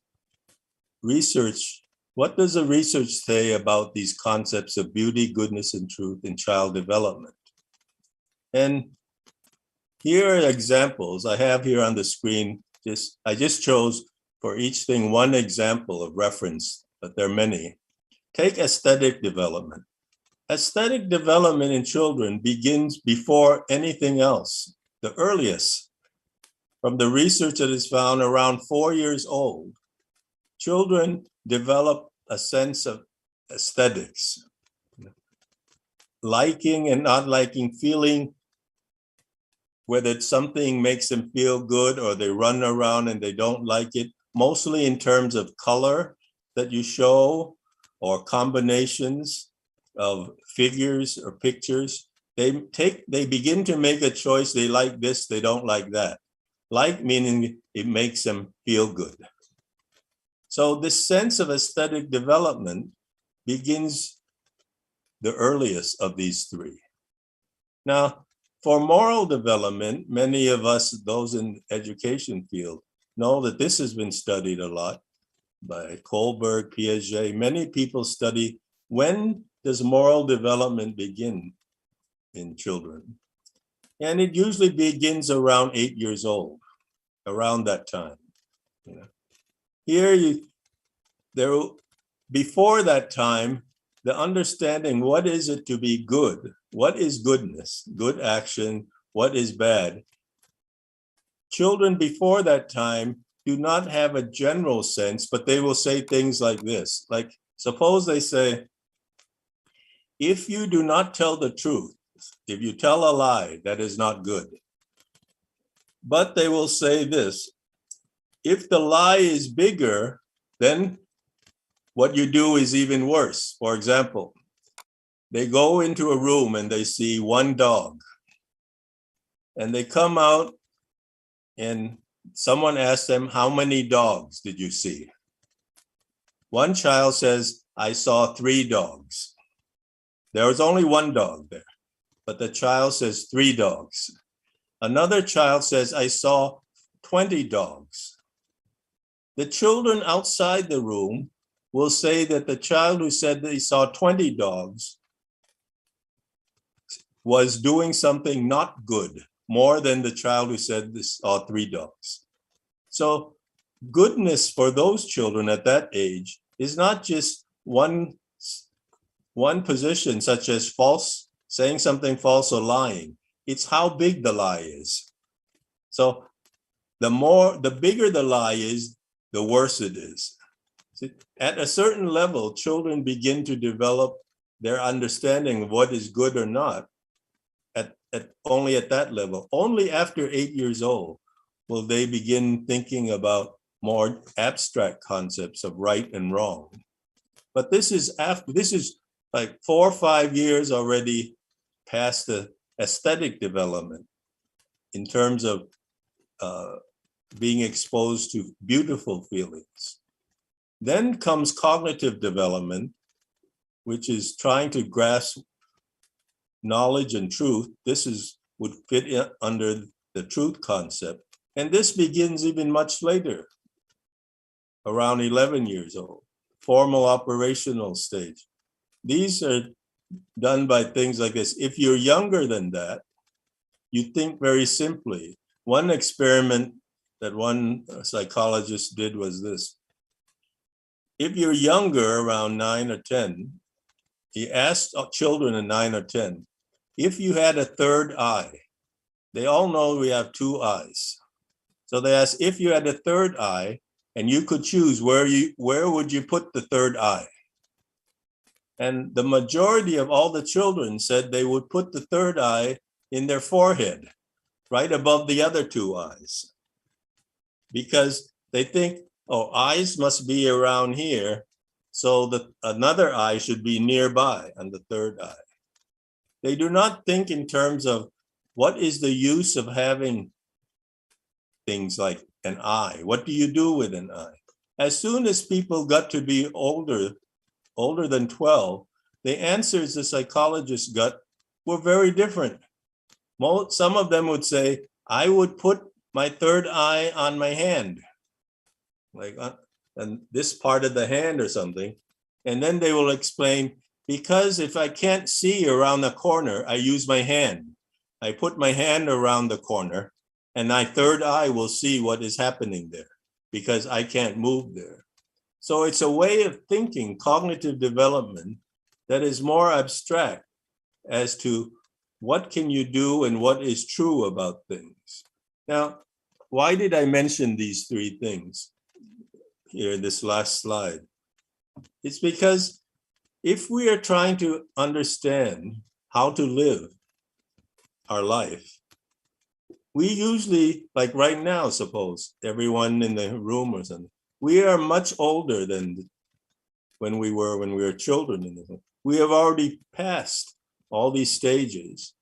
research, what does the research say about these concepts of beauty, goodness, and truth in child development? And here are examples I have here on the screen. I just chose for each thing one example of reference, but there are many. Take aesthetic development. Aesthetic development in children begins before anything else, the earliest. From the research that is found around 4 years old, children develop a sense of aesthetics, liking and not liking, feeling whether something makes them feel good or they run around and they don't like it, mostly in terms of color that you show or combinations of figures or pictures. They begin to make a choice. They like this, they don't like that. Like meaning it makes them feel good. So this sense of aesthetic development begins the earliest of these three. Now, for moral development, many of us, those in the education field, know that this has been studied a lot by Kohlberg, Piaget. Many people study when does moral development begin in children. And it usually begins around 8 years old, around that time. Here, before that time, the understanding what is it to be good, what is goodness, good action, what is bad. Children before that time do not have a general sense, but they will say things like this. Like, suppose they say, if you do not tell the truth, if you tell a lie, that is not good. But they will say this, if the lie is bigger, then what you do is even worse. For example, they go into a room and they see one dog. And they come out and someone asks them, how many dogs did you see? One child says, I saw 3 dogs. There was only one dog there, but the child says 3 dogs. Another child says, I saw 20 dogs. The children outside the room will say that the child who said that he saw 20 dogs was doing something not good, more than the child who said he saw 3 dogs. So goodness for those children at that age is not just one position, such as false, saying something false or lying. It's how big the lie is. So the bigger the lie is, the worse it is. See, at a certain level, children begin to develop their understanding of what is good or not only at that level. Only after 8 years old will they begin thinking about more abstract concepts of right and wrong. But this is like 4 or 5 years already past the aesthetic development in terms of being exposed to beautiful feelings. Then comes cognitive development, which is trying to grasp knowledge and truth. This would fit under the truth concept. And this begins even much later, around 11 years old, formal operational stage. These are done by things like this. If you're younger than that, you think very simply. One experiment that one psychologist did was this. If you're younger, around 9 or 10, he asked children at 9 or 10, if you had a third eye. They all know we have 2 eyes. So they asked, if you had a third eye and you could choose where would you put the third eye? And the majority of all the children said they would put the third eye in their forehead, right above the other two eyes, because they think, oh, eyes must be around here, so that another eye should be nearby on the third eye. They do not think in terms of what is the use of having things like an eye. What do you do with an eye? As soon as people got to be older than 12, the answers the psychologists got were very different. Some of them would say, I would put my third eye on my hand, like on this part of the hand or something. And then they will explain, because if I can't see around the corner, I use my hand. I put my hand around the corner and my third eye will see what is happening there because I can't move there. So it's a way of thinking, cognitive development, that is more abstract as to what can you do and what is true about things. Now, why did I mention these three things here in this last slide? It's because if we are trying to understand how to live our life, we usually, like right now, suppose everyone in the room or something, we are much older than when we were children. We have already passed all these stages,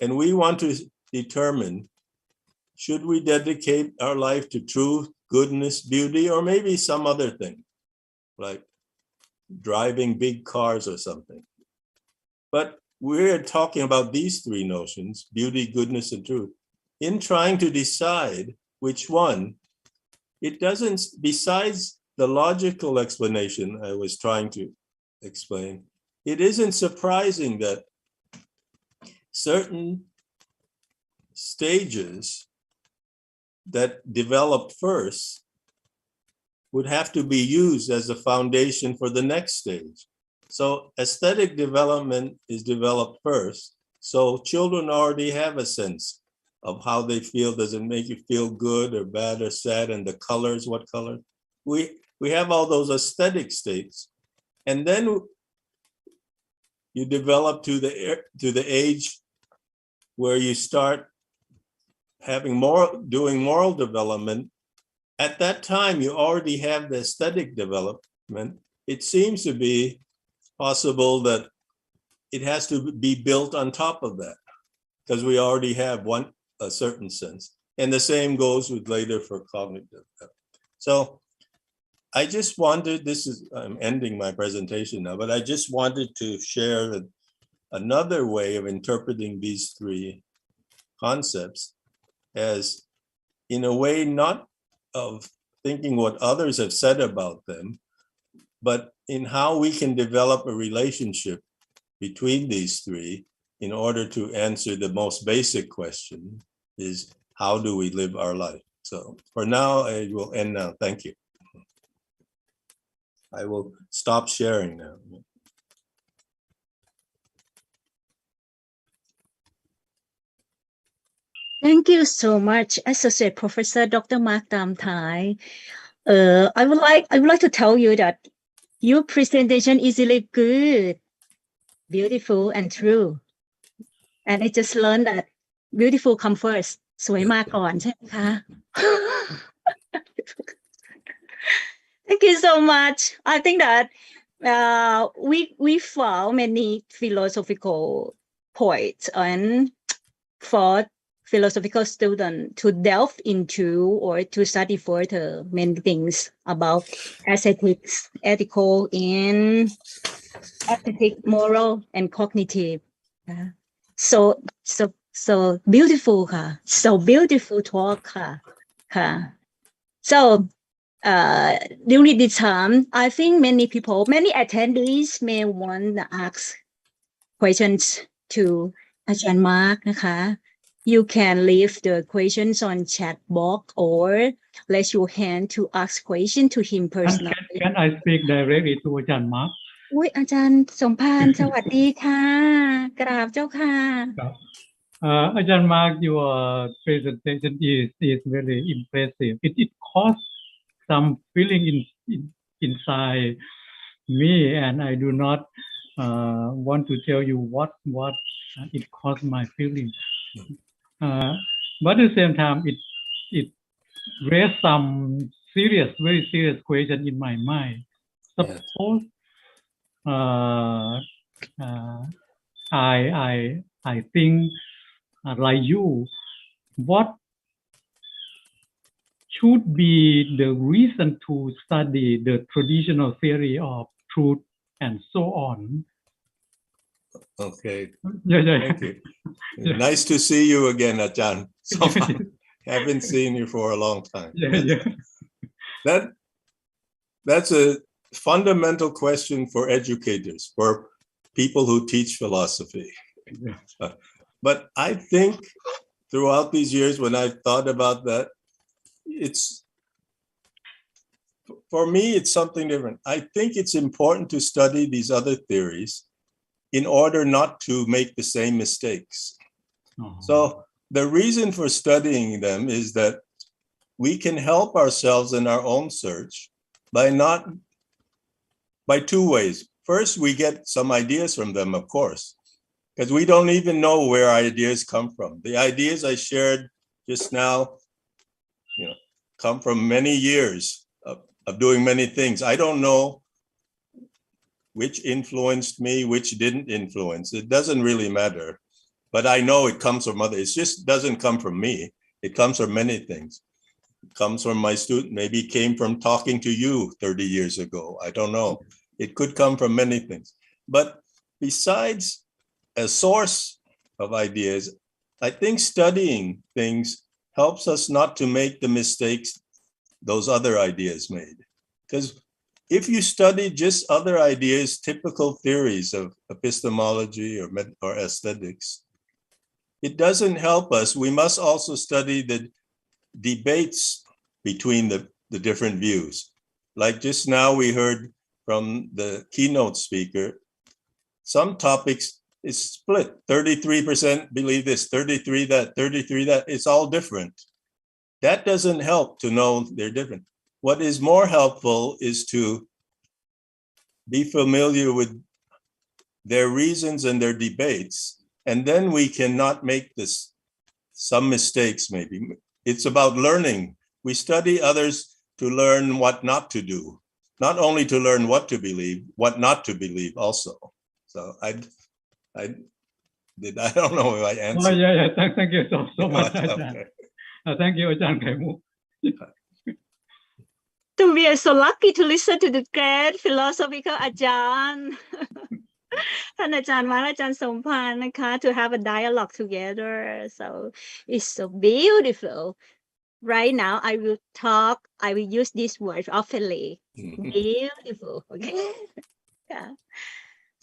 and we want to determine, should we dedicate our life to truth, goodness, beauty, or maybe some other thing, like driving big cars or something. But we're talking about these three notions, beauty, goodness, and truth. In trying to decide which one, it doesn't, besides the logical explanation I was trying to explain, it isn't surprising that certain stages that developed first would have to be used as a foundation for the next stage. So aesthetic development is developed first. So children already have a sense of how they feel. Does it make you feel good or bad or sad? And the colors, what color? We have all those aesthetic states. And then you develop to the age where you start having doing moral development. At that time, you already have the aesthetic development. It seems to be possible that it has to be built on top of that because we already have a certain sense. And the same goes with later for cognitive. So I just wanted, I'm ending my presentation now, but I just wanted to share another way of interpreting these three concepts as, in a way, not of thinking what others have said about them, but in how we can develop a relationship between these three in order to answer the most basic question, is how do we live our life? So for now, I will end now. Thank you. I will stop sharing now. Thank you so much, Associate Professor Dr. Mark Damthai. I would like to tell you that your presentation is really good, beautiful, and true. And I just learned that beautiful come first. สวยมาก่อนใช่ไหมคะ Thank you so much. I think that we found many philosophical points and for philosophical students to delve into or to study further many things about aesthetics, ethical, and aesthetic, moral, and cognitive. So beautiful ค่ะ so beautiful talk ค่ะ so during this time I think many attendees may want to ask questions to อาจารย์มาร์กนะคะ you can leave the questions on chat box or raise your hand to ask question to him personally. Can I speak directly to อาจารย์มาร์ก อุ๊ยอาจารย์สมภารสวัสดีค่ะกราบเจ้าค่ะ Ajahn Mark, your presentation is very impressive. It caused some feeling inside me, and I do not want to tell you what it caused my feeling. But at the same time, it raised some very serious question in my mind. Suppose I think like you, what should be the reason to study the traditional theory of truth and so on? Okay. Yeah. Thank you. Nice to see you again, Ajahn. Haven't seen you for a long time. Yeah. That's a fundamental question for educators, for people who teach philosophy. Yeah. But I think throughout these years, when I've thought about that, for me, it's something different. I think it's important to study these other theories in order not to make the same mistakes. So the reason for studying them is that we can help ourselves in our own search by two ways. First, we get some ideas from them, of course, because we don't even know where ideas come from. The ideas I shared just now, come from many years of doing many things. I don't know which influenced me, which didn't influence. It doesn't really matter, but I know it comes from others. It just doesn't come from me. It comes from many things. It comes from my student, maybe it came from talking to you 30 years ago. I don't know. It could come from many things. But besides a source of ideas, I think studying things helps us not to make the mistakes those other ideas made. Because if you study just other ideas, typical theories of epistemology or aesthetics, it doesn't help us. We must also study the debates between the different views. Like just now we heard from the keynote speaker, some topics is split. 33% believe this, 33 that, 33 that. It's all different. That doesn't help to know they're different. What is more helpful is to be familiar with their reasons and their debates, and then we cannot make some mistakes maybe. It's about learning. We study others to learn what not to do, not only to learn what to believe, what not to believe also. So I don't know if I answered. Oh, yeah. Thank you so much, Ajahn. Okay. Thank you, Ajahn Khaimu. So we are so lucky to listen to the great philosophical Ajahn. ท่านอาจารย์มาและอาจารย์สมภารนะคะ to have a dialogue together. So it's so beautiful. Right now, I will use this word oftenly. Beautiful. Okay. Yeah.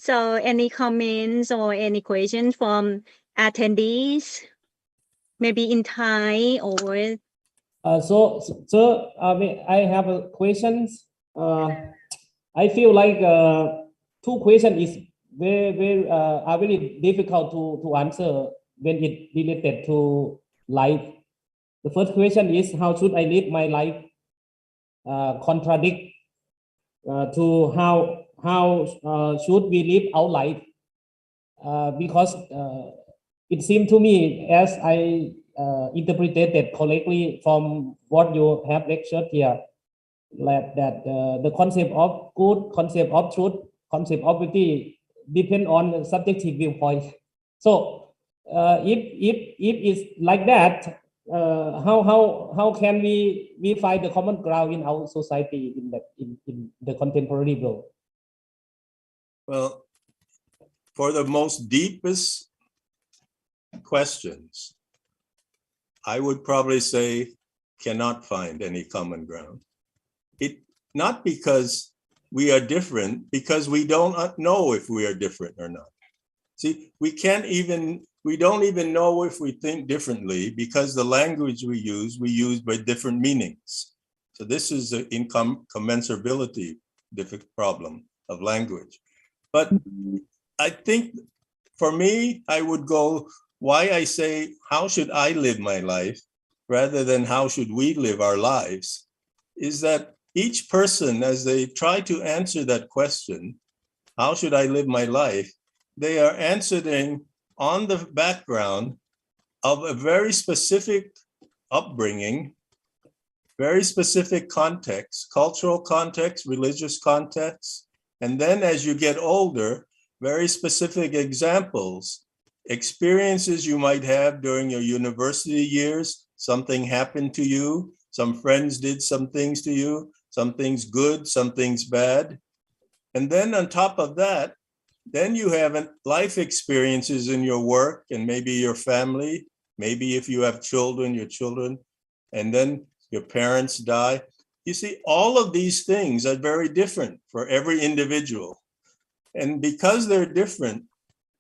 So any comments or any questions from attendees? Maybe in Thai or So I have a questions. I feel like two questions is are very difficult to answer when it related to life. The first question is, how should I live my life? Contradict to how should we live our life? Because it seemed to me, as I interpreted correctly from what you have lectured here, that the concept of good, concept of truth, concept of beauty depend on subjective viewpoint. So if it's like that, how can we find the common ground in our society in the contemporary world? Well, for the most deepest questions, I would probably say cannot find any common ground. Not because we are different, because we don't know if we are different or not. See, we don't even know if we think differently, because the language we use by different meanings. So this is the incommensurability problem of language. But I think for me, I would go, why I say, how should I live my life rather than how should we live our lives, is that each person, as they try to answer that question, how should I live my life? They are answering on the background of a very specific upbringing, very specific context, cultural context, religious context. And then as you get older, very specific examples, experiences you might have during your university years. Something happened to you, some friends did some things to you, some things good, some things bad. And then on top of that, then you have life experiences in your work and maybe your family, maybe if you have children, your children, and then your parents die. You see, all of these things are very different for every individual. And because they're different,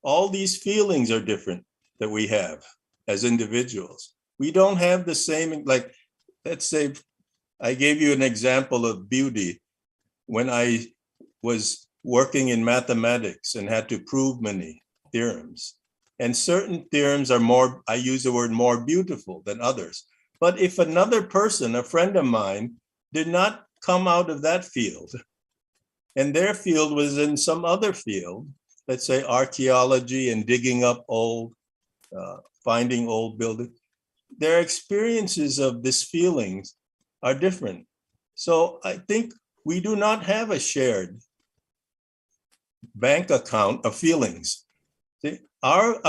all these feelings are different that we have as individuals. We don't have the same, like, let's say, I gave you an example of beauty when I was working in mathematics and had to prove many theorems. And certain theorems are more, I use the word more beautiful than others. But if another person, a friend of mine, did not come out of that field, and their field was in some other field, let's say archaeology and digging up old, finding old buildings, their experiences of these feelings are different. So I think we do not have a shared bank account of feelings. See, our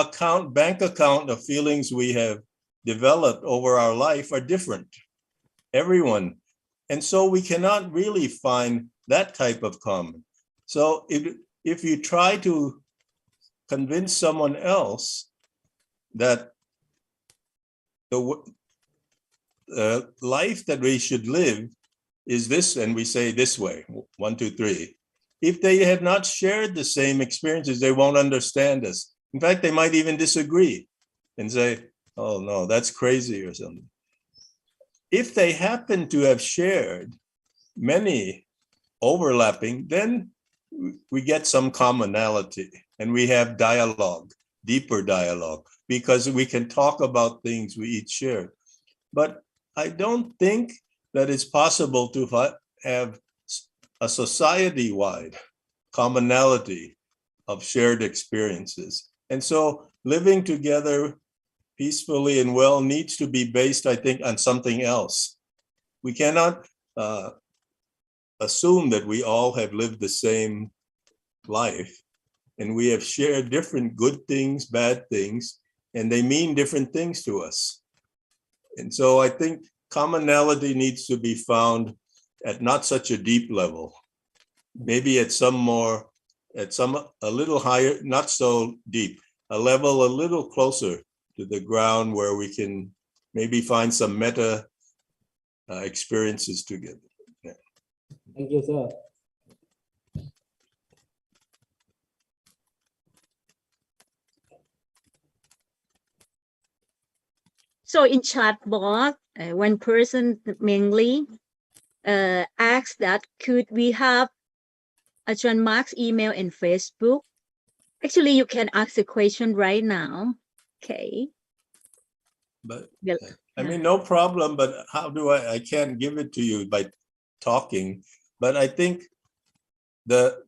bank account of feelings we have developed over our life are different, everyone. And so we cannot really find that type of common. So if you try to convince someone else that the life that we should live is this, and we say this way, 1, 2, 3. If they have not shared the same experiences, they won't understand us. In fact, they might even disagree and say, oh no, that's crazy or something. If they happen to have shared many overlapping, then we get some commonality and we have dialogue, deeper dialogue, because we can talk about things we each share. But I don't think that it's possible to have a society-wide commonality of shared experiences. And so living together peacefully and well needs to be based, I think, on something else. We cannot assume that we all have lived the same life and we have shared different good things, bad things, and they mean different things to us. And so I think commonality needs to be found at not such a deep level, maybe at a little higher, not so deep, a level a little closer to the ground where we can maybe find some meta experiences together. Yeah. Thank you, sir. So in chat box, one person mainly asked that could we have Ajahn Mark's email and Facebook? Actually, you can ask the question right now. Okay. But Yeah. I mean, no problem, but how do I can't give it to you by talking. But I think the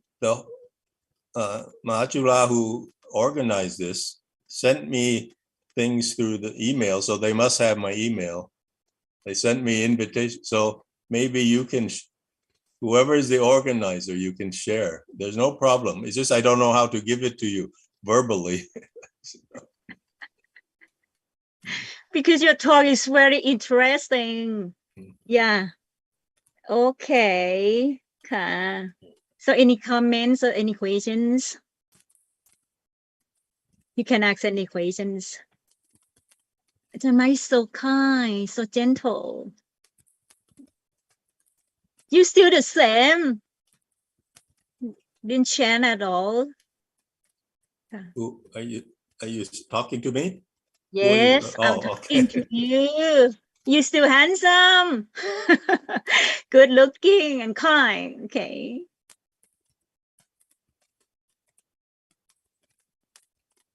Mahachula who organized this sent me things through the email, so they must have my email. They sent me invitation, so maybe you can, whoever is the organizer, you can share. There's no problem. It's just I don't know how to give it to you verbally. Because your talk is very interesting. Yeah. Okay. So any comments or any questions? You can ask any questions. Ajahn Mike is so kind, so gentle. You still the same. Didn't change at all. Who are you talking to me? Yes, Oh, I'm talking okay. to you. You still handsome, good looking and kind. Okay.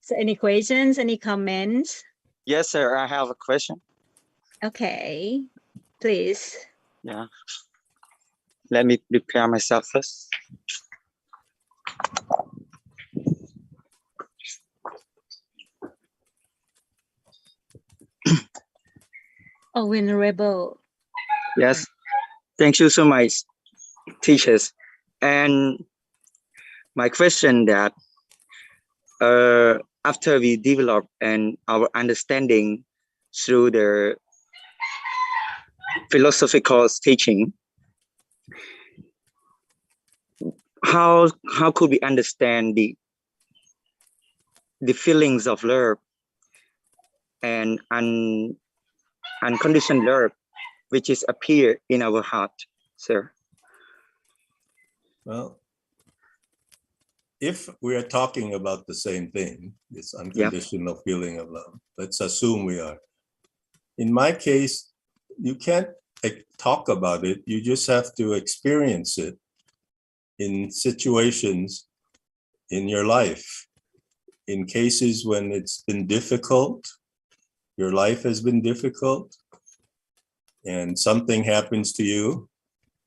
So any questions, any comments? Yes, sir. I have a question. Okay, please. Yeah. Let me prepare myself first. Oh, Venerable. Yes, thank you so much, teachers. And my question that after we develop and our understanding through the philosophical teaching, how could we understand the feelings of love and unconditional love which is appear in our heart, sir? Well, if we are talking about the same thing, this unconditional feeling of love, let's assume we are. In my case, you can't talk about it. You just have to experience it in situations in your life. In cases when it's been difficult, your life has been difficult, and something happens to you,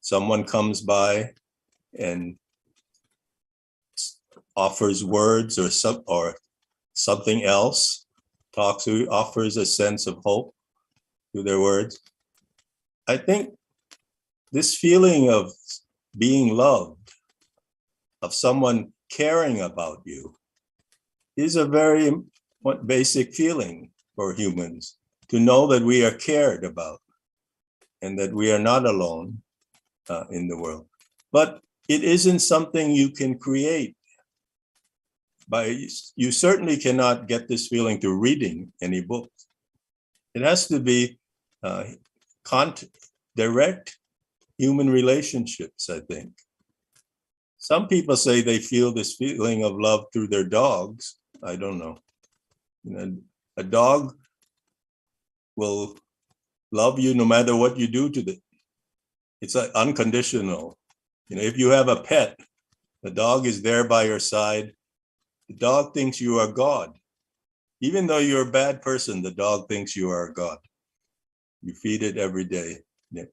someone comes by and offers words or something else, talks to you, offers a sense of hope through their words. I think this feeling of being loved, of someone caring about you, is a very basic feeling for humans, to know that we are cared about and that we are not alone in the world. But it isn't something you can create. You certainly cannot get this feeling through reading any book. It has to be direct human relationships, I think. Some people say they feel this feeling of love through their dogs. I don't know. A dog will love you no matter what you do to it. It's unconditional. If you have a pet, the dog is there by your side. The dog thinks you are God. Even though you're a bad person, the dog thinks you are God. You feed it every day. Yeah.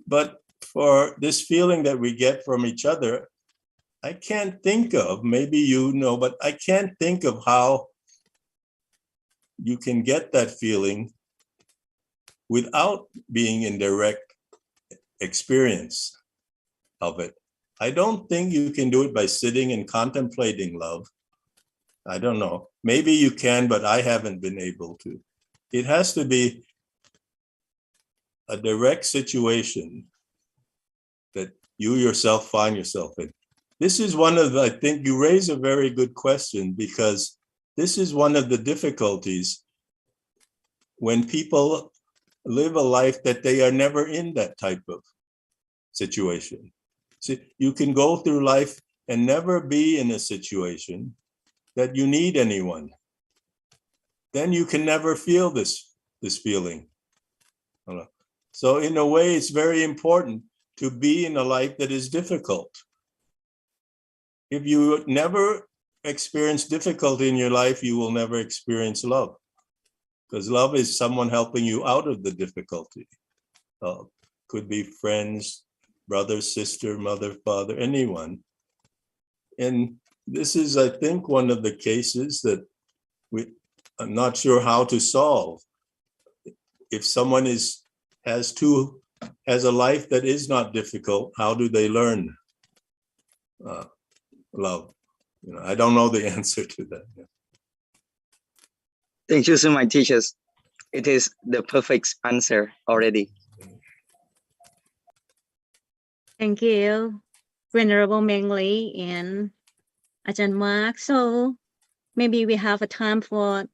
But for this feeling that we get from each other, I can't think of, maybe you know, but I can't think of how you can get that feeling without being in direct experience of it. I don't think you can do it by sitting and contemplating love. I don't know. Maybe you can, but I haven't been able to. It has to be a direct situation that you yourself find yourself in. This is one of the, I think you raise a very good question, because this is one of the difficulties when people live a life that they are never in that type of situation. See, you can go through life and never be in a situation that you need anyone. Then you can never feel this feeling. So in a way, it's very important to be in a life that is difficult. If you never experience difficulty in your life, you will never experience love, because love is someone helping you out of the difficulty. Could be friends, brother, sister, mother, father, anyone. And this is, I think, one of the cases that I'm not sure how to solve. If someone has a life that is not difficult, how do they learn love? I don't know the answer to that. Thank you so much, teachers. It is the perfect answer already. Thank you, Venerable Meng Li and Ajahn Mark. So maybe we have a time for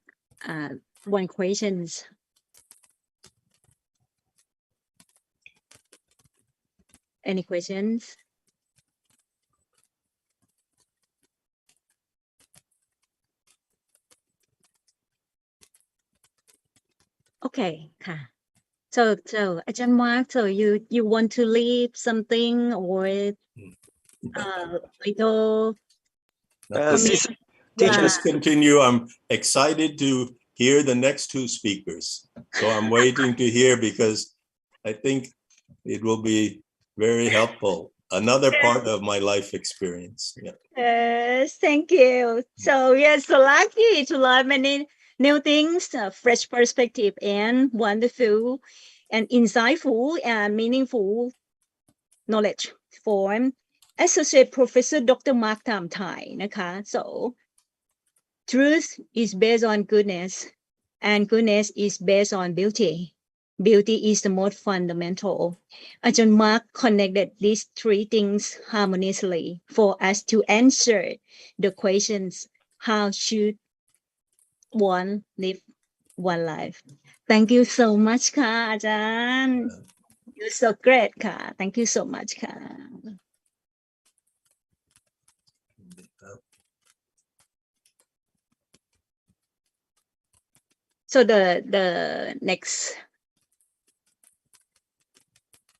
one questions. Any questions? Okay, ค่ะ. So Ajahn Mark, so you want to leave something or little Just continue. I'm excited to hear the next two speakers. So I'm waiting to hear, because I think it will be very helpful another part of my life experience. Yeah. Thank you. So we are so lucky to learn many new things, fresh perspective, and wonderful and insightful and meaningful knowledge from Associate Professor Dr. Mark Tam Thai นะคะ So truth is based on goodness and goodness is based on beauty. Beauty is the most fundamental. Ajahn Mark connected these three things harmoniously for us to answer the questions, how should one live one life? Thank you so much ค่ะ อาจารย์ You're so great ค่ะ Thank you so much ค่ะ So the next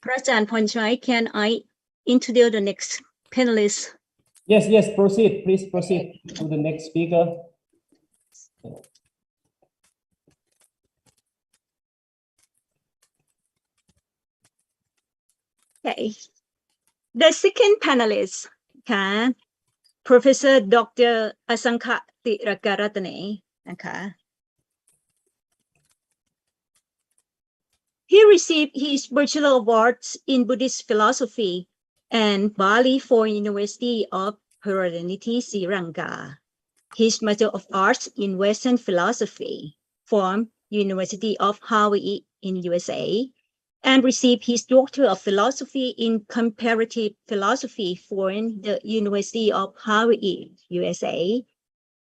พระอาจารย์พรชัย Can I introduce the next panelist? Yes, proceed. Please proceed to the next speaker. Okay. The second panelist ค่ะ Professor Dr. Asankha Tirakaratane นะคะ He received his Bachelor of Arts in Buddhist Philosophy and Bali Foreign University of Peradenithi, Sri Lanka. His Master of Arts in Western Philosophy from University of Hawaii in USA, and received his Doctor of Philosophy in Comparative Philosophy from the University of Hawaii, USA.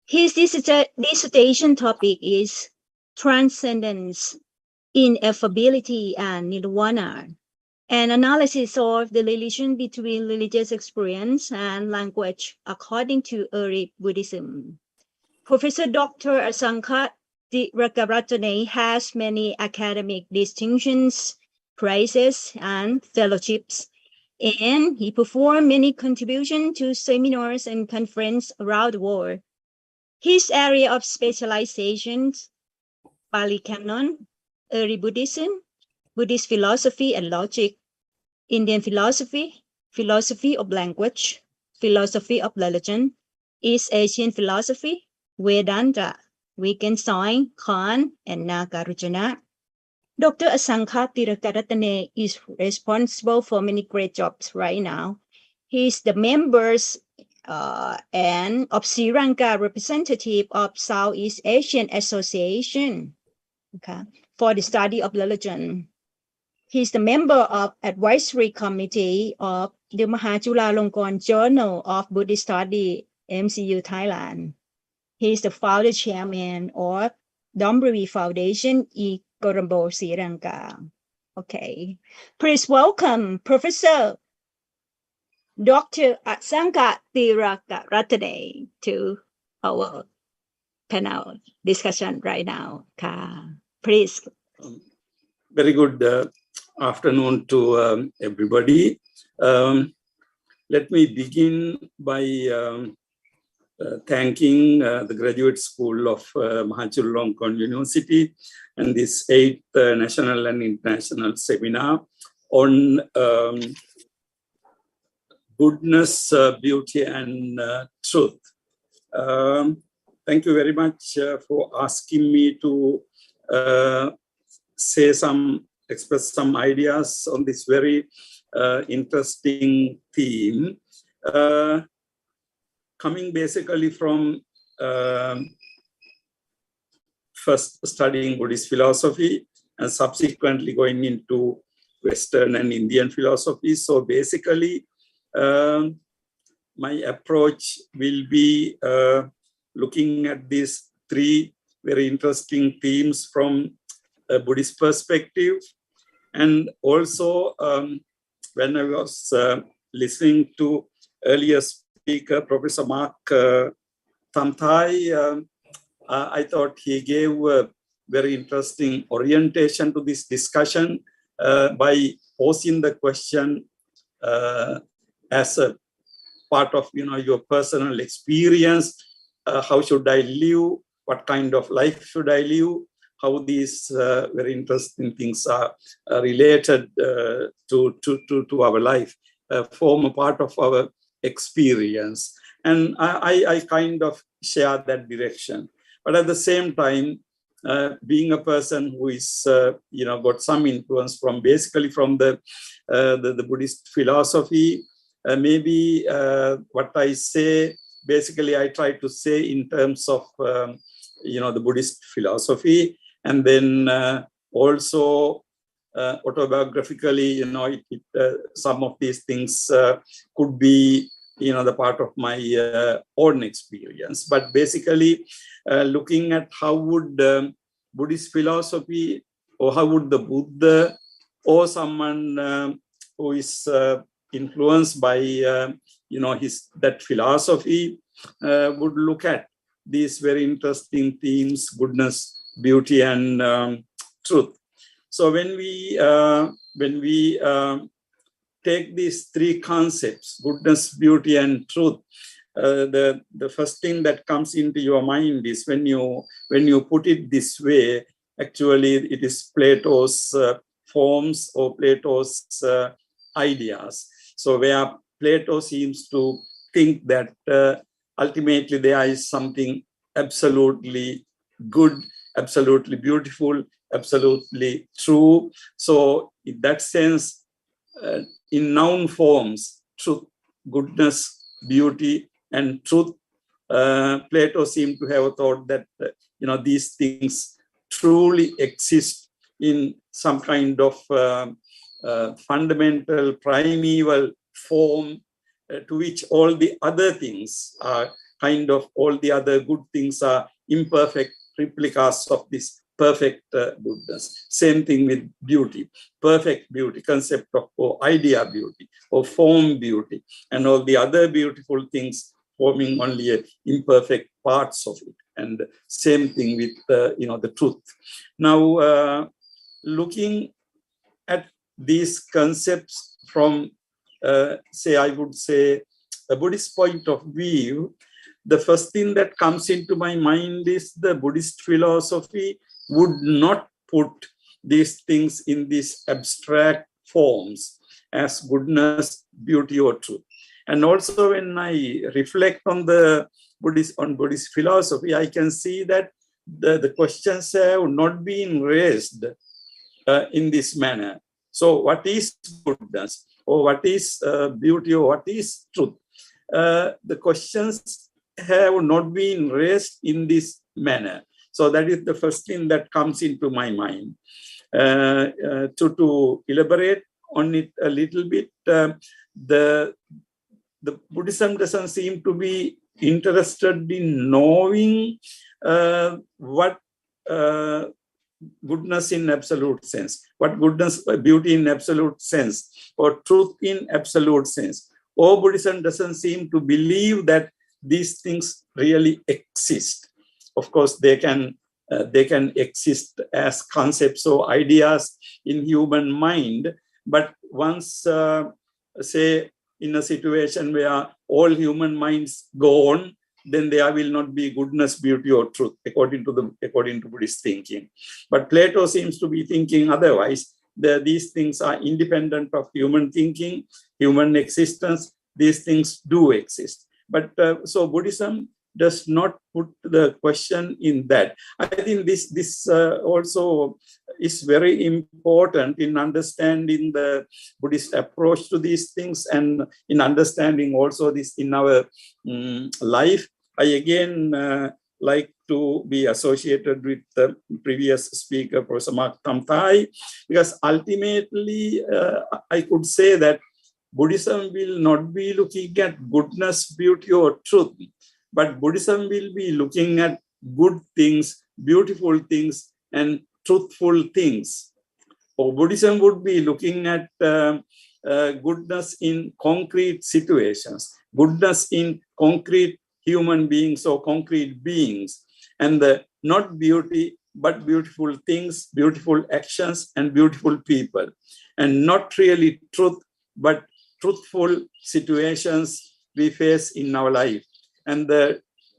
His dissertation topic is Transcendence, Ineffability, and Nirvana, an analysis of the relation between religious experience and language according to early Buddhism. Professor Dr. Asankha Tirakaratane has many academic distinctions, prizes, and fellowships, and he performed many contributions to seminars and conferences around the world. His area of specialization: Pali Canon, Early Buddhism, Buddhist philosophy and logic, Indian philosophy, philosophy of language, philosophy of religion, East Asian philosophy, Vedanta, Wittgenstein, Kant, and Nagarjuna. Dr. Asankha Tirakaratane is responsible for many great jobs right now. He is the members and of Sri Lanka representative of Southeast Asian Association, okay, for the study of religion. He is the member of Advisory Committee of the Mahachulalongkorn Journal of Buddhist Study, MCU Thailand. He is the founder chairman of Dombrivi Foundation in Colombo, Sri Lanka. Okay, please welcome Professor Dr. Asankha Tirakaratane to our panel discussion right now. Please. Very good afternoon to everybody. Let me begin by thanking the Graduate School of Mahachulalongkorn University and this 8th National and International Seminar on goodness, beauty, and truth. Thank you very much for asking me to express some ideas on this very interesting theme, coming basically from first studying Buddhist philosophy and subsequently going into Western and Indian philosophy. So basically, my approach will be looking at these three very interesting themes from a Buddhist perspective. And also, when I was listening to earlier speaker, Professor Mark Tam Thai, I thought he gave a very interesting orientation to this discussion by posing the question as a part of your personal experience. How should I live? What kind of life should I live? How these very interesting things are related to our life. form a part of our experience. And I kind of share that direction. But at the same time, being a person who is, got some influence from basically from the Buddhist philosophy, maybe what I say, basically I try to say in terms of, the Buddhist philosophy, and then also autobiographically, some of these things could be, the part of my own experience. But basically, looking at how would Buddhist philosophy, or how would the Buddha, or someone who is influenced by, that philosophy, would look at these very interesting themes: goodness, beauty, and truth. So when we take these three concepts, goodness, beauty, and truth, the first thing that comes into your mind is when you put it this way, actually it is Plato's forms or Plato's ideas. So where Plato seems to think that ultimately there is something absolutely good, absolutely beautiful, absolutely true. So in that sense, in noun forms, truth, goodness, beauty, and truth, Plato seemed to have thought that these things truly exist in some kind of fundamental, primeval form, to which all the other things are all the other good things are imperfect replicas of this perfect goodness. Same thing with beauty, perfect beauty, concept of or idea beauty or form beauty, and all the other beautiful things forming only imperfect parts of it. And same thing with the truth. Now, looking at these concepts from, I would say, a Buddhist point of view, the first thing that comes into my mind is the Buddhist philosophy would not put these things in these abstract forms as goodness, beauty, or truth. And also when I reflect on Buddhist philosophy, I can see that the questions have not been raised in this manner. So what is goodness, or what is beauty, or what is truth? The questions have not been raised in this manner. So that is the first thing that comes into my mind. To elaborate on it a little bit, the Buddhism doesn't seem to be interested in knowing what goodness in absolute sense, what goodness, beauty in absolute sense, or truth in absolute sense. Or Buddhism doesn't seem to believe that these things really exist. Of course, they can exist as concepts or ideas in human mind, but once, say, in a situation where all human minds go on, then there will not be goodness, beauty, or truth, according to Buddhist thinking. But Plato seems to be thinking otherwise. These things are independent of human thinking, human existence. These things do exist. But so Buddhism does not put the question in that. I think this also is very important in understanding the Buddhist approach to these things, and in understanding also this in our life. I again like to be associated with the previous speaker, Professor Mark Tamthai, because ultimately I could say that Buddhism will not be looking at goodness, beauty, or truth, but Buddhism will be looking at good things, beautiful things, and truthful things. Or Buddhism would be looking at goodness in concrete situations, goodness in concrete human beings or concrete beings, and not beauty, but beautiful things, beautiful actions, and beautiful people, and not really truth, but truthful situations we face in our life, and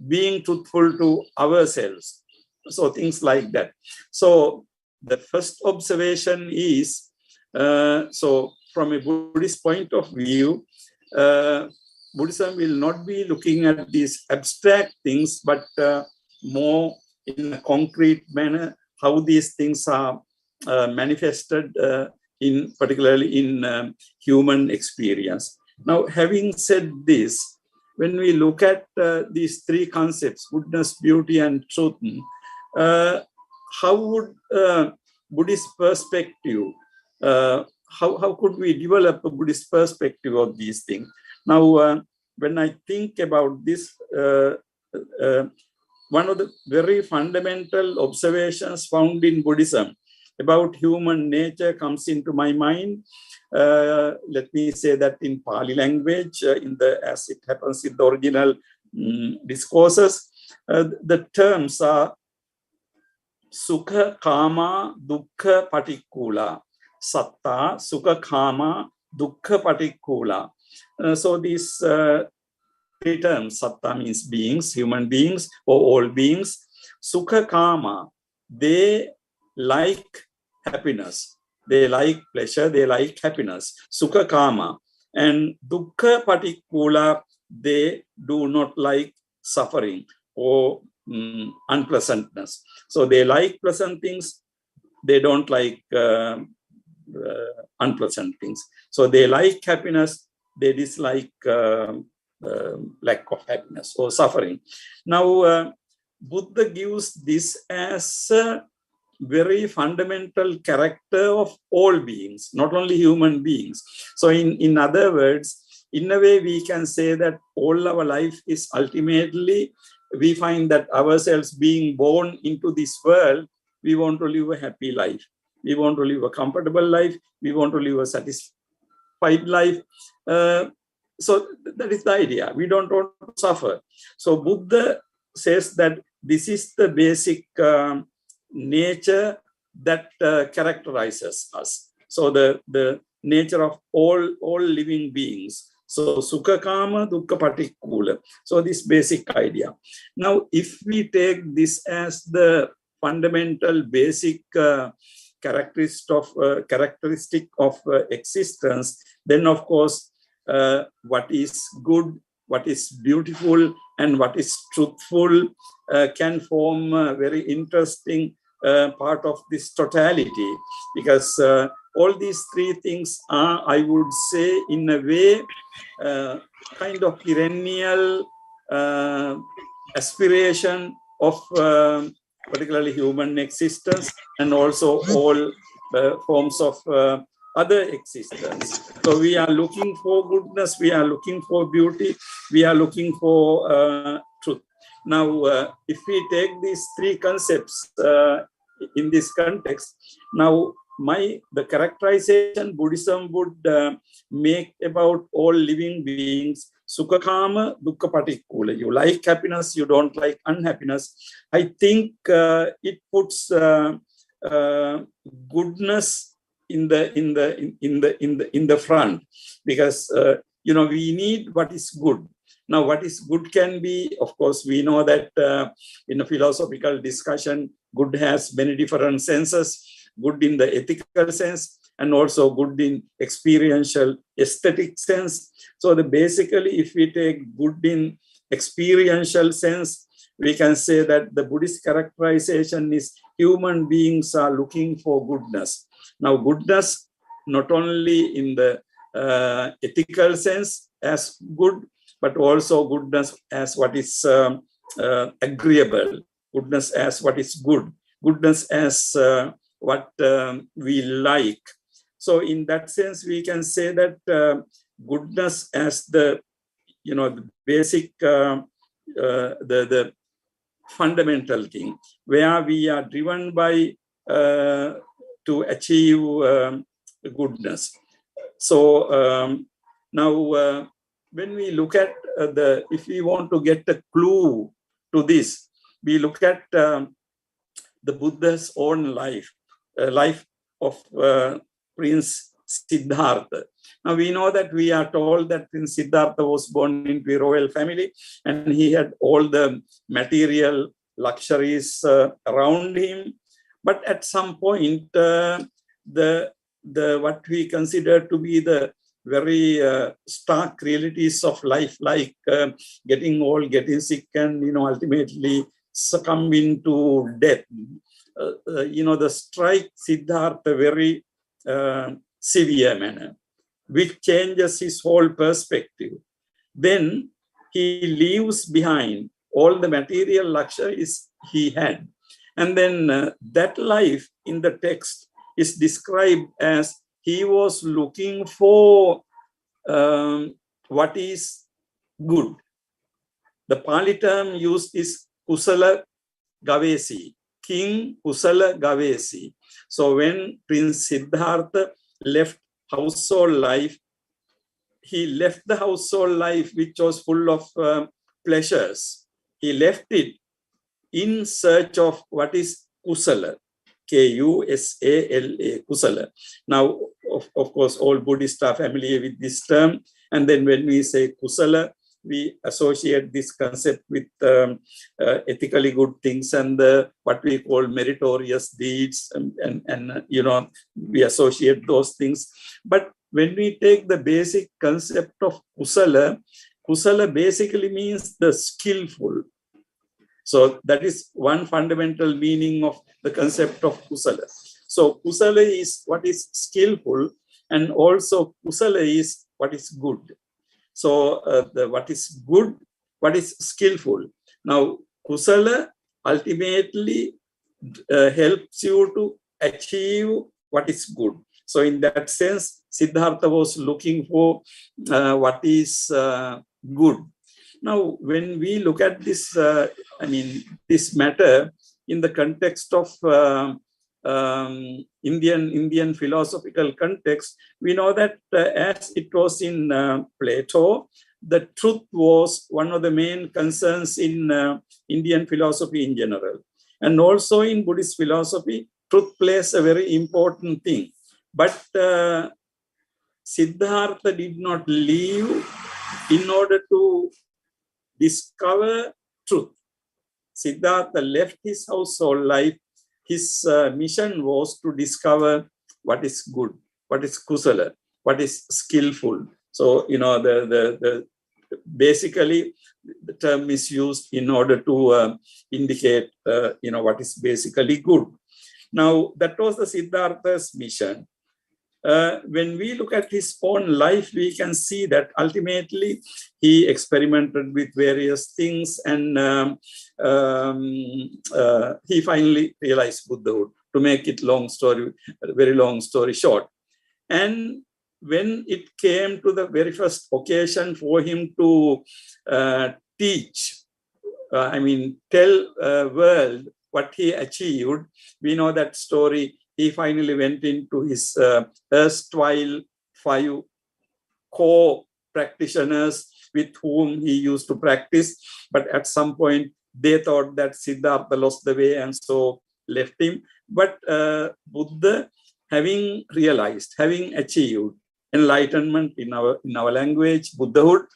being truthful to ourselves. So things like that. So the first observation is, so from a Buddhist point of view, Buddhism will not be looking at these abstract things, but more in a concrete manner, how these things are manifested particularly in human experience. Now, having said this, when we look at these three concepts, goodness, beauty, and truth, how would Buddhist perspective, how could we develop a Buddhist perspective of these things? Now, when I think about this, one of the very fundamental observations found in Buddhism about human nature comes into my mind. Let me say that in Pali language, as it happens in the original discourses, the terms are Sukha, Kama, Dukkha, Patikula. Satta, Sukha, Kama, Dukkha, Patikula. So these three terms, Satta means beings, human beings, or all beings. Sukha, Kama, they like happiness. They like pleasure, they like happiness. Sukha, Kama. And Dukkha, Patikula, they do not like suffering or unpleasantness. So they like pleasant things, they don't like unpleasant things. So they like happiness, they dislike lack of happiness or suffering. Now, Buddha gives this as a very fundamental character of all beings, not only human beings. So in other words, in a way we can say that all our life is ultimately, we find that ourselves being born into this world, we want to live a happy life. We want to live a comfortable life. We want to live a satisfied life. So that is the idea. We don't want to suffer. So Buddha says that this is the basic nature that characterizes us. So the nature of all living beings. So Sukha, Kama, Dukkha, Patikula. So this basic idea. Now, if we take this as the fundamental basic characteristic of existence, then of course, what is good, what is beautiful, and what is truthful can form a very interesting part of this totality, because all these three things are, I would say, in a way, kind of perennial aspiration of particularly human existence, and also all forms of other existence. So we are looking for goodness, we are looking for beauty, we are looking for truth. Now, if we take these three concepts in this context, now the characterization Buddhism would make about all living beings, Sukha, Kama, Dukkha, Patikula. You like happiness, you don't like unhappiness. I think it puts goodness in the front, because we need what is good. Now, what is good can be, of course, we know that in a philosophical discussion, good has many different senses. Good in the ethical sense, and also good in experiential aesthetic sense. So basically, if we take good in experiential sense, we can say that the Buddhist characterization is human beings are looking for goodness. Now, goodness not only in the ethical sense as good, but also goodness as what is agreeable, goodness as what is good, goodness as what we like. So in that sense, we can say that goodness as the basic, the fundamental thing, where we are driven by to achieve goodness. So now, when we look at if we want to get a clue to this, we look at the Buddha's own life. Life of Prince Siddhartha. Now we know that we are told that Prince Siddhartha was born into a royal family, and he had all the material luxuries around him. But at some point, the what we consider to be the very stark realities of life, like getting old, getting sick, and ultimately succumbing to death. The strike Siddhartha very severe manner, which changes his whole perspective. Then he leaves behind all the material luxuries he had. And then that life in the text is described as he was looking for what is good. The Pali term used is Kusala Gavesi, King Kusala Gavesi. So when Prince Siddhartha left household life, he left the household life which was full of pleasures. He left it in search of what is Kusala, Kusala, Kusala. Now, of course, all Buddhists are familiar with this term. And then when we say Kusala, we associate this concept with ethically good things and what we call meritorious deeds, and we associate those things. But when we take the basic concept of Kusala, Kusala basically means the skillful. So that is one fundamental meaning of the concept of Kusala. So Kusala is what is skillful, and also Kusala is what is good. So what is good, what is skillful. Now, Kusala ultimately helps you to achieve what is good. So in that sense, Siddhartha was looking for what is good. Now, when we look at this, this matter in the context of Indian philosophical context, we know that as it was in Plato, the truth was one of the main concerns in Indian philosophy in general. And also in Buddhist philosophy, truth plays a very important thing. But Siddhartha did not leave in order to discover truth. Siddhartha left his household life. His mission was to discover what is good, what is kusala, what is skillful. So, basically, the term is used in order to indicate, what is basically good. Now, that was the Siddhartha's mission. When we look at his own life, we can see that ultimately he experimented with various things, and he finally realized Buddhahood. To make it very long story short. And when it came to the very first occasion for him to teach, tell world what he achieved, we know that story. He finally went into his erstwhile 5 core practitioners with whom he used to practice. But at some point, they thought that Siddhartha lost the way and so left him. But Buddha, having realized, having achieved enlightenment in our language, Buddhahood,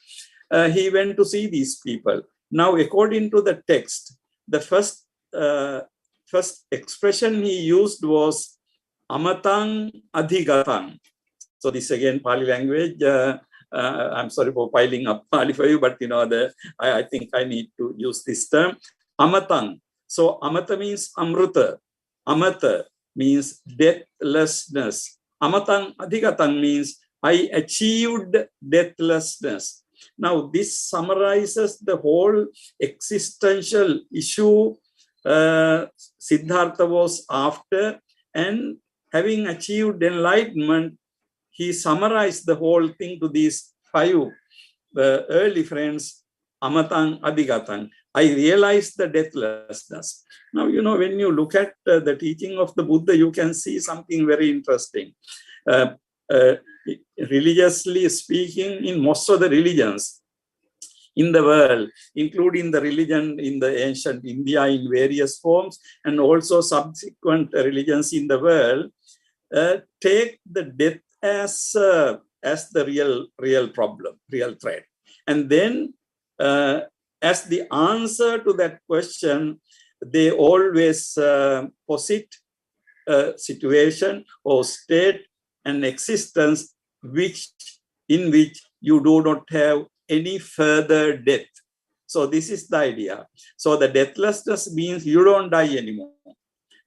he went to see these people. Now, according to the text, the first expression he used was amatang adhigatang. So this again Pali language. I'm sorry for piling up Pali for you, but I think I need to use this term. Amatang. So amata means amruta. Amata means deathlessness. Amatang adhigatang means I achieved deathlessness. Now this summarizes the whole existential issue Siddhartha was after, and having achieved enlightenment, he summarized the whole thing to these 5 early friends, amatang adhigatang. I realized the deathlessness. Now, when you look at the teaching of the Buddha, you can see something very interesting. Religiously speaking, in most of the religions in the world, including the religion in the ancient India in various forms, and also subsequent religions in the world, take the death as the real problem, real threat. And then as the answer to that question, they always posit a situation or state an existence in which you do not have any further death. So this is the idea. So the deathlessness means you don't die anymore.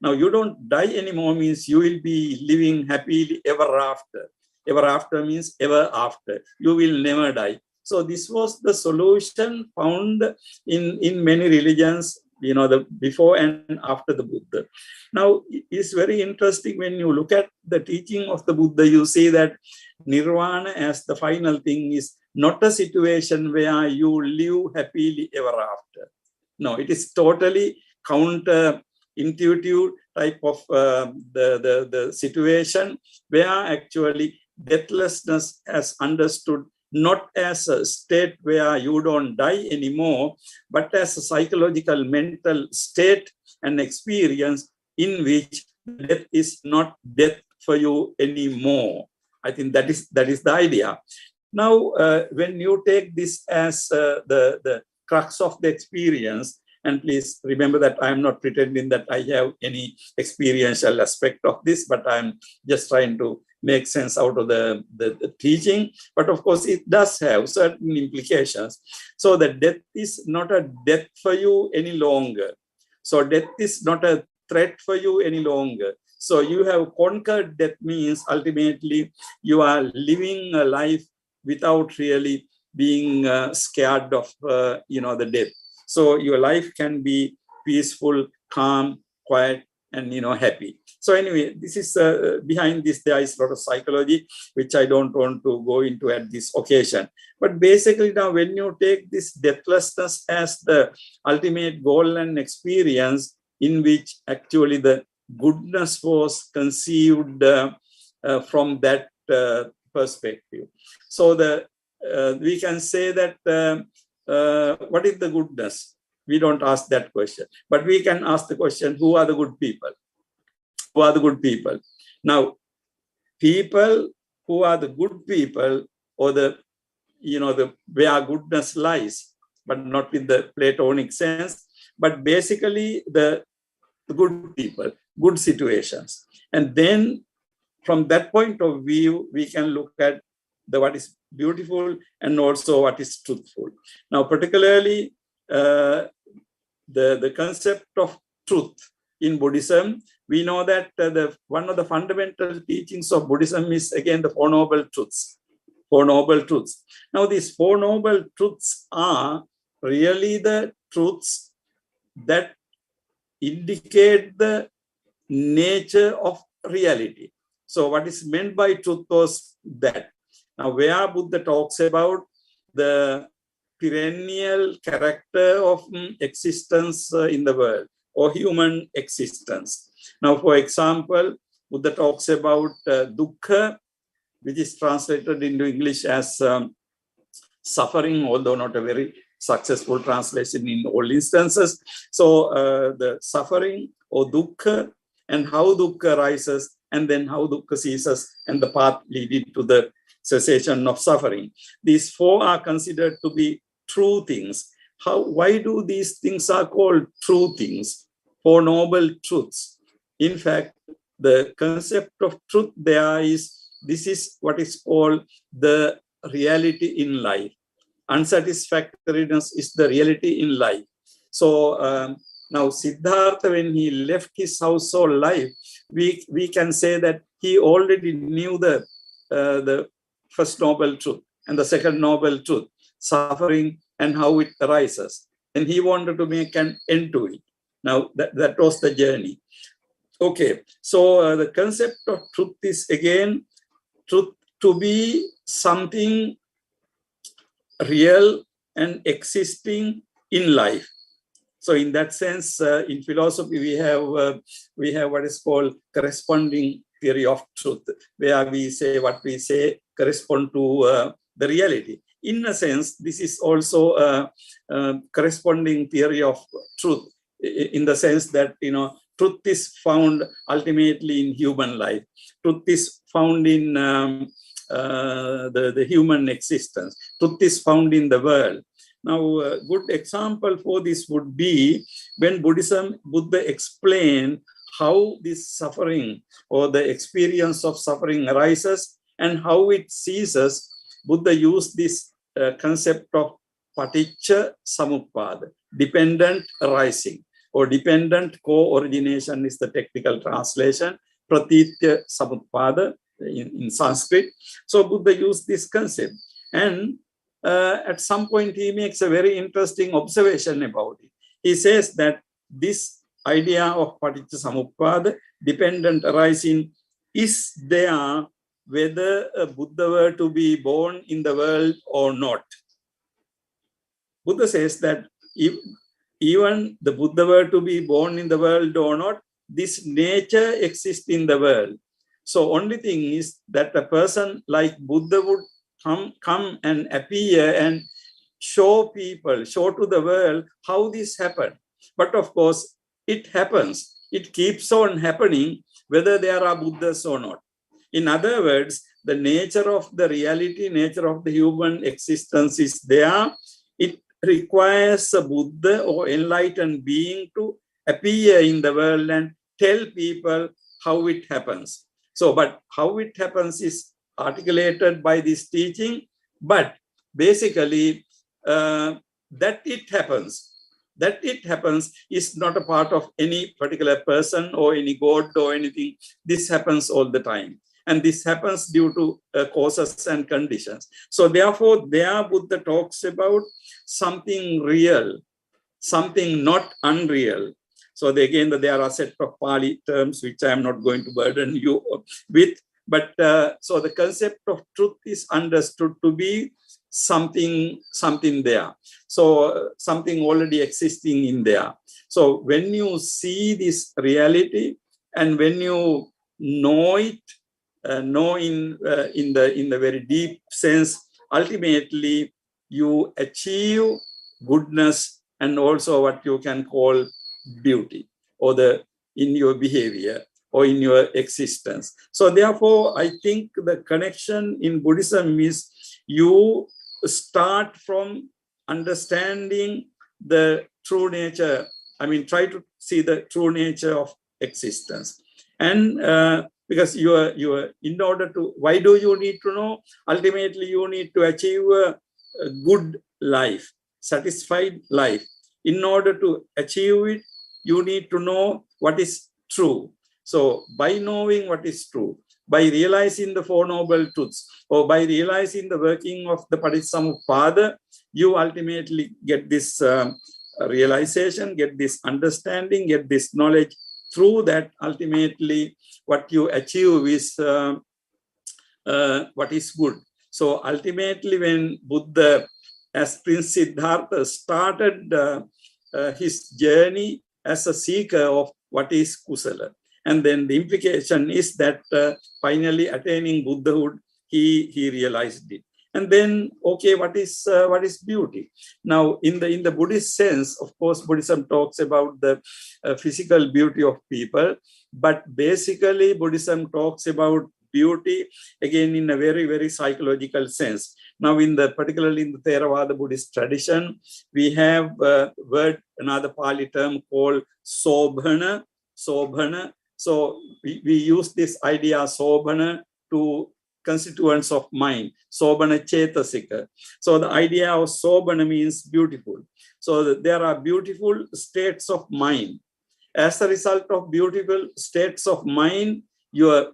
Now you don't die anymore means you will be living happily ever after. Ever after means ever after. You will never die. So this was the solution found in many religions, you know, the before and after the Buddha. Now it's very interesting when you look at the teaching of the Buddha, you see that nirvana as the final thing is not a situation where you live happily ever after. No, it is totally counter-intuitive type of the situation where actually deathlessness as understood not as a state where you don't die anymore, but as a psychological mental state and experience in which death is not death for you anymore. I think that is the idea. Now, when you take this as the crux of the experience, and please remember that I am not pretending that I have any experiential aspect of this, but I'm just trying to make sense out of the teaching. But of course, it does have certain implications. So the death is not a death for you any longer. So death is not a threat for you any longer. So you have conquered death means ultimately you are living a life without really being scared of the death. So your life can be peaceful, calm, quiet, and happy. So anyway, this is behind this there is a lot of psychology which I don't want to go into at this occasion. But basically now when you take this deathlessness as the ultimate goal and experience in which actually the goodness was conceived from that perspective. So we can say that what is the goodness? We don't ask that question, but we can ask the question, who are the good people? Who are the good people? Now, people who are the good people, or the where goodness lies, but not in the Platonic sense, but basically the good people, good situations. And then from that point of view, we can look at what is beautiful and also what is truthful. Now, particularly the concept of truth in Buddhism, we know that one of the fundamental teachings of Buddhism is again the Four Noble Truths. Four Noble Truths. Now, these Four Noble Truths are really the truths that indicate the nature of reality. So what is meant by truth was that. Now, where Buddha talks about the perennial character of existence in the world or human existence. Now, for example, Buddha talks about dukkha, which is translated into English as suffering, although not a very successful translation in all instances. So the suffering or dukkha, and how dukkha arises, and then how dukkha ceases, and the path leading to the cessation of suffering. These four are considered to be true things. Why do these things are called true things? Four noble truths. In fact, the concept of truth there is, this is what is called the reality in life. Unsatisfactoriness is the reality in life. So now Siddhartha, when he left his household life, we can say that he already knew the first noble truth and the second noble truth, suffering and how it arises. And he wanted to make an end to it. Now that was the journey. Okay, so the concept of truth is again truth to be something real and existing in life. So in that sense, in philosophy, we have what is called corresponding theory of truth, where we say what we say correspond to the reality. In a sense, this is also a corresponding theory of truth, in the sense that truth is found ultimately in human life. Truth is found in the human existence. Truth is found in the world. Now, a good example for this would be when Buddha explained how this suffering or the experience of suffering arises and how it ceases, Buddha used this concept of paticca samuppada, dependent arising, or dependent co-origination is the technical translation, pratitya samuppada in Sanskrit. So Buddha used this concept, and at some point he makes a very interesting observation about it. He says that this idea of paticca samuppada, dependent arising, is there whether a Buddha were to be born in the world or not. Buddha says that if even the Buddha were to be born in the world or not, this nature exists in the world. So only thing is that a person like Buddha would come and appear and show people, show to the world how this happened. But of course, it happens. It keeps on happening whether there are Buddhas or not. In other words, the nature of the reality, nature of the human existence is there. It requires a Buddha or enlightened being to appear in the world and tell people how it happens. So, but how it happens is articulated by this teaching, but basically that it happens is not a part of any particular person or any god or anything. This happens all the time. And this happens due to causes and conditions. So therefore, there Buddha talks about something real, something not unreal. So again, there are a set of Pali terms which I am not going to burden you with. But so the concept of truth is understood to be something there. So something already existing in there. So when you see this reality and when you know it, know in the very deep sense, ultimately you achieve goodness and also what you can call beauty, or in your behavior or in your existence. So therefore, I think the connection in Buddhism is you start from understanding the true nature. I mean, try to see the true nature of existence. And because you are in order to, why do you need to know? Ultimately, you need to achieve a good life, satisfied life. In order to achieve it, you need to know what is true. So by knowing what is true, by realizing the Four Noble Truths, or by realizing the working of the Paticcasamuppada, you ultimately get this realization, get this understanding, get this knowledge. Through that, ultimately, what you achieve is what is good. So ultimately, when Buddha, as Prince Siddhartha, started his journey as a seeker of what is kusala, and then the implication is that finally attaining Buddhahood, he realized it. And then, okay, what is beauty? Now, in the Buddhist sense, of course, Buddhism talks about the physical beauty of people, but basically Buddhism talks about beauty again in a very, very psychological sense. Now, particularly in the Theravada Buddhist tradition, we have a word, another Pali term called sobhana. So we use this idea sobhana to constituents of mind, sobhana chetasika. So the idea of sobhana means beautiful. So there are beautiful states of mind. As a result of beautiful states of mind, your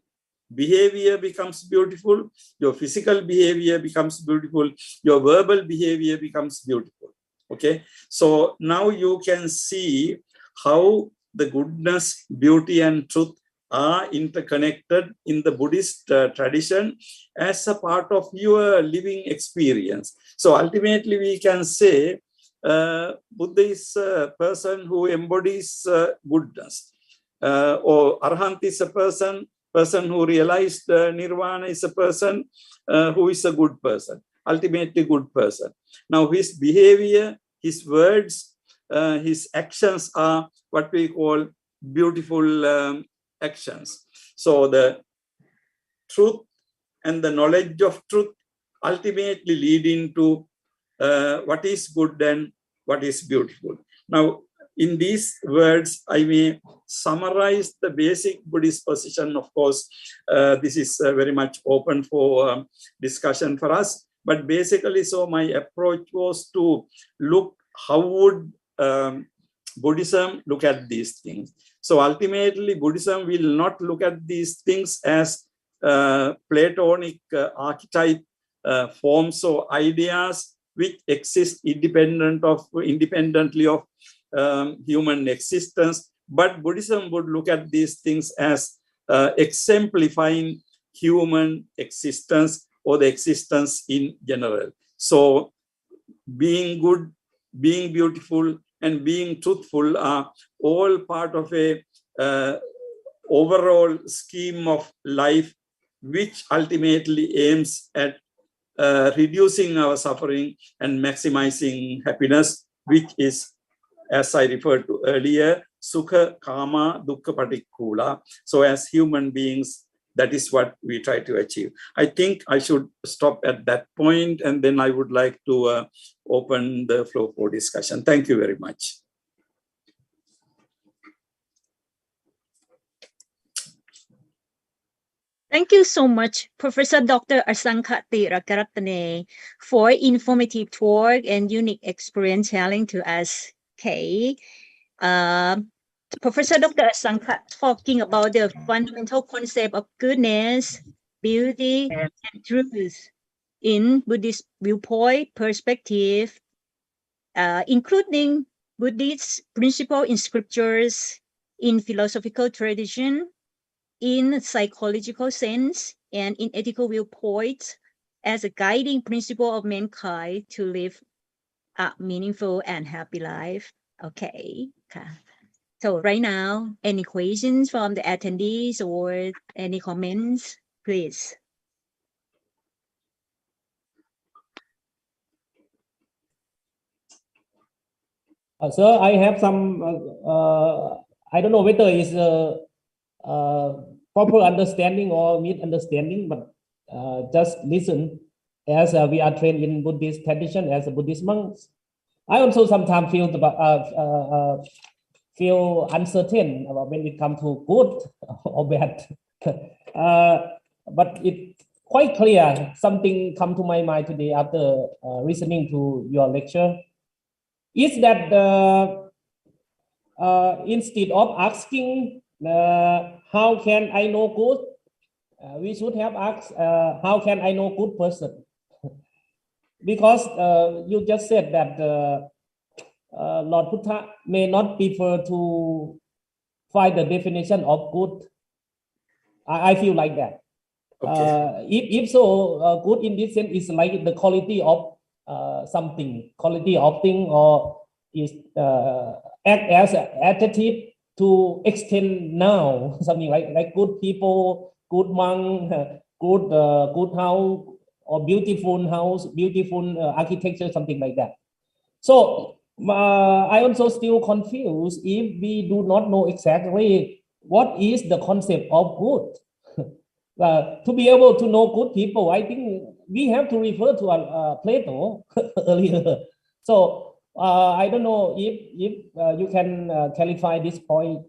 behavior becomes beautiful, your physical behavior becomes beautiful, your verbal behavior becomes beautiful. Okay, so now you can see how the goodness, beauty, and truth are interconnected in the Buddhist tradition as a part of your living experience. So ultimately, we can say Buddha is a person who embodies goodness, or Arhant is a person who realized Nirvana is a person who is a good person, ultimately good person. Now his behavior, his words, his actions are what we call beautiful actions. So the truth and the knowledge of truth ultimately lead into what is good and what is beautiful. Now, in these words, I may summarize the basic Buddhist position. Of course, this is very much open for discussion for us. But basically, so my approach was to look how would Buddhism look at these things. So ultimately, Buddhism will not look at these things as Platonic archetype forms or ideas which exist independently of human existence. But Buddhism would look at these things as exemplifying human existence or the existence in general. So being good, being beautiful, and being truthful are all part of a overall scheme of life, which ultimately aims at reducing our suffering and maximizing happiness, which is, as I referred to earlier, Sukha, Kama, Dukkha, Patikkula. So as human beings, that is what we try to achieve. I think I should stop at that point, and then I would like to open the floor for discussion. Thank you very much. Thank you so much, Professor Dr. Asankati Rakaratane, for informative talk and unique experience telling to us. Okay. Professor Dr. Asankat talking about the fundamental concept of goodness, beauty, and truth in Buddhist viewpoint perspective, including Buddhist principle in scriptures, in philosophical tradition, in psychological sense, and in ethical viewpoints as a guiding principle of mankind to live a meaningful and happy life. Okay. So right now, any questions from the attendees or any comments, please? Sir, I have some, I don't know whether it's proper understanding or misunderstanding, but just listen. As we are trained in Buddhist tradition as a Buddhist monks, I also sometimes feel uncertain about when it comes to good or bad. But it's quite clear, something come to my mind today after listening to your lecture, is that instead of asking how can I know good, we should have asked how can I know good person? Because you just said that Lord Buddha may not prefer to find the definition of good. I feel like that. Okay. If so, good in this sense is like the quality of something, quality of thing, or is act as an adjective to extend now, something like good people, good monk, good house, or beautiful house, beautiful architecture, something like that. So I also still confused if we do not know exactly what is the concept of good. To be able to know good people, I think we have to refer to Plato earlier. So I don't know if you can clarify this point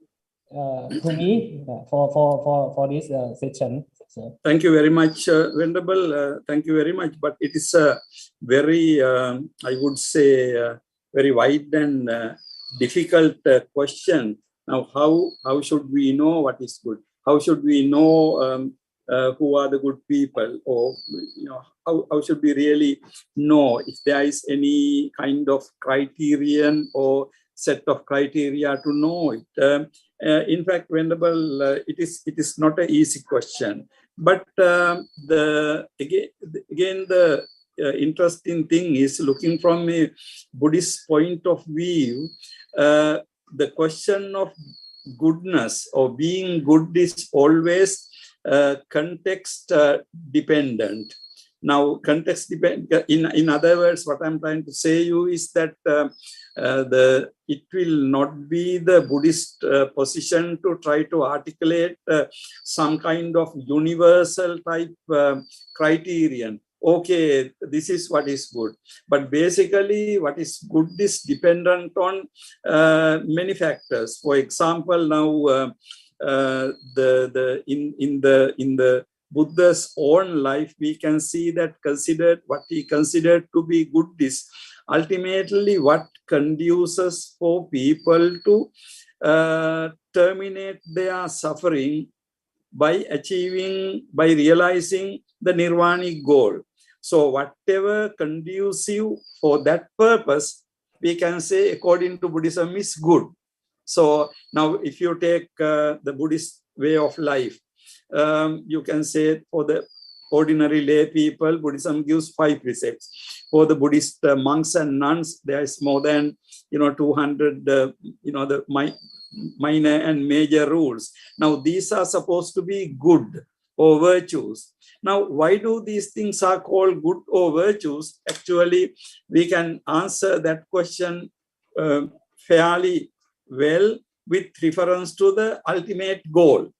to me for this session. So. Thank you very much, Venerable. Thank you very much. But it is a very, I would say, very wide and difficult question. Now, how should we know what is good? How should we know who are the good people? Or how should we really know if there is any kind of criterion or set of criteria to know it? In fact, Venerable, it is not an easy question. But again, the interesting thing is, looking from a Buddhist point of view, the question of goodness or being good is always context dependent. Now, context dependent, in other words, what I'm trying to say you is that it will not be the Buddhist position to try to articulate some kind of universal type criterion okay, this is what is good. But basically, what is good is dependent on many factors. For example, now in the Buddha's own life, we can see that what he considered to be good is ultimately what conduces for people to terminate their suffering by realizing the nirvanic goal. So whatever conducive for that purpose, we can say according to Buddhism is good. So now if you take the Buddhist way of life, you can say for the ordinary lay people, Buddhism gives 5 precepts. For the Buddhist monks and nuns, there is more than 200 the minor and major rules. Now these are supposed to be good or virtues. Now why do these things are called good or virtues? Actually, we can answer that question fairly well with reference to the ultimate goal.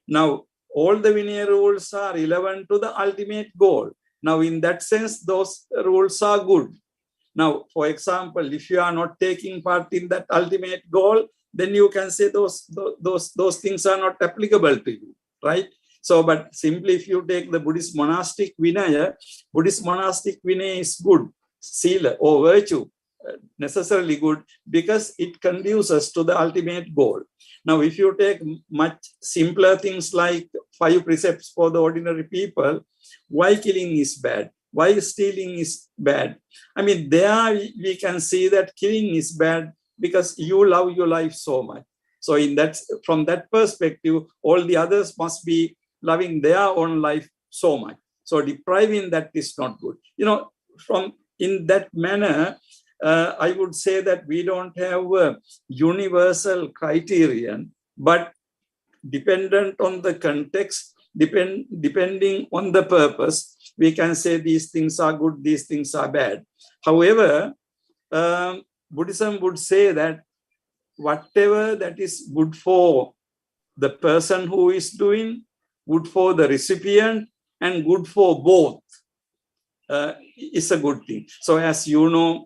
Now all the Vinaya rules are relevant to the ultimate goal. Now in that sense, those rules are good. Now, for example, if you are not taking part in that ultimate goal, then you can say those things are not applicable to you, right? So, but simply if you take the Buddhist monastic Vinaya is good, sila or virtue, necessarily good because it conduces to the ultimate goal. Now, if you take much simpler things like 5 precepts for the ordinary people, why killing is bad? Why stealing is bad? I mean, there we can see that killing is bad because you love your life so much. So from that perspective, all the others must be loving their own life so much. So depriving that is not good. In that manner, I would say that we don't have a universal criterion, but dependent on the context, depending on the purpose, we can say these things are good, these things are bad. However, Buddhism would say that whatever that is good for the person who is doing, good for the recipient, and good for both is a good thing. So as you know,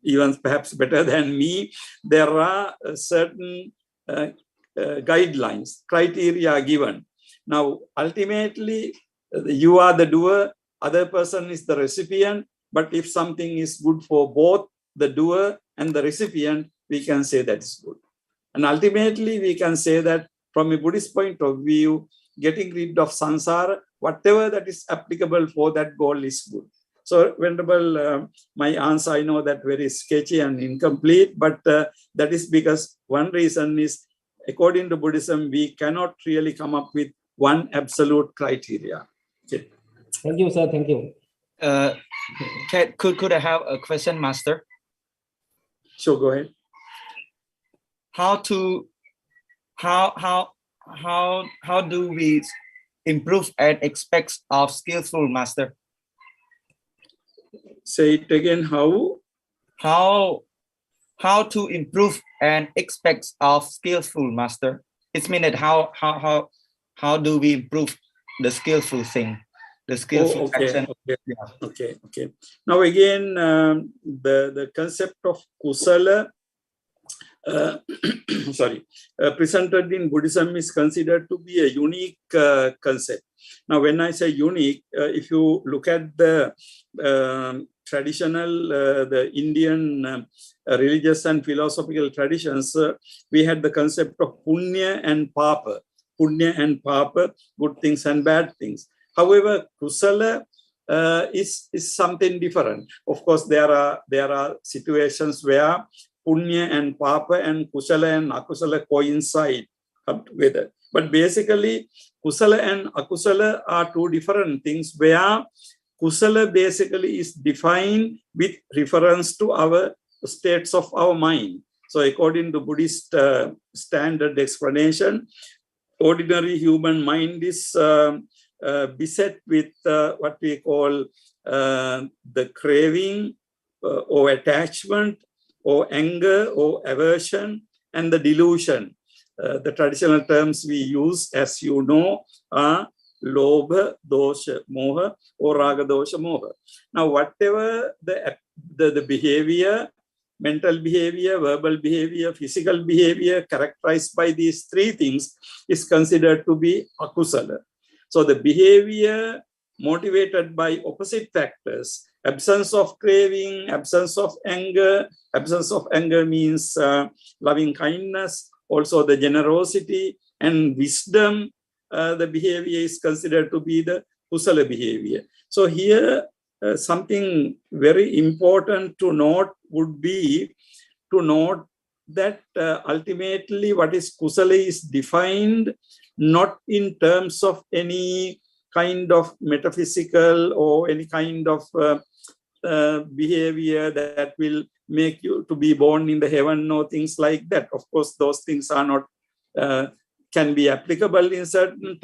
even perhaps better than me, there are certain guidelines, criteria given. Now, ultimately, you are the doer, other person is the recipient, but if something is good for both the doer and the recipient, we can say that is good. And ultimately, we can say that from a Buddhist point of view, getting rid of samsara, whatever that is applicable for that goal is good. So, Venerable, my answer, I know that very sketchy and incomplete, but that is because one reason is, according to Buddhism, we cannot really come up with one absolute criteria. Okay. Thank you, sir. Thank you. Could I have a question, Master? Sure, go ahead. How do we improve and expect of skillful Master? Say it again. How to improve and expect of skillful Master? It means that how do we improve the skillful thing, the skillful action? Okay. Now again, the concept of kusala, presented in Buddhism is considered to be a unique concept. Now, when I say unique, if you look at the traditional, the Indian religious and philosophical traditions, we had the concept of punya and papa. Punya and papa, good things and bad things. However, kusala is something different. Of course, there are situations where punya and papa and kusala and akusala coincide, come together. But basically, kusala and akusala are 2 different things, where kusala basically is defined with reference to our states of our mind. So according to Buddhist standard explanation, ordinary human mind is beset with what we call the craving or attachment or anger or aversion and the delusion. The traditional terms we use, as you know, are lobha, dosha, moha, or raga, dosha, moha. Now, whatever the behavior, mental behavior, verbal behavior, physical behavior characterized by these three things is considered to be akusala. So the behavior motivated by opposite factors, absence of craving, absence of anger means loving kindness, also the generosity and wisdom, the behavior is considered to be the kusala behavior. So here something very important to note would be to note that ultimately what is kusala is defined not in terms of any kind of metaphysical or any kind of behavior that will make you to be born in the heaven or things like that. Of course, those things are not, can be applicable in certain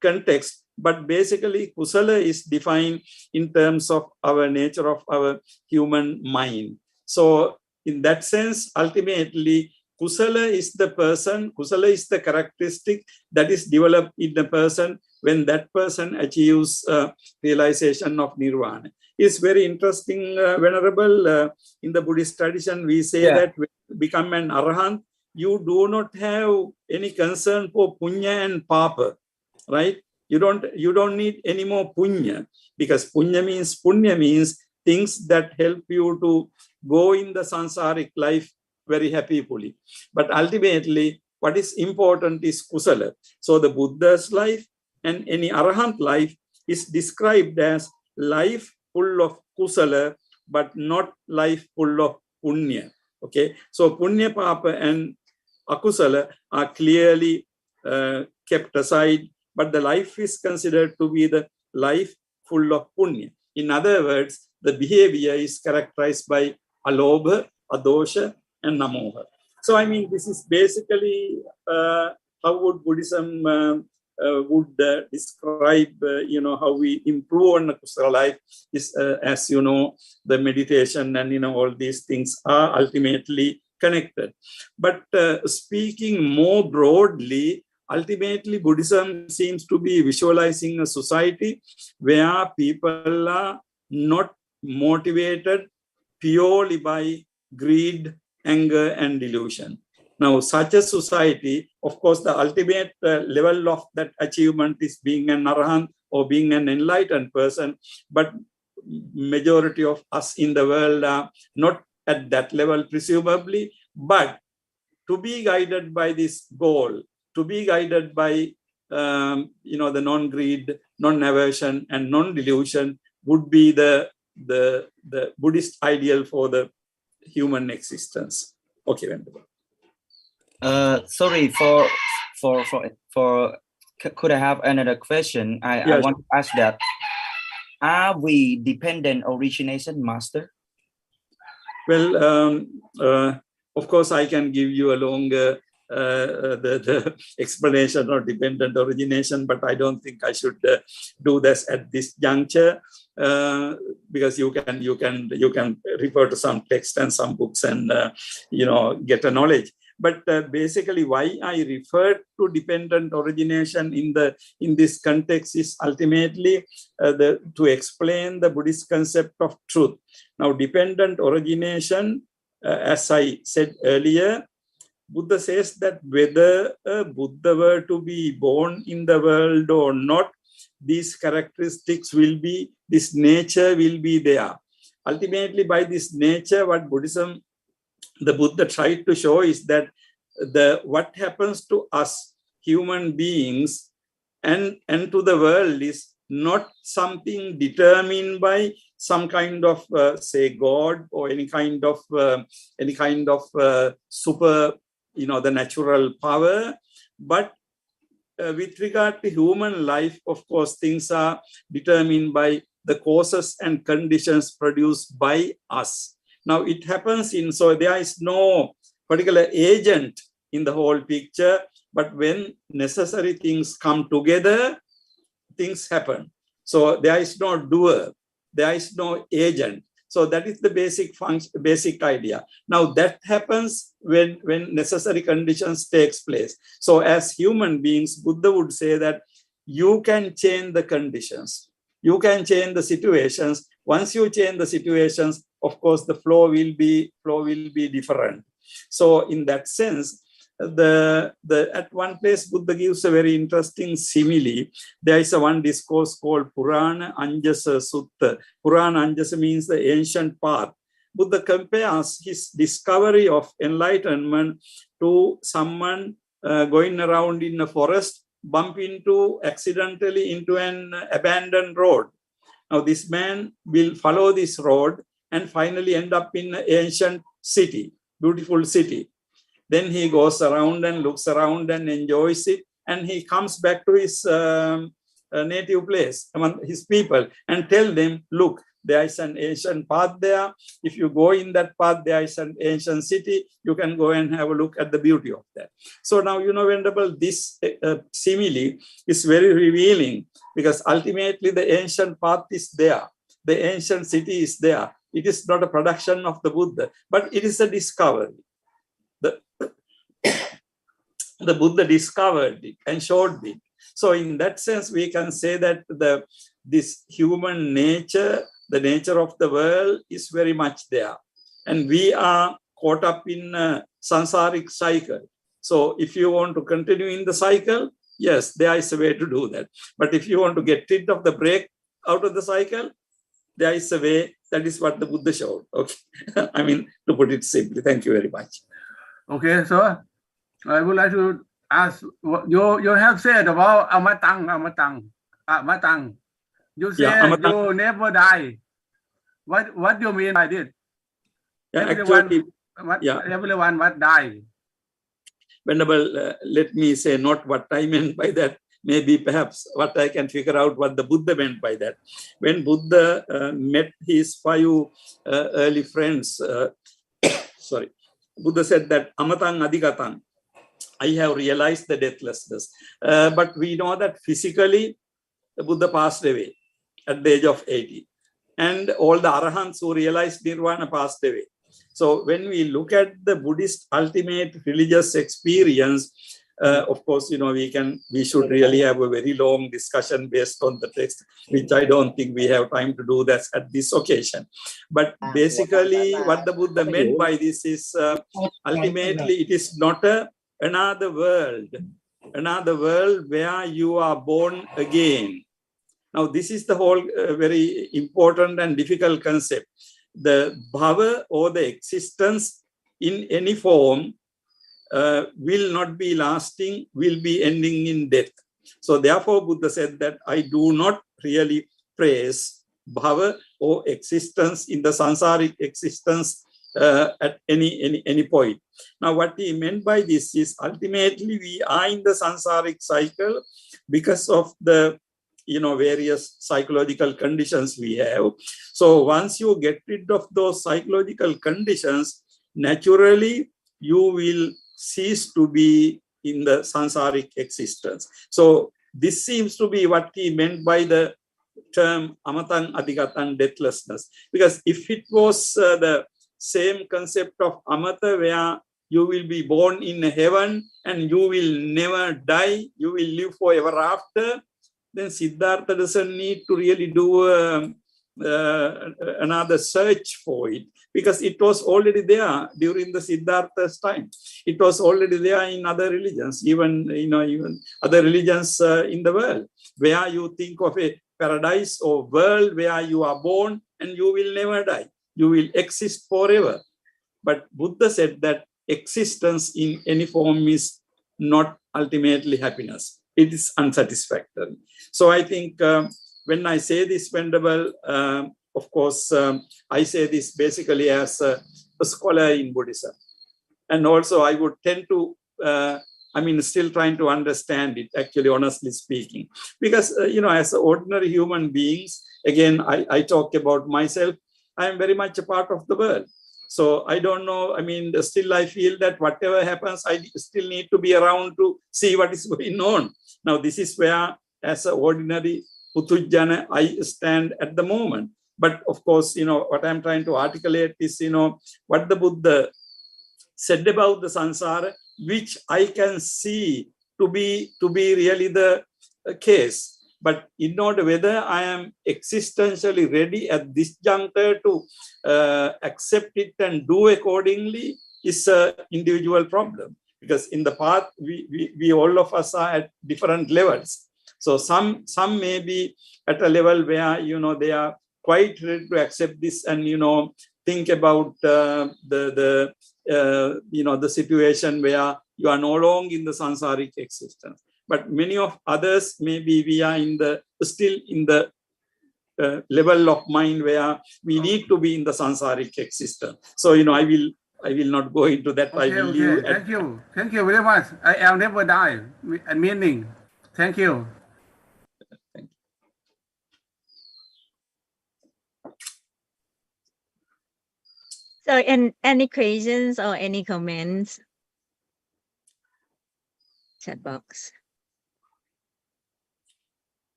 context, but basically kusala is defined in terms of our nature of our human mind. So in that sense, ultimately, kusala is the person, kusala is the characteristic that is developed in the person when that person achieves realization of nirvana. It's very interesting, Venerable. In the Buddhist tradition, we say that when you become an arahant, you do not have any concern for punya and papa, right? You don't need any more punya, because punya means things that help you to go in the sansaric life very happily. But ultimately, what is important is kusala. So the Buddha's life and any arahant life is described as life full of kusala, but not life full of punya. Okay, so punya, papa, and akusala are clearly kept aside, but the life is considered to be the life full of punya. In other words, the behavior is characterized by alobha, adosha, and namoha. So, I mean, this is basically how would Buddhism would describe, how we improve on the kusala life is, as you know, the meditation and, all these things are ultimately connected. But speaking more broadly, ultimately Buddhism seems to be visualizing a society where people are not motivated purely by greed, anger, and delusion. Now, such a society, of course, the ultimate level of that achievement is being an arahant or being an enlightened person, but majority of us in the world are not at that level, presumably. But to be guided by this goal, to be guided by the non-greed, non-aversion, and non-delusion would be the Buddhist ideal for the human existence. Okay, Venerable. Sorry for could I have another question? I want to ask that, are we dependent origination, Master? Well, of course, I can give you a longer the explanation of dependent origination, but I don't think I should do this at this juncture, because you can refer to some text and some books and get a knowledge. But basically, why I refer to dependent origination in this context is ultimately to explain the Buddhist concept of truth. Now, dependent origination, as I said earlier, Buddha says that whether a Buddha were to be born in the world or not, these characteristics will be, this nature will be there. Ultimately, by this nature, what Buddhism, the Buddha tried to show is that what happens to us human beings and to the world is not something determined by some kind of say God or any kind of super, the natural power, but with regard to human life, of course, things are determined by the causes and conditions produced by us. Now it happens so there is no particular agent in the whole picture, but when necessary things come together, things happen. So there is no doer, there is no agent. So that is the basic idea. Now that happens when necessary conditions takes place. So as human beings, Buddha would say that you can change the conditions. You can change the situations. Once you change the situations, of course, the flow will be different. So in that sense, at one place, Buddha gives a very interesting simile. There is one discourse called Purana Anjasa Sutta. Purana Anjasa means the ancient path. Buddha compares his discovery of enlightenment to someone going around in a forest, bump accidentally into an abandoned road. Now this man will follow this road and finally end up in an ancient city, beautiful city. Then he goes around and looks around and enjoys it, and he comes back to his native place among his people and tell them, look, there is an ancient path there. If you go in that path, there is an ancient city. You can go and have a look at the beauty of that. So now, Venerable, this simile is very revealing, because ultimately the ancient path is there. The ancient city is there. It is not a production of the Buddha, but it is a discovery. The Buddha discovered it and showed it. So in that sense, we can say that this human nature, the nature of the world, is very much there. And we are caught up in a sansaric cycle. So if you want to continue in the cycle, yes, there is a way to do that. But if you want to get rid of the break out of the cycle, there is a way. That is what the Buddha showed. Okay, I mean, to put it simply. Thank you very much. Okay, so I would like to ask, you have said about amatang. You said you never die. What do you mean by this? Yeah, Everyone what die? Venerable, let me say not what I meant by that. Maybe perhaps what I can figure out what the Buddha meant by that. When Buddha met his 5 early friends, sorry, Buddha said that amatang adigatang, I have realized the deathlessness. But we know that physically, the Buddha passed away at the age of 80. And all the arahants who realized nirvana passed away. So when we look at the Buddhist ultimate religious experience, of course, we should really have a very long discussion based on the text, which I don't think we have time to do that at this occasion. But basically, what the Buddha meant by this is ultimately it is not another world where you are born again. Now, this is the whole very important and difficult concept. The bhava, or the existence in any form, will not be lasting, will be ending in death. So therefore, Buddha said that I do not really praise bhava or existence in the sansaric existence at any point. Now, what he meant by this is ultimately we are in the sansaric cycle because of the various psychological conditions we have. So once you get rid of those psychological conditions, naturally you will cease to be in the sansaric existence. So this seems to be what he meant by the term amatang adigatang, deathlessness. Because if it was the same concept of amata, where you will be born in heaven and you will never die, you will live forever after, then Siddhartha doesn't need to really do another search for it, because it was already there during the Siddhartha's time. It was already there in other religions, even other religions in the world, where you think of a paradise or world where you are born and you will never die. You will exist forever. But Buddha said that existence in any form is not ultimately happiness. It is unsatisfactory. So I think when I say this, Venerable, of course, I say this basically as a scholar in Buddhism. And also I would tend to, still trying to understand it, actually, honestly speaking. Because, as ordinary human beings, again, I talk about myself, I am very much a part of the world. So I don't know, still I feel that whatever happens, I still need to be around to see what is going on. Now, this is where, as an ordinary Putujjana, I stand at the moment. But of course, what I'm trying to articulate is, what the Buddha said about the samsara, which I can see to be really the case. But in order whether I am existentially ready at this juncture to accept it and do accordingly is an individual problem. Because in the path, we all of us are at different levels. So some may be at a level where, they are quite ready to accept this and, think about the situation where you are no longer in the sansaric existence. But many of others, maybe we are still in the level of mind where we need to be in the sansaric existence. So, I will not go into that. Okay, I will leave. Thank you very much. I am never die. Meaning. Thank you. So, any questions or any comments? Chat box.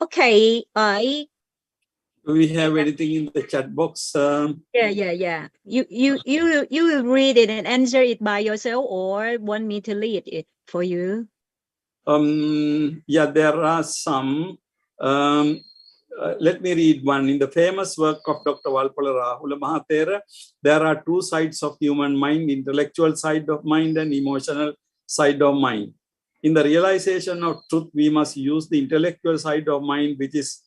Okay, Do we have anything in the chat box? Yeah. You will read it and answer it by yourself, or want me to read it for you? Yeah, there are some. Let me read one. In the famous work of Dr. Walpola Rahula Mahathera, there are two sides of human mind: intellectual side of mind and emotional side of mind. In the realization of truth, we must use the intellectual side of mind, which is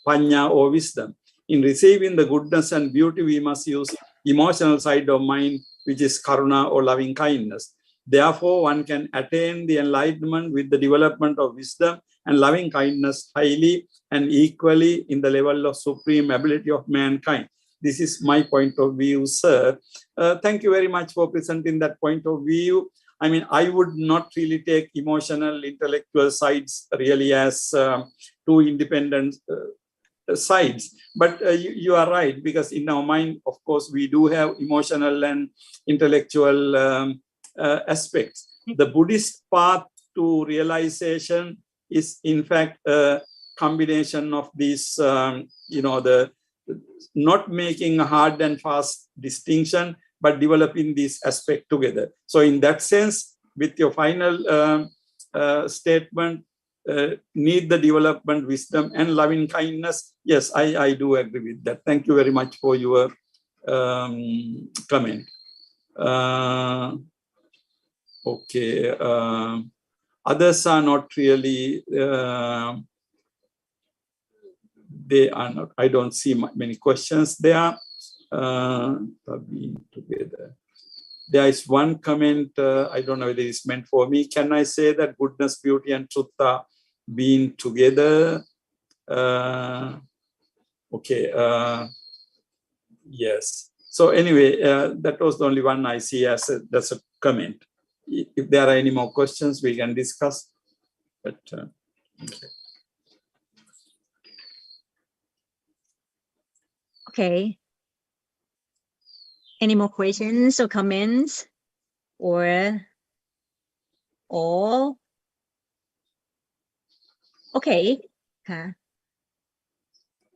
panya or wisdom. In receiving the goodness and beauty, we must use emotional side of mind, which is karuna or loving kindness. Therefore, one can attain the enlightenment with the development of wisdom and loving kindness highly and equally in the level of supreme ability of mankind. This is my point of view, sir. Thank you very much for presenting that point of view. I mean, I would not really take emotional, intellectual sides really as two independent sides. But you are right, because in our mind, of course, we do have emotional and intellectual aspects. The Buddhist path to realization is, in fact, a combination of these, the not making a hard and fast distinction, but developing these aspects together. So in that sense, with your final statement, need the development, wisdom, and loving kindness. Yes, I do agree with that. Thank you very much for your comment. Okay. Others are not really, they are not, I don't see many questions there. Being together. There is one comment, I don't know whether it's meant for me. Can I say that goodness, beauty, and truth are being together? Okay. Yes. So anyway, that was the only one I see as that's a comment. If there are any more questions, we can discuss. But Okay. Any more questions or comments, or all? Okay.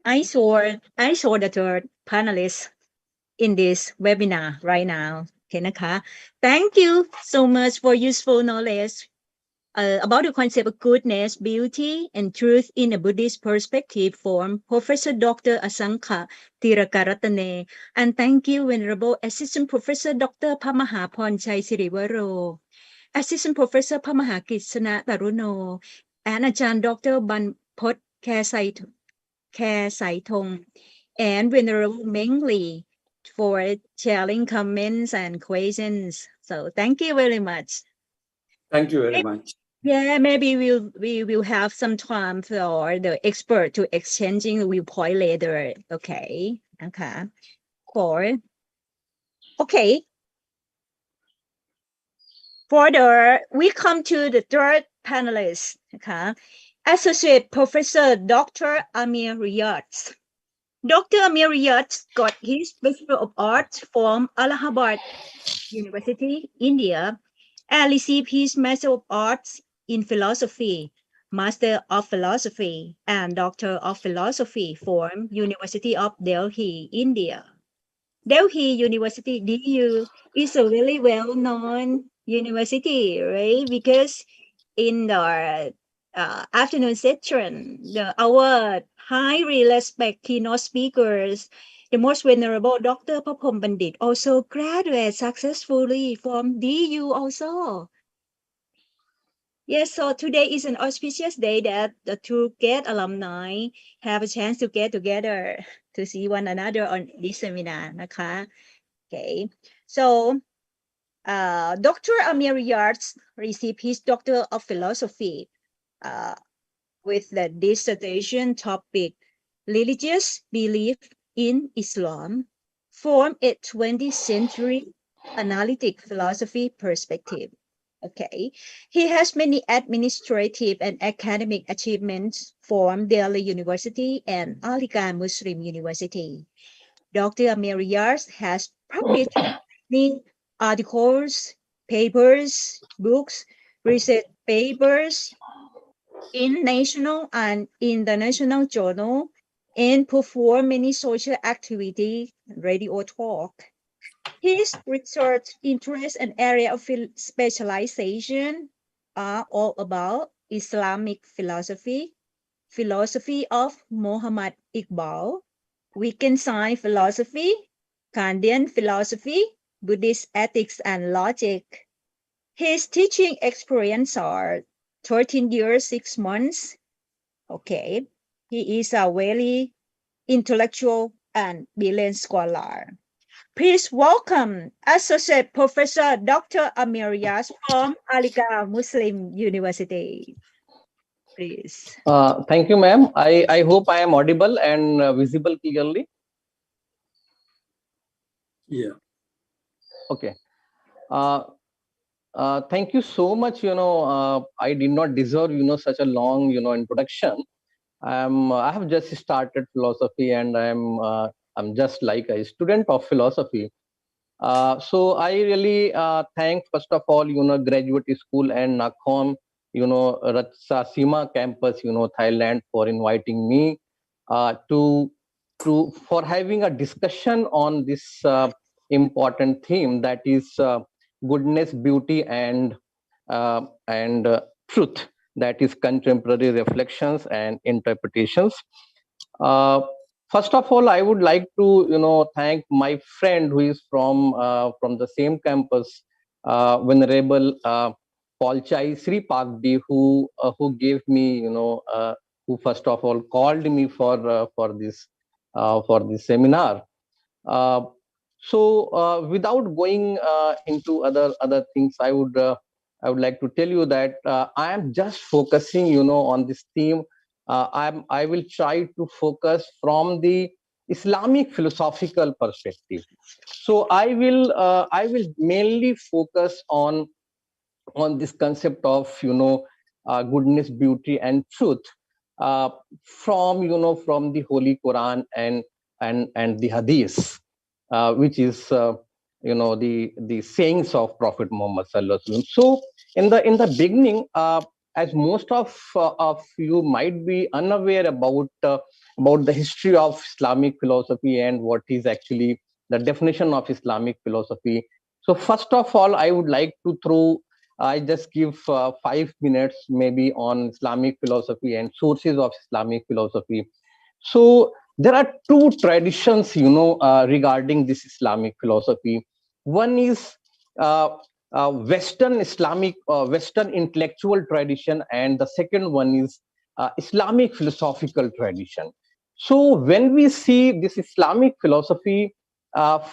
I saw the third panelist in this webinar right now. Okay,นะคะ. Thank you so much for useful knowledge about the concept of goodness, beauty, and truth in a Buddhist perspective from Professor Dr. Asankha Tirakaratane. And thank you, Venerable Assistant Professor Dr. Pamahapornchai Siriwaro, Assistant Professor Pamahakisana Taruno, and Ajahn Dr. Banpot Khairsaitong, and Venerable Meng Lee for sharing comments and questions. So thank you very much. Thank you very much. Yeah, maybe we will have some time for the expert to exchanging viewpoint later. Okay. Okay. We come to the third panelist. Okay. Associate Professor Dr. Amir Riyadh. Dr. Amir Riyadh got his Bachelor of Arts from Allahabad University, India, and received his Master of Arts in Philosophy, Master of Philosophy, and Doctor of Philosophy from University of Delhi, India. Delhi University, DU, is a really well-known university, right? Because in the afternoon session, our highly respected keynote speakers, the most venerable Dr. Papom Bandit, also graduated successfully from DU also. Yes, so today is an auspicious day that the two GET alumni have a chance to get together to see one another on this seminar. Okay, so Dr. Amir Yards received his Doctor of Philosophy with the dissertation topic, Religious Belief in Islam from a 20th Century Analytic Philosophy Perspective. Okay, he has many administrative and academic achievements from Delhi University and Aligarh Muslim University. Dr. Amir Yards has published many articles, papers, books, research papers in national and international journal, and perform many social activities, radio talk. His research interests and area of specialization are all about Islamic philosophy, philosophy of Muhammad Iqbal, Wittgenstein philosophy, Kantian philosophy, Buddhist ethics and logic. His teaching experience are 13 years, 6 months. Okay, he is a very intellectual and brilliant scholar. Please welcome Associate Professor Dr. Amir Yards from Aligarh Muslim University. Please. Thank you, ma'am. I hope I am audible and visible clearly. Yeah. Okay. Thank you so much. I did not deserve, such a long, introduction. I have just started philosophy, and I'm just like a student of philosophy. So I really thank first of all, Graduate School and Nakhon, Ratsa Sima campus, Thailand, for inviting me for having a discussion on this important theme, that is goodness, beauty, and truth, that is contemporary reflections and interpretations. First of all, I would like to thank my friend who is from the same campus, Venerable Paul Chai Sri Pakdi, who gave me who first of all called me for this seminar. So without going into other things, I would like to tell you that I am just focusing on this theme. I will try to focus from the Islamic philosophical perspective. So I will mainly focus on this concept of goodness, beauty, and truth from the Holy Quran and the Hadith, which is the sayings of Prophet Muhammad Sallallahu Alaihi Wasallam. So in the beginning, as most of you might be unaware about the history of Islamic philosophy and what is actually the definition of Islamic philosophy. So first of all, I would like to I just give 5 minutes maybe on Islamic philosophy and sources of Islamic philosophy. So there are two traditions, regarding this Islamic philosophy. One is Western Islamic, Western intellectual tradition, and the second one is Islamic philosophical tradition. So when we see this Islamic philosophy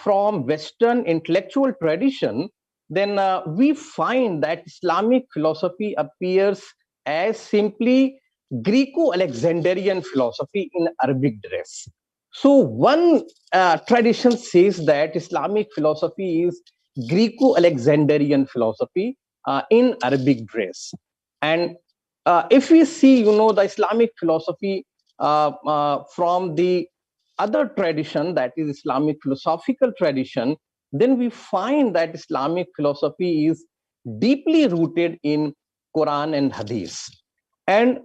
from Western intellectual tradition, then we find that Islamic philosophy appears as simply Greco-Alexandrian philosophy in Arabic dress. So one tradition says that Islamic philosophy is Greco-Alexandrian philosophy in Arabic dress. And if we see, the Islamic philosophy from the other tradition, that is Islamic philosophical tradition, then we find that Islamic philosophy is deeply rooted in Quran and Hadith. And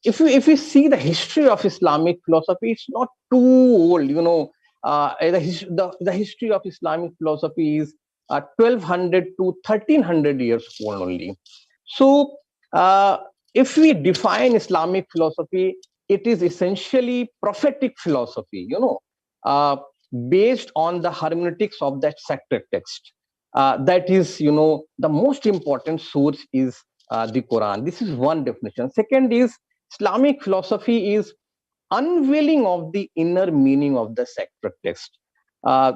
if we see the history of Islamic philosophy, it's not too old. The history of Islamic philosophy is 1200 to 1300 years old only. So If we define Islamic philosophy, it is essentially prophetic philosophy, based on the hermeneutics of that sacred text. That is, the most important source is the Quran. This is one definition. Second is Islamic philosophy is unveiling of the inner meaning of the sacred text.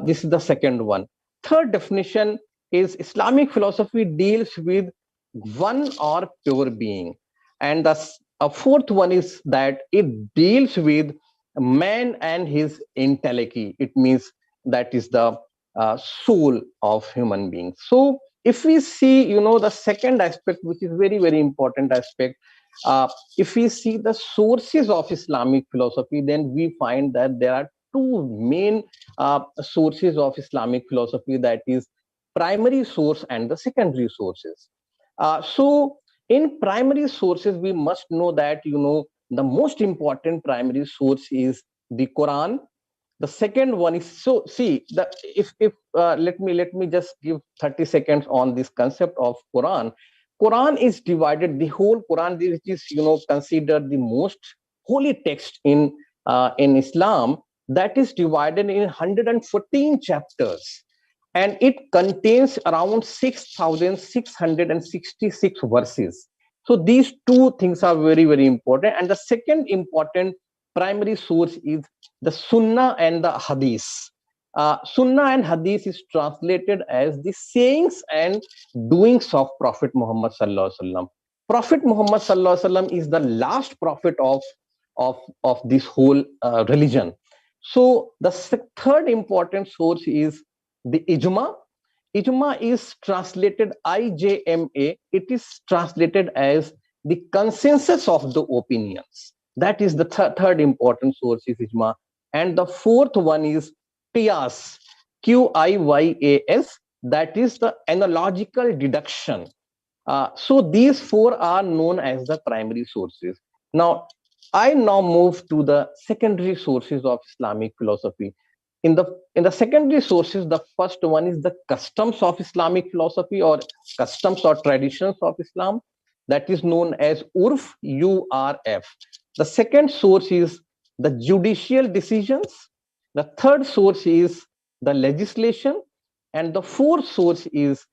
This is the second one. Third definition is Islamic philosophy deals with one or pure being. And the fourth one is that it deals with man and his entelechy. It means that is the soul of human beings. So if we see, the second aspect, which is very, very important aspect, if we see the sources of Islamic philosophy, then we find that there are two main sources of Islamic philosophy, that is primary source and the secondary sources. So in primary sources, we must know that, the most important primary source is the Quran. The second one is, so see, let me just give 30 seconds on this concept of Quran. Quran is divided, the whole Quran, which is, considered the most holy text in Islam, that is divided in 114 chapters. And it contains around 6,666 verses. So these two things are very, very important. And the second important primary source is the Sunnah and the Hadith. Sunnah and Hadith is translated as the sayings and doings of Prophet Muhammad Sallallahu Alaihi Wasallam. Prophet Muhammad Sallallahu Alaihi Wasallam is the last prophet of this whole religion. So the third important source is the Ijma. Ijma is translated IJMA. It is translated as the consensus of the opinions. That is the third important source is Ijma. And the fourth one is Qiyas, QIYAS. That is the analogical deduction. So these four are known as the primary sources. Now, I move to the secondary sources of Islamic philosophy. In the secondary sources, the first one is the customs of Islamic philosophy, or customs or traditions of Islam. That is known as URF, URF. The second source is the judicial decisions. The third source is the legislation. And the fourth source is,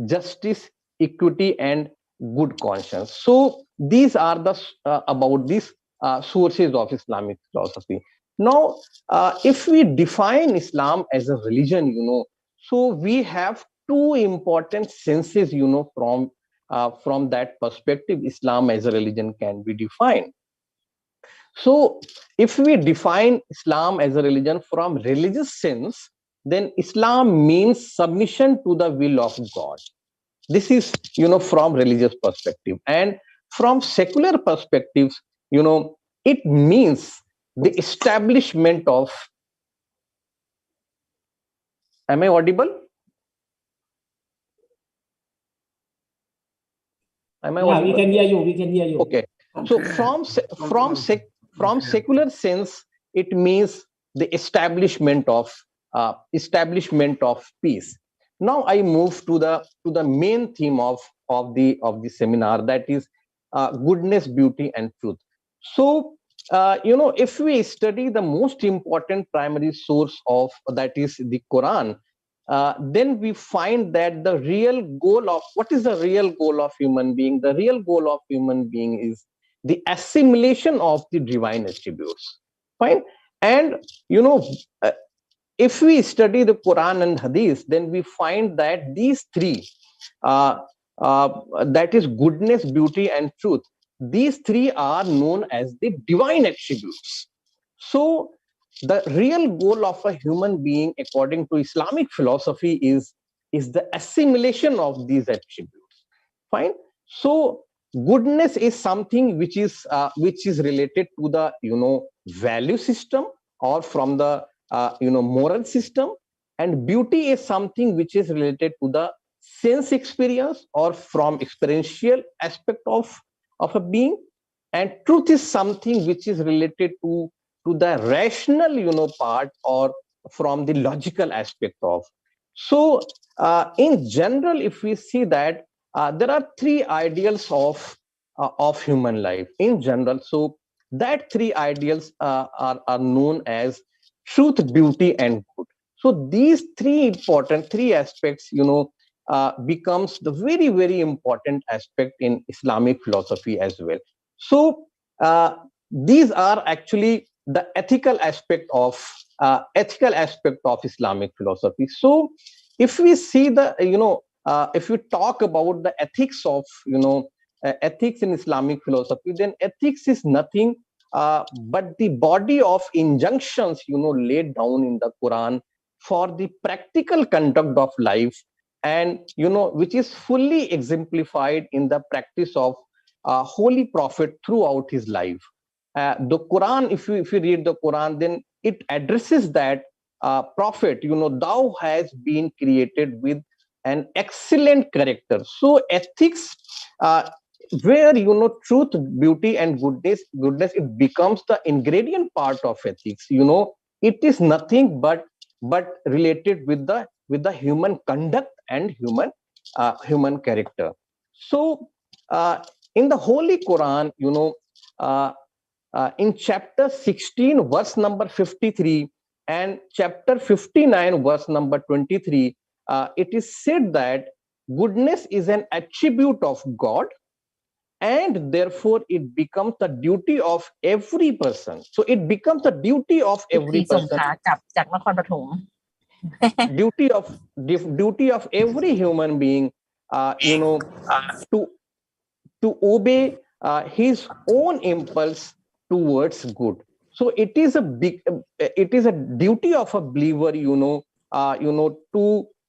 justice, equity, and good conscience. So these are the about these sources of Islamic philosophy. Now, if we define Islam as a religion, so we have two important senses, from that perspective, Islam as a religion can be defined. So if we define Islam as a religion from religious sense, then Islam means submission to the will of God. This is, from religious perspective. And from secular perspectives, it means the establishment of, am I audible? Am I audible? We can hear you. We can hear you. Okay. So from secular sense, it means the establishment of peace. Now I move to the main theme of the seminar, that is goodness, beauty, and truth. So if we study the most important primary source of that is the Quran, then we find that the real goal of, what is the real goal of human being? The real goal of human being is the assimilation of the divine attributes. Fine. And if we study the Quran and Hadith, then we find that these three, that is goodness, beauty, and truth, these three are known as the divine attributes. So the real goal of a human being, according to Islamic philosophy, is the assimilation of these attributes. Fine. So goodness is something which is related to the value system, or from the moral system, and beauty is something which is related to the sense experience, or from experiential aspect of a being, and truth is something which is related to the rational part, or from the logical aspect of. So in general, if we see that there are three ideals of human life in general. So that three ideals are known as truth, beauty, and good. So these three aspects, becomes the very, very important aspect in Islamic philosophy as well. So these are actually the ethical aspect of Islamic philosophy. So if we see the, if we talk about the ethics of, ethics in Islamic philosophy, then ethics is nothing but the body of injunctions, laid down in the Quran for the practical conduct of life, and which is fully exemplified in the practice of Holy Prophet throughout his life. The Quran, if you read the Quran, then it addresses that Prophet, thou has been created with an excellent character. So ethics, where truth, beauty, and goodness, it becomes the ingredient part of ethics. It is nothing but related with the human conduct and human character. So in the Holy Quran, in chapter 16, verse number 53, and chapter 59, verse number 23, it is said that goodness is an attribute of God, and therefore it becomes the duty of every person. So it becomes the duty of every person. duty of every human being, to obey his own impulse towards good. So it is a duty of a believer,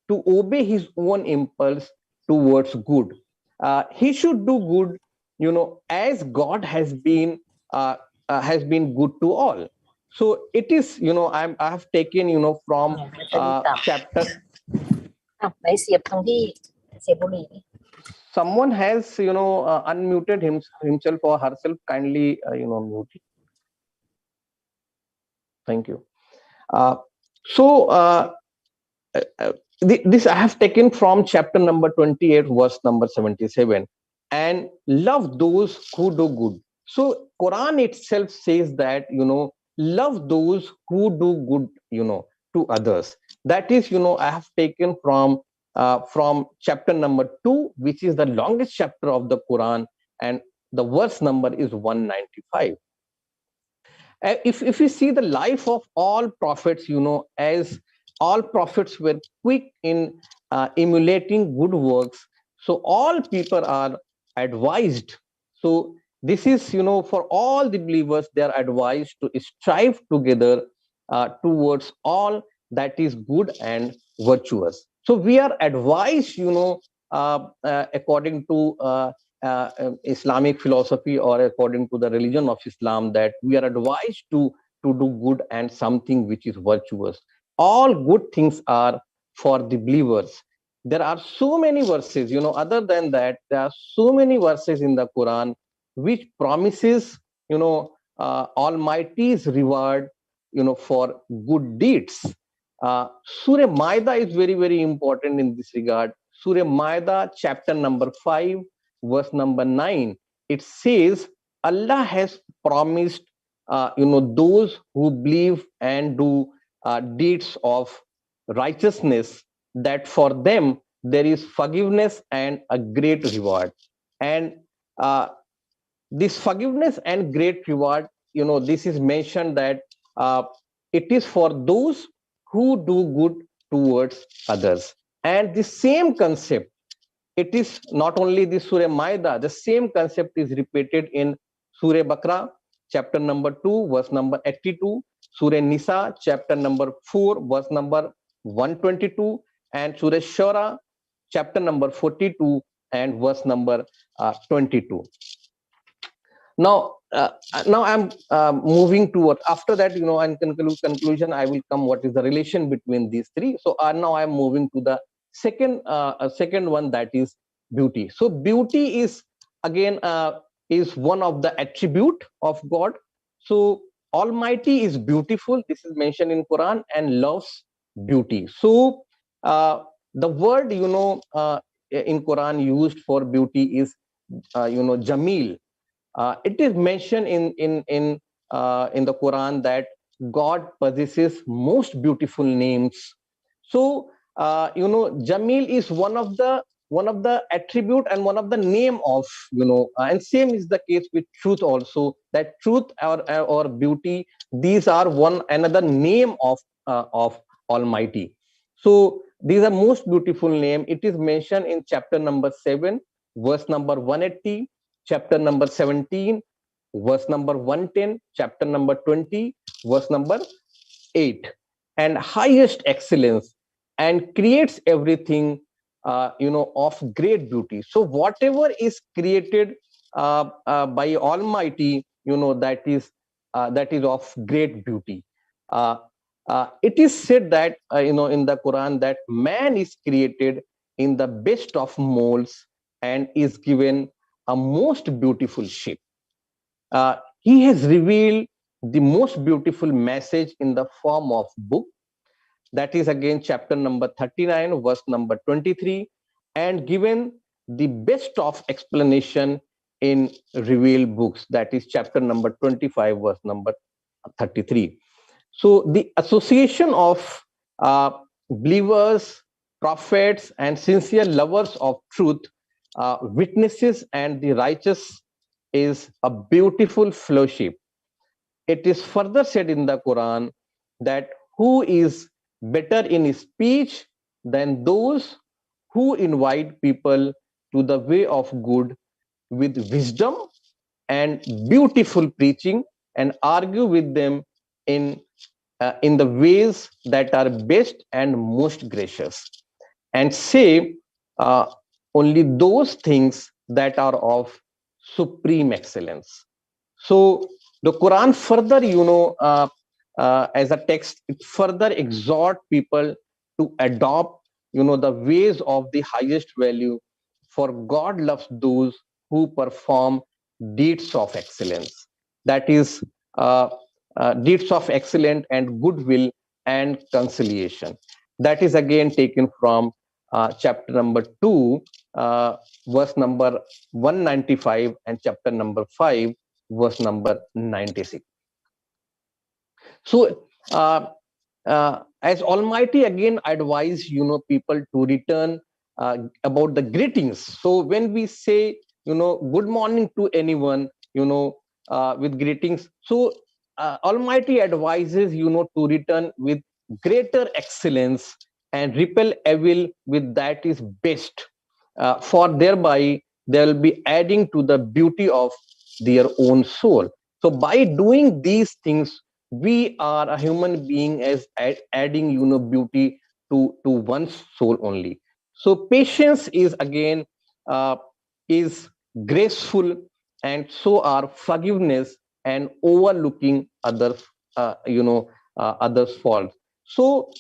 to obey his own impulse towards good. He should do good, as God has been good to all. So it is, I have taken, from chapter. Someone has, unmuted himself or herself. Kindly, mute it. Thank you. This I have taken from chapter number 28, verse number 77. And love those who do good. So Quran itself says that, love those who do good, to others. That is, I have taken from chapter number 2, which is the longest chapter of the Quran, and the verse number is 195. If you see the life of all prophets, as all prophets were quick in emulating good works, so all people are advised. So this is, for all the believers, they are advised to strive together towards all that is good and virtuous. So we are advised, according to Islamic philosophy, or according to the religion of Islam, that we are advised to do good and something which is virtuous. All good things are for the believers. There are so many verses, other than that, there are so many verses in the Quran which promises, Almighty's reward, for good deeds. Surah Maida is very, very important in this regard. Surah Maida, chapter number 5, verse number 9, it says Allah has promised, those who believe and do deeds of righteousness, that for them there is forgiveness and a great reward. And this forgiveness and great reward, this is mentioned that it is for those who do good towards others. And the same concept, it is not only the Surah Maida, the same concept is repeated in Surah Baqarah, chapter number 2, verse number 82, Surah Nisa, chapter number 4, verse number 122, and Surah Shura, chapter number 42, and verse number 22. Now I'm moving toward, after that, and conclusion, I will come what is the relation between these three. So now I'm moving to the second one, that is beauty. So beauty is, again, is one of the attribute of God. So Almighty is beautiful. This is mentioned in Quran, and loves beauty. So the word, in Quran used for beauty is Jamil. It is mentioned in the Quran that God possesses most beautiful names. So Jamil is one of the attribute and one of the name of and same is the case with truth also, that truth or beauty, these are one another name of Almighty. So these are most beautiful name. It is mentioned in chapter number 7 verse number 180, chapter number 17 verse number 110, chapter number 20 verse number 8. And highest excellence, and creates everything of great beauty. So whatever is created by Almighty, that is of great beauty. It is said that in the Quran that man is created in the best of molds and is given a most beautiful shape. He has revealed the most beautiful message in the form of book. That is again chapter number 39 verse number 23, and given the best of explanation in revealed books. That is chapter number 25 verse number 33. So the association of believers, prophets, and sincere lovers of truth, witnesses, and the righteous is a beautiful fellowship. It is further said in the Quran that who is better in speech than those who invite people to the way of good with wisdom and beautiful preaching, and argue with them in the ways that are best and most gracious, and say only those things that are of supreme excellence. So the Quran further, as a text, it further exhort people to adopt, the ways of the highest value, for God loves those who perform deeds of excellence. That is, deeds of excellence and goodwill and conciliation. That is again taken from chapter number 2, verse number 195, and chapter number 5, verse number 96. So as Almighty again advise people to return about the greetings. So when we say good morning to anyone with greetings, so Almighty advises to return with greater excellence and repel evil with that is best, for thereby they will be adding to the beauty of their own soul. So by doing these things, we are a human being as adding beauty to one's soul only. So patience is again is graceful, and so are forgiveness and overlooking others others' faults. So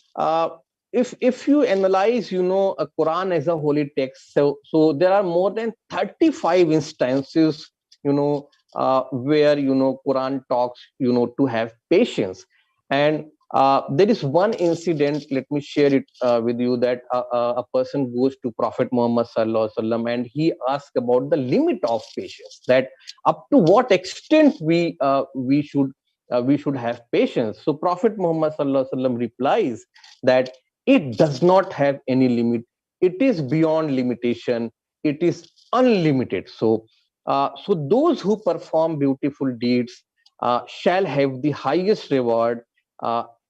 if you analyze a Quran as a holy text, so there are more than 35 instances where Quran talks to have patience. And there is one incident, let me share it with you, that a person goes to Prophet Muhammad sallallahu alaihi wasallam and he asks about the limit of patience, that up to what extent we should have patience. So Prophet Muhammad sallallahu alaihi wasallam replies that it does not have any limit. It is beyond limitation. It is unlimited. So those who perform beautiful deeds shall have the highest reward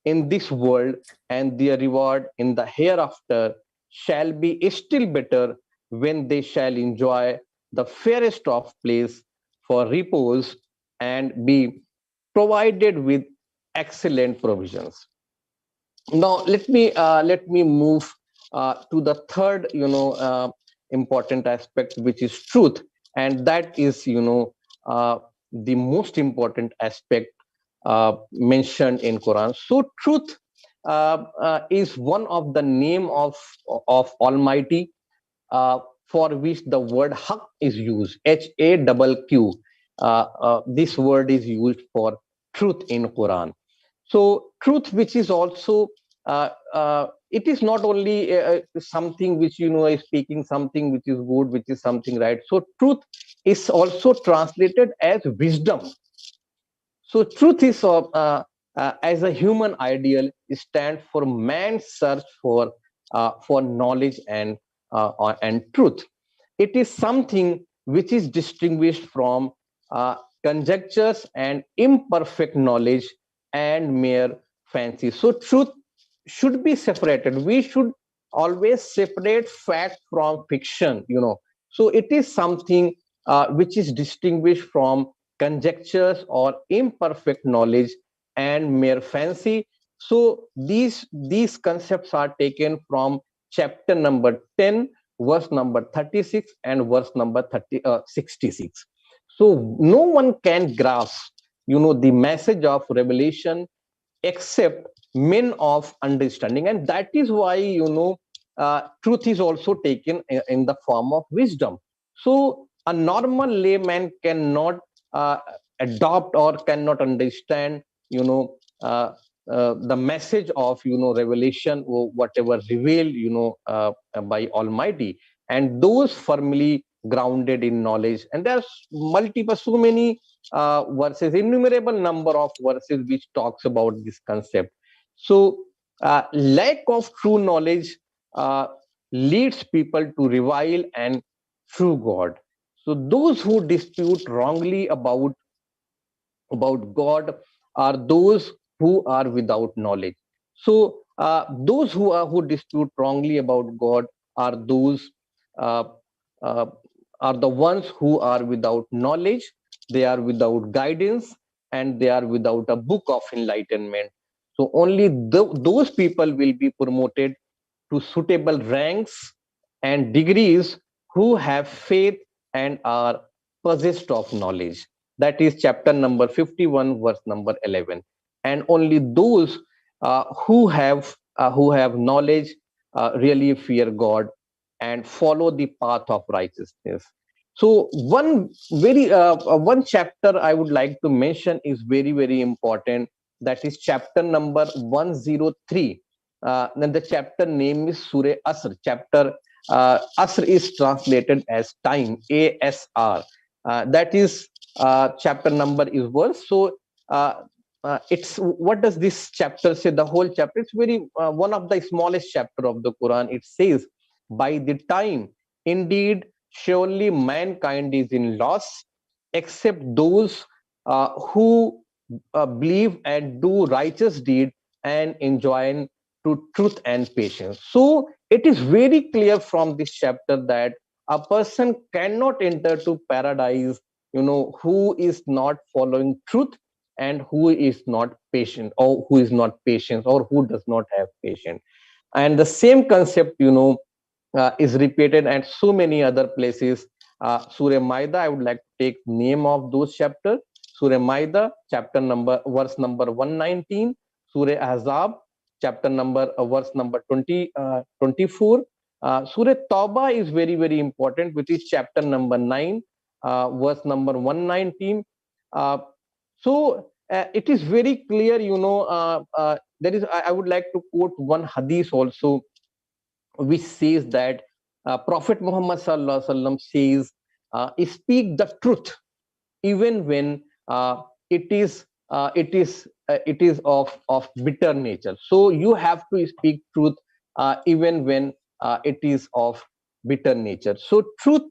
in this world, and their reward in the hereafter shall be still better when they shall enjoy the fairest of place for repose and be provided with excellent provisions. Now let me move to the third important aspect, which is truth, and that is the most important aspect mentioned in Quran. So truth is one of the name of Almighty, for which the word haq is used, HAQQ. This word is used for truth in Quran. So truth, which is also it is not only something which is speaking something which is good, which is something right. So truth is also translated as wisdom. So truth is as a human ideal, stands for man's search for knowledge and truth. It is something which is distinguished from conjectures and imperfect knowledge and mere fancy. So truth should be separated. We should always separate fact from fiction, So it is something which is distinguished from conjectures or imperfect knowledge and mere fancy. So these concepts are taken from chapter number 10, verse number 36 and verse number 66. So no one can grasp, the message of revelation except men of understanding, and that is why truth is also taken in the form of wisdom. So a normal layman cannot adopt or cannot understand the message of revelation or whatever revealed by Almighty, and those firmly grounded in knowledge. And there's so many verses, innumerable number of verses which talks about this concept. So lack of true knowledge leads people to revile and true God. So those who dispute wrongly about God are those who are without knowledge. So those who dispute wrongly about God are those are the ones who are without knowledge. They are without guidance, and they are without a book of enlightenment. So only those people will be promoted to suitable ranks and degrees who have faith and are possessed of knowledge. That is chapter number 51, verse number 11. And only those who have knowledge really fear God and follow the path of righteousness. So one chapter I would like to mention is very, very important. That is chapter number 103. Then the chapter name is Surah Asr. Chapter Asr is translated as time, ASR. That is chapter number is verse. So it's what does this chapter say? The whole chapter, it's very one of the smallest chapter of the Quran. It says, by the time, indeed, surely mankind is in loss, except those who believe and do righteous deed and enjoin to truth and patience. So it is very clear from this chapter that a person cannot enter to paradise, who is not following truth and who is not patient, or who is not patient, or who does not have patience. And the same concept, is repeated at so many other places. Surah Maida, I would like to take name of those chapters. Surah Maida, verse number 119. Surah Ahzab, chapter number, verse number 24. Surah Tawbah is very, very important, which is chapter number 9, verse number 119. So it is very clear, there is, I would like to quote one hadith also, which says that Prophet Muhammad sallallahu alaihi wasallam says, speak the truth even when it is of bitter nature. So you have to speak truth even when it is of bitter nature. So truth,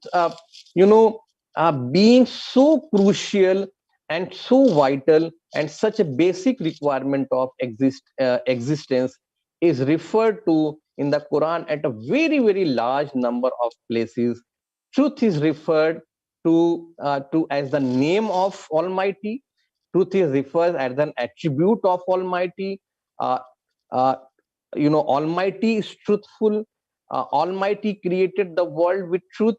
being so crucial and so vital and such a basic requirement of existence, is referred to in the Quran at a very, very large number of places. Truth is referred to as the name of Almighty. Truth is referred as an attribute of Almighty. Almighty is truthful. Almighty created the world with truth.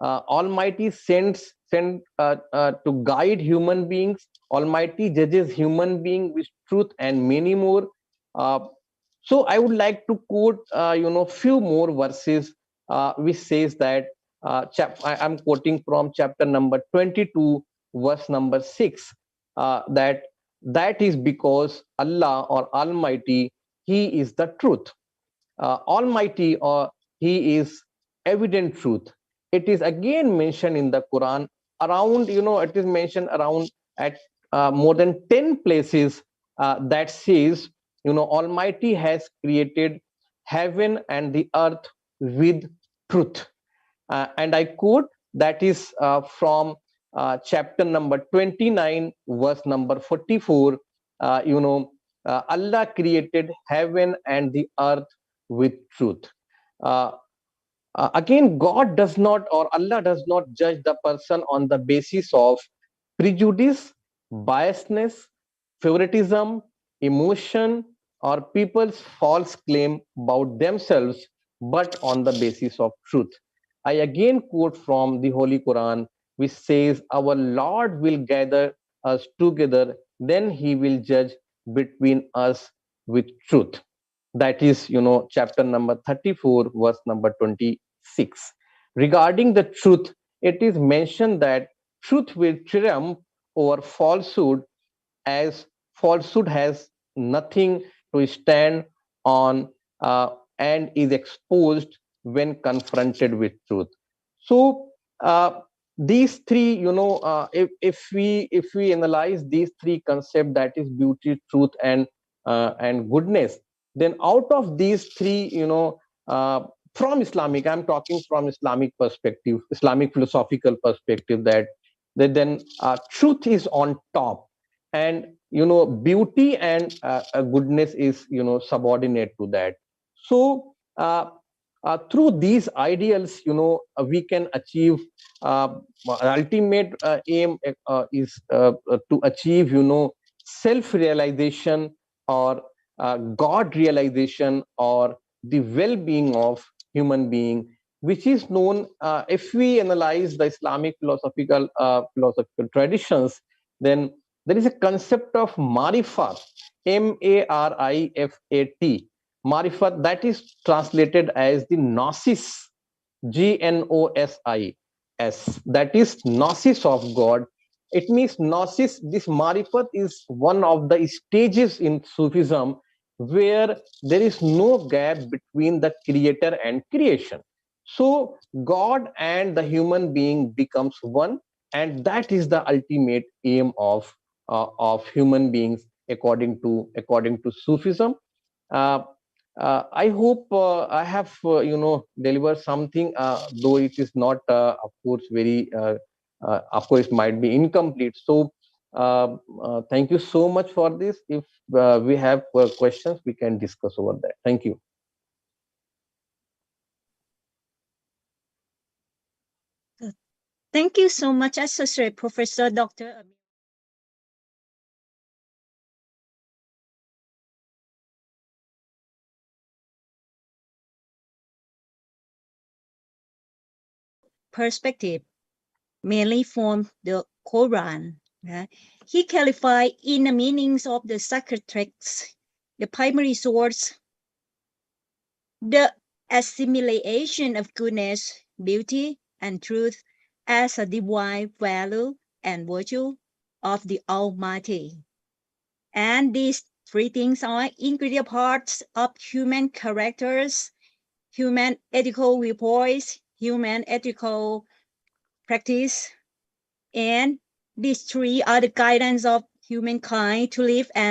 Almighty sent to guide human beings. Almighty judges human beings with truth, and many more. So I would like to quote, few more verses which says that I'm quoting from chapter number 22, verse number 6. That is because Allah or Almighty, he is the truth. Almighty, or he is evident truth. It is again mentioned in the Quran around, it is mentioned around at more than 10 places that says, Almighty has created heaven and the earth with truth. And I quote, that is from chapter number 29, verse number 44. Allah created heaven and the earth with truth. Again, God does not, or Allah does not judge the person on the basis of prejudice, biasness, favoritism, emotion, or people's false claim about themselves, but on the basis of truth. I again quote from the Holy Quran, which says, our Lord will gather us together, then he will judge between us with truth. That is, chapter number 34, verse number 26. Regarding the truth, it is mentioned that truth will triumph over falsehood, as falsehood has nothing to stand on and is exposed when confronted with truth. So these three, if we analyze these three concepts, that is beauty, truth, and goodness, then out of these three, from Islamic, I'm talking from Islamic perspective, Islamic philosophical perspective, that then truth is on top, and beauty and goodness is subordinate to that. So through these ideals, we can achieve ultimate aim is to achieve self-realization, or God realization, or the well-being of human being, which is known, if we analyze the Islamic philosophical traditions, then there is a concept of marifat, M-A-R-I-F-A-T, marifat, that is translated as the gnosis, G-N-O-S-I-S, that is gnosis of God. It means gnosis, this marifat is one of the stages in Sufism where there is no gap between the creator and creation. So God and the human being becomes one, and that is the ultimate aim of human beings according to Sufism. I hope I have delivered something, though it is not of course very of course it might be incomplete. So thank you so much for this. If we have questions, we can discuss over that. Thank you. Thank you so much, Associate Professor Dr. Perspective, mainly from the Quran. He clarified inner meanings of the sacred texts, the primary source, the assimilation of goodness, beauty, and truth as a divine value and virtue of the Almighty. And these three things are ingredient parts of human characters, human ethical viewpoints, human ethical practice, and these three are the guidance of humankind to live and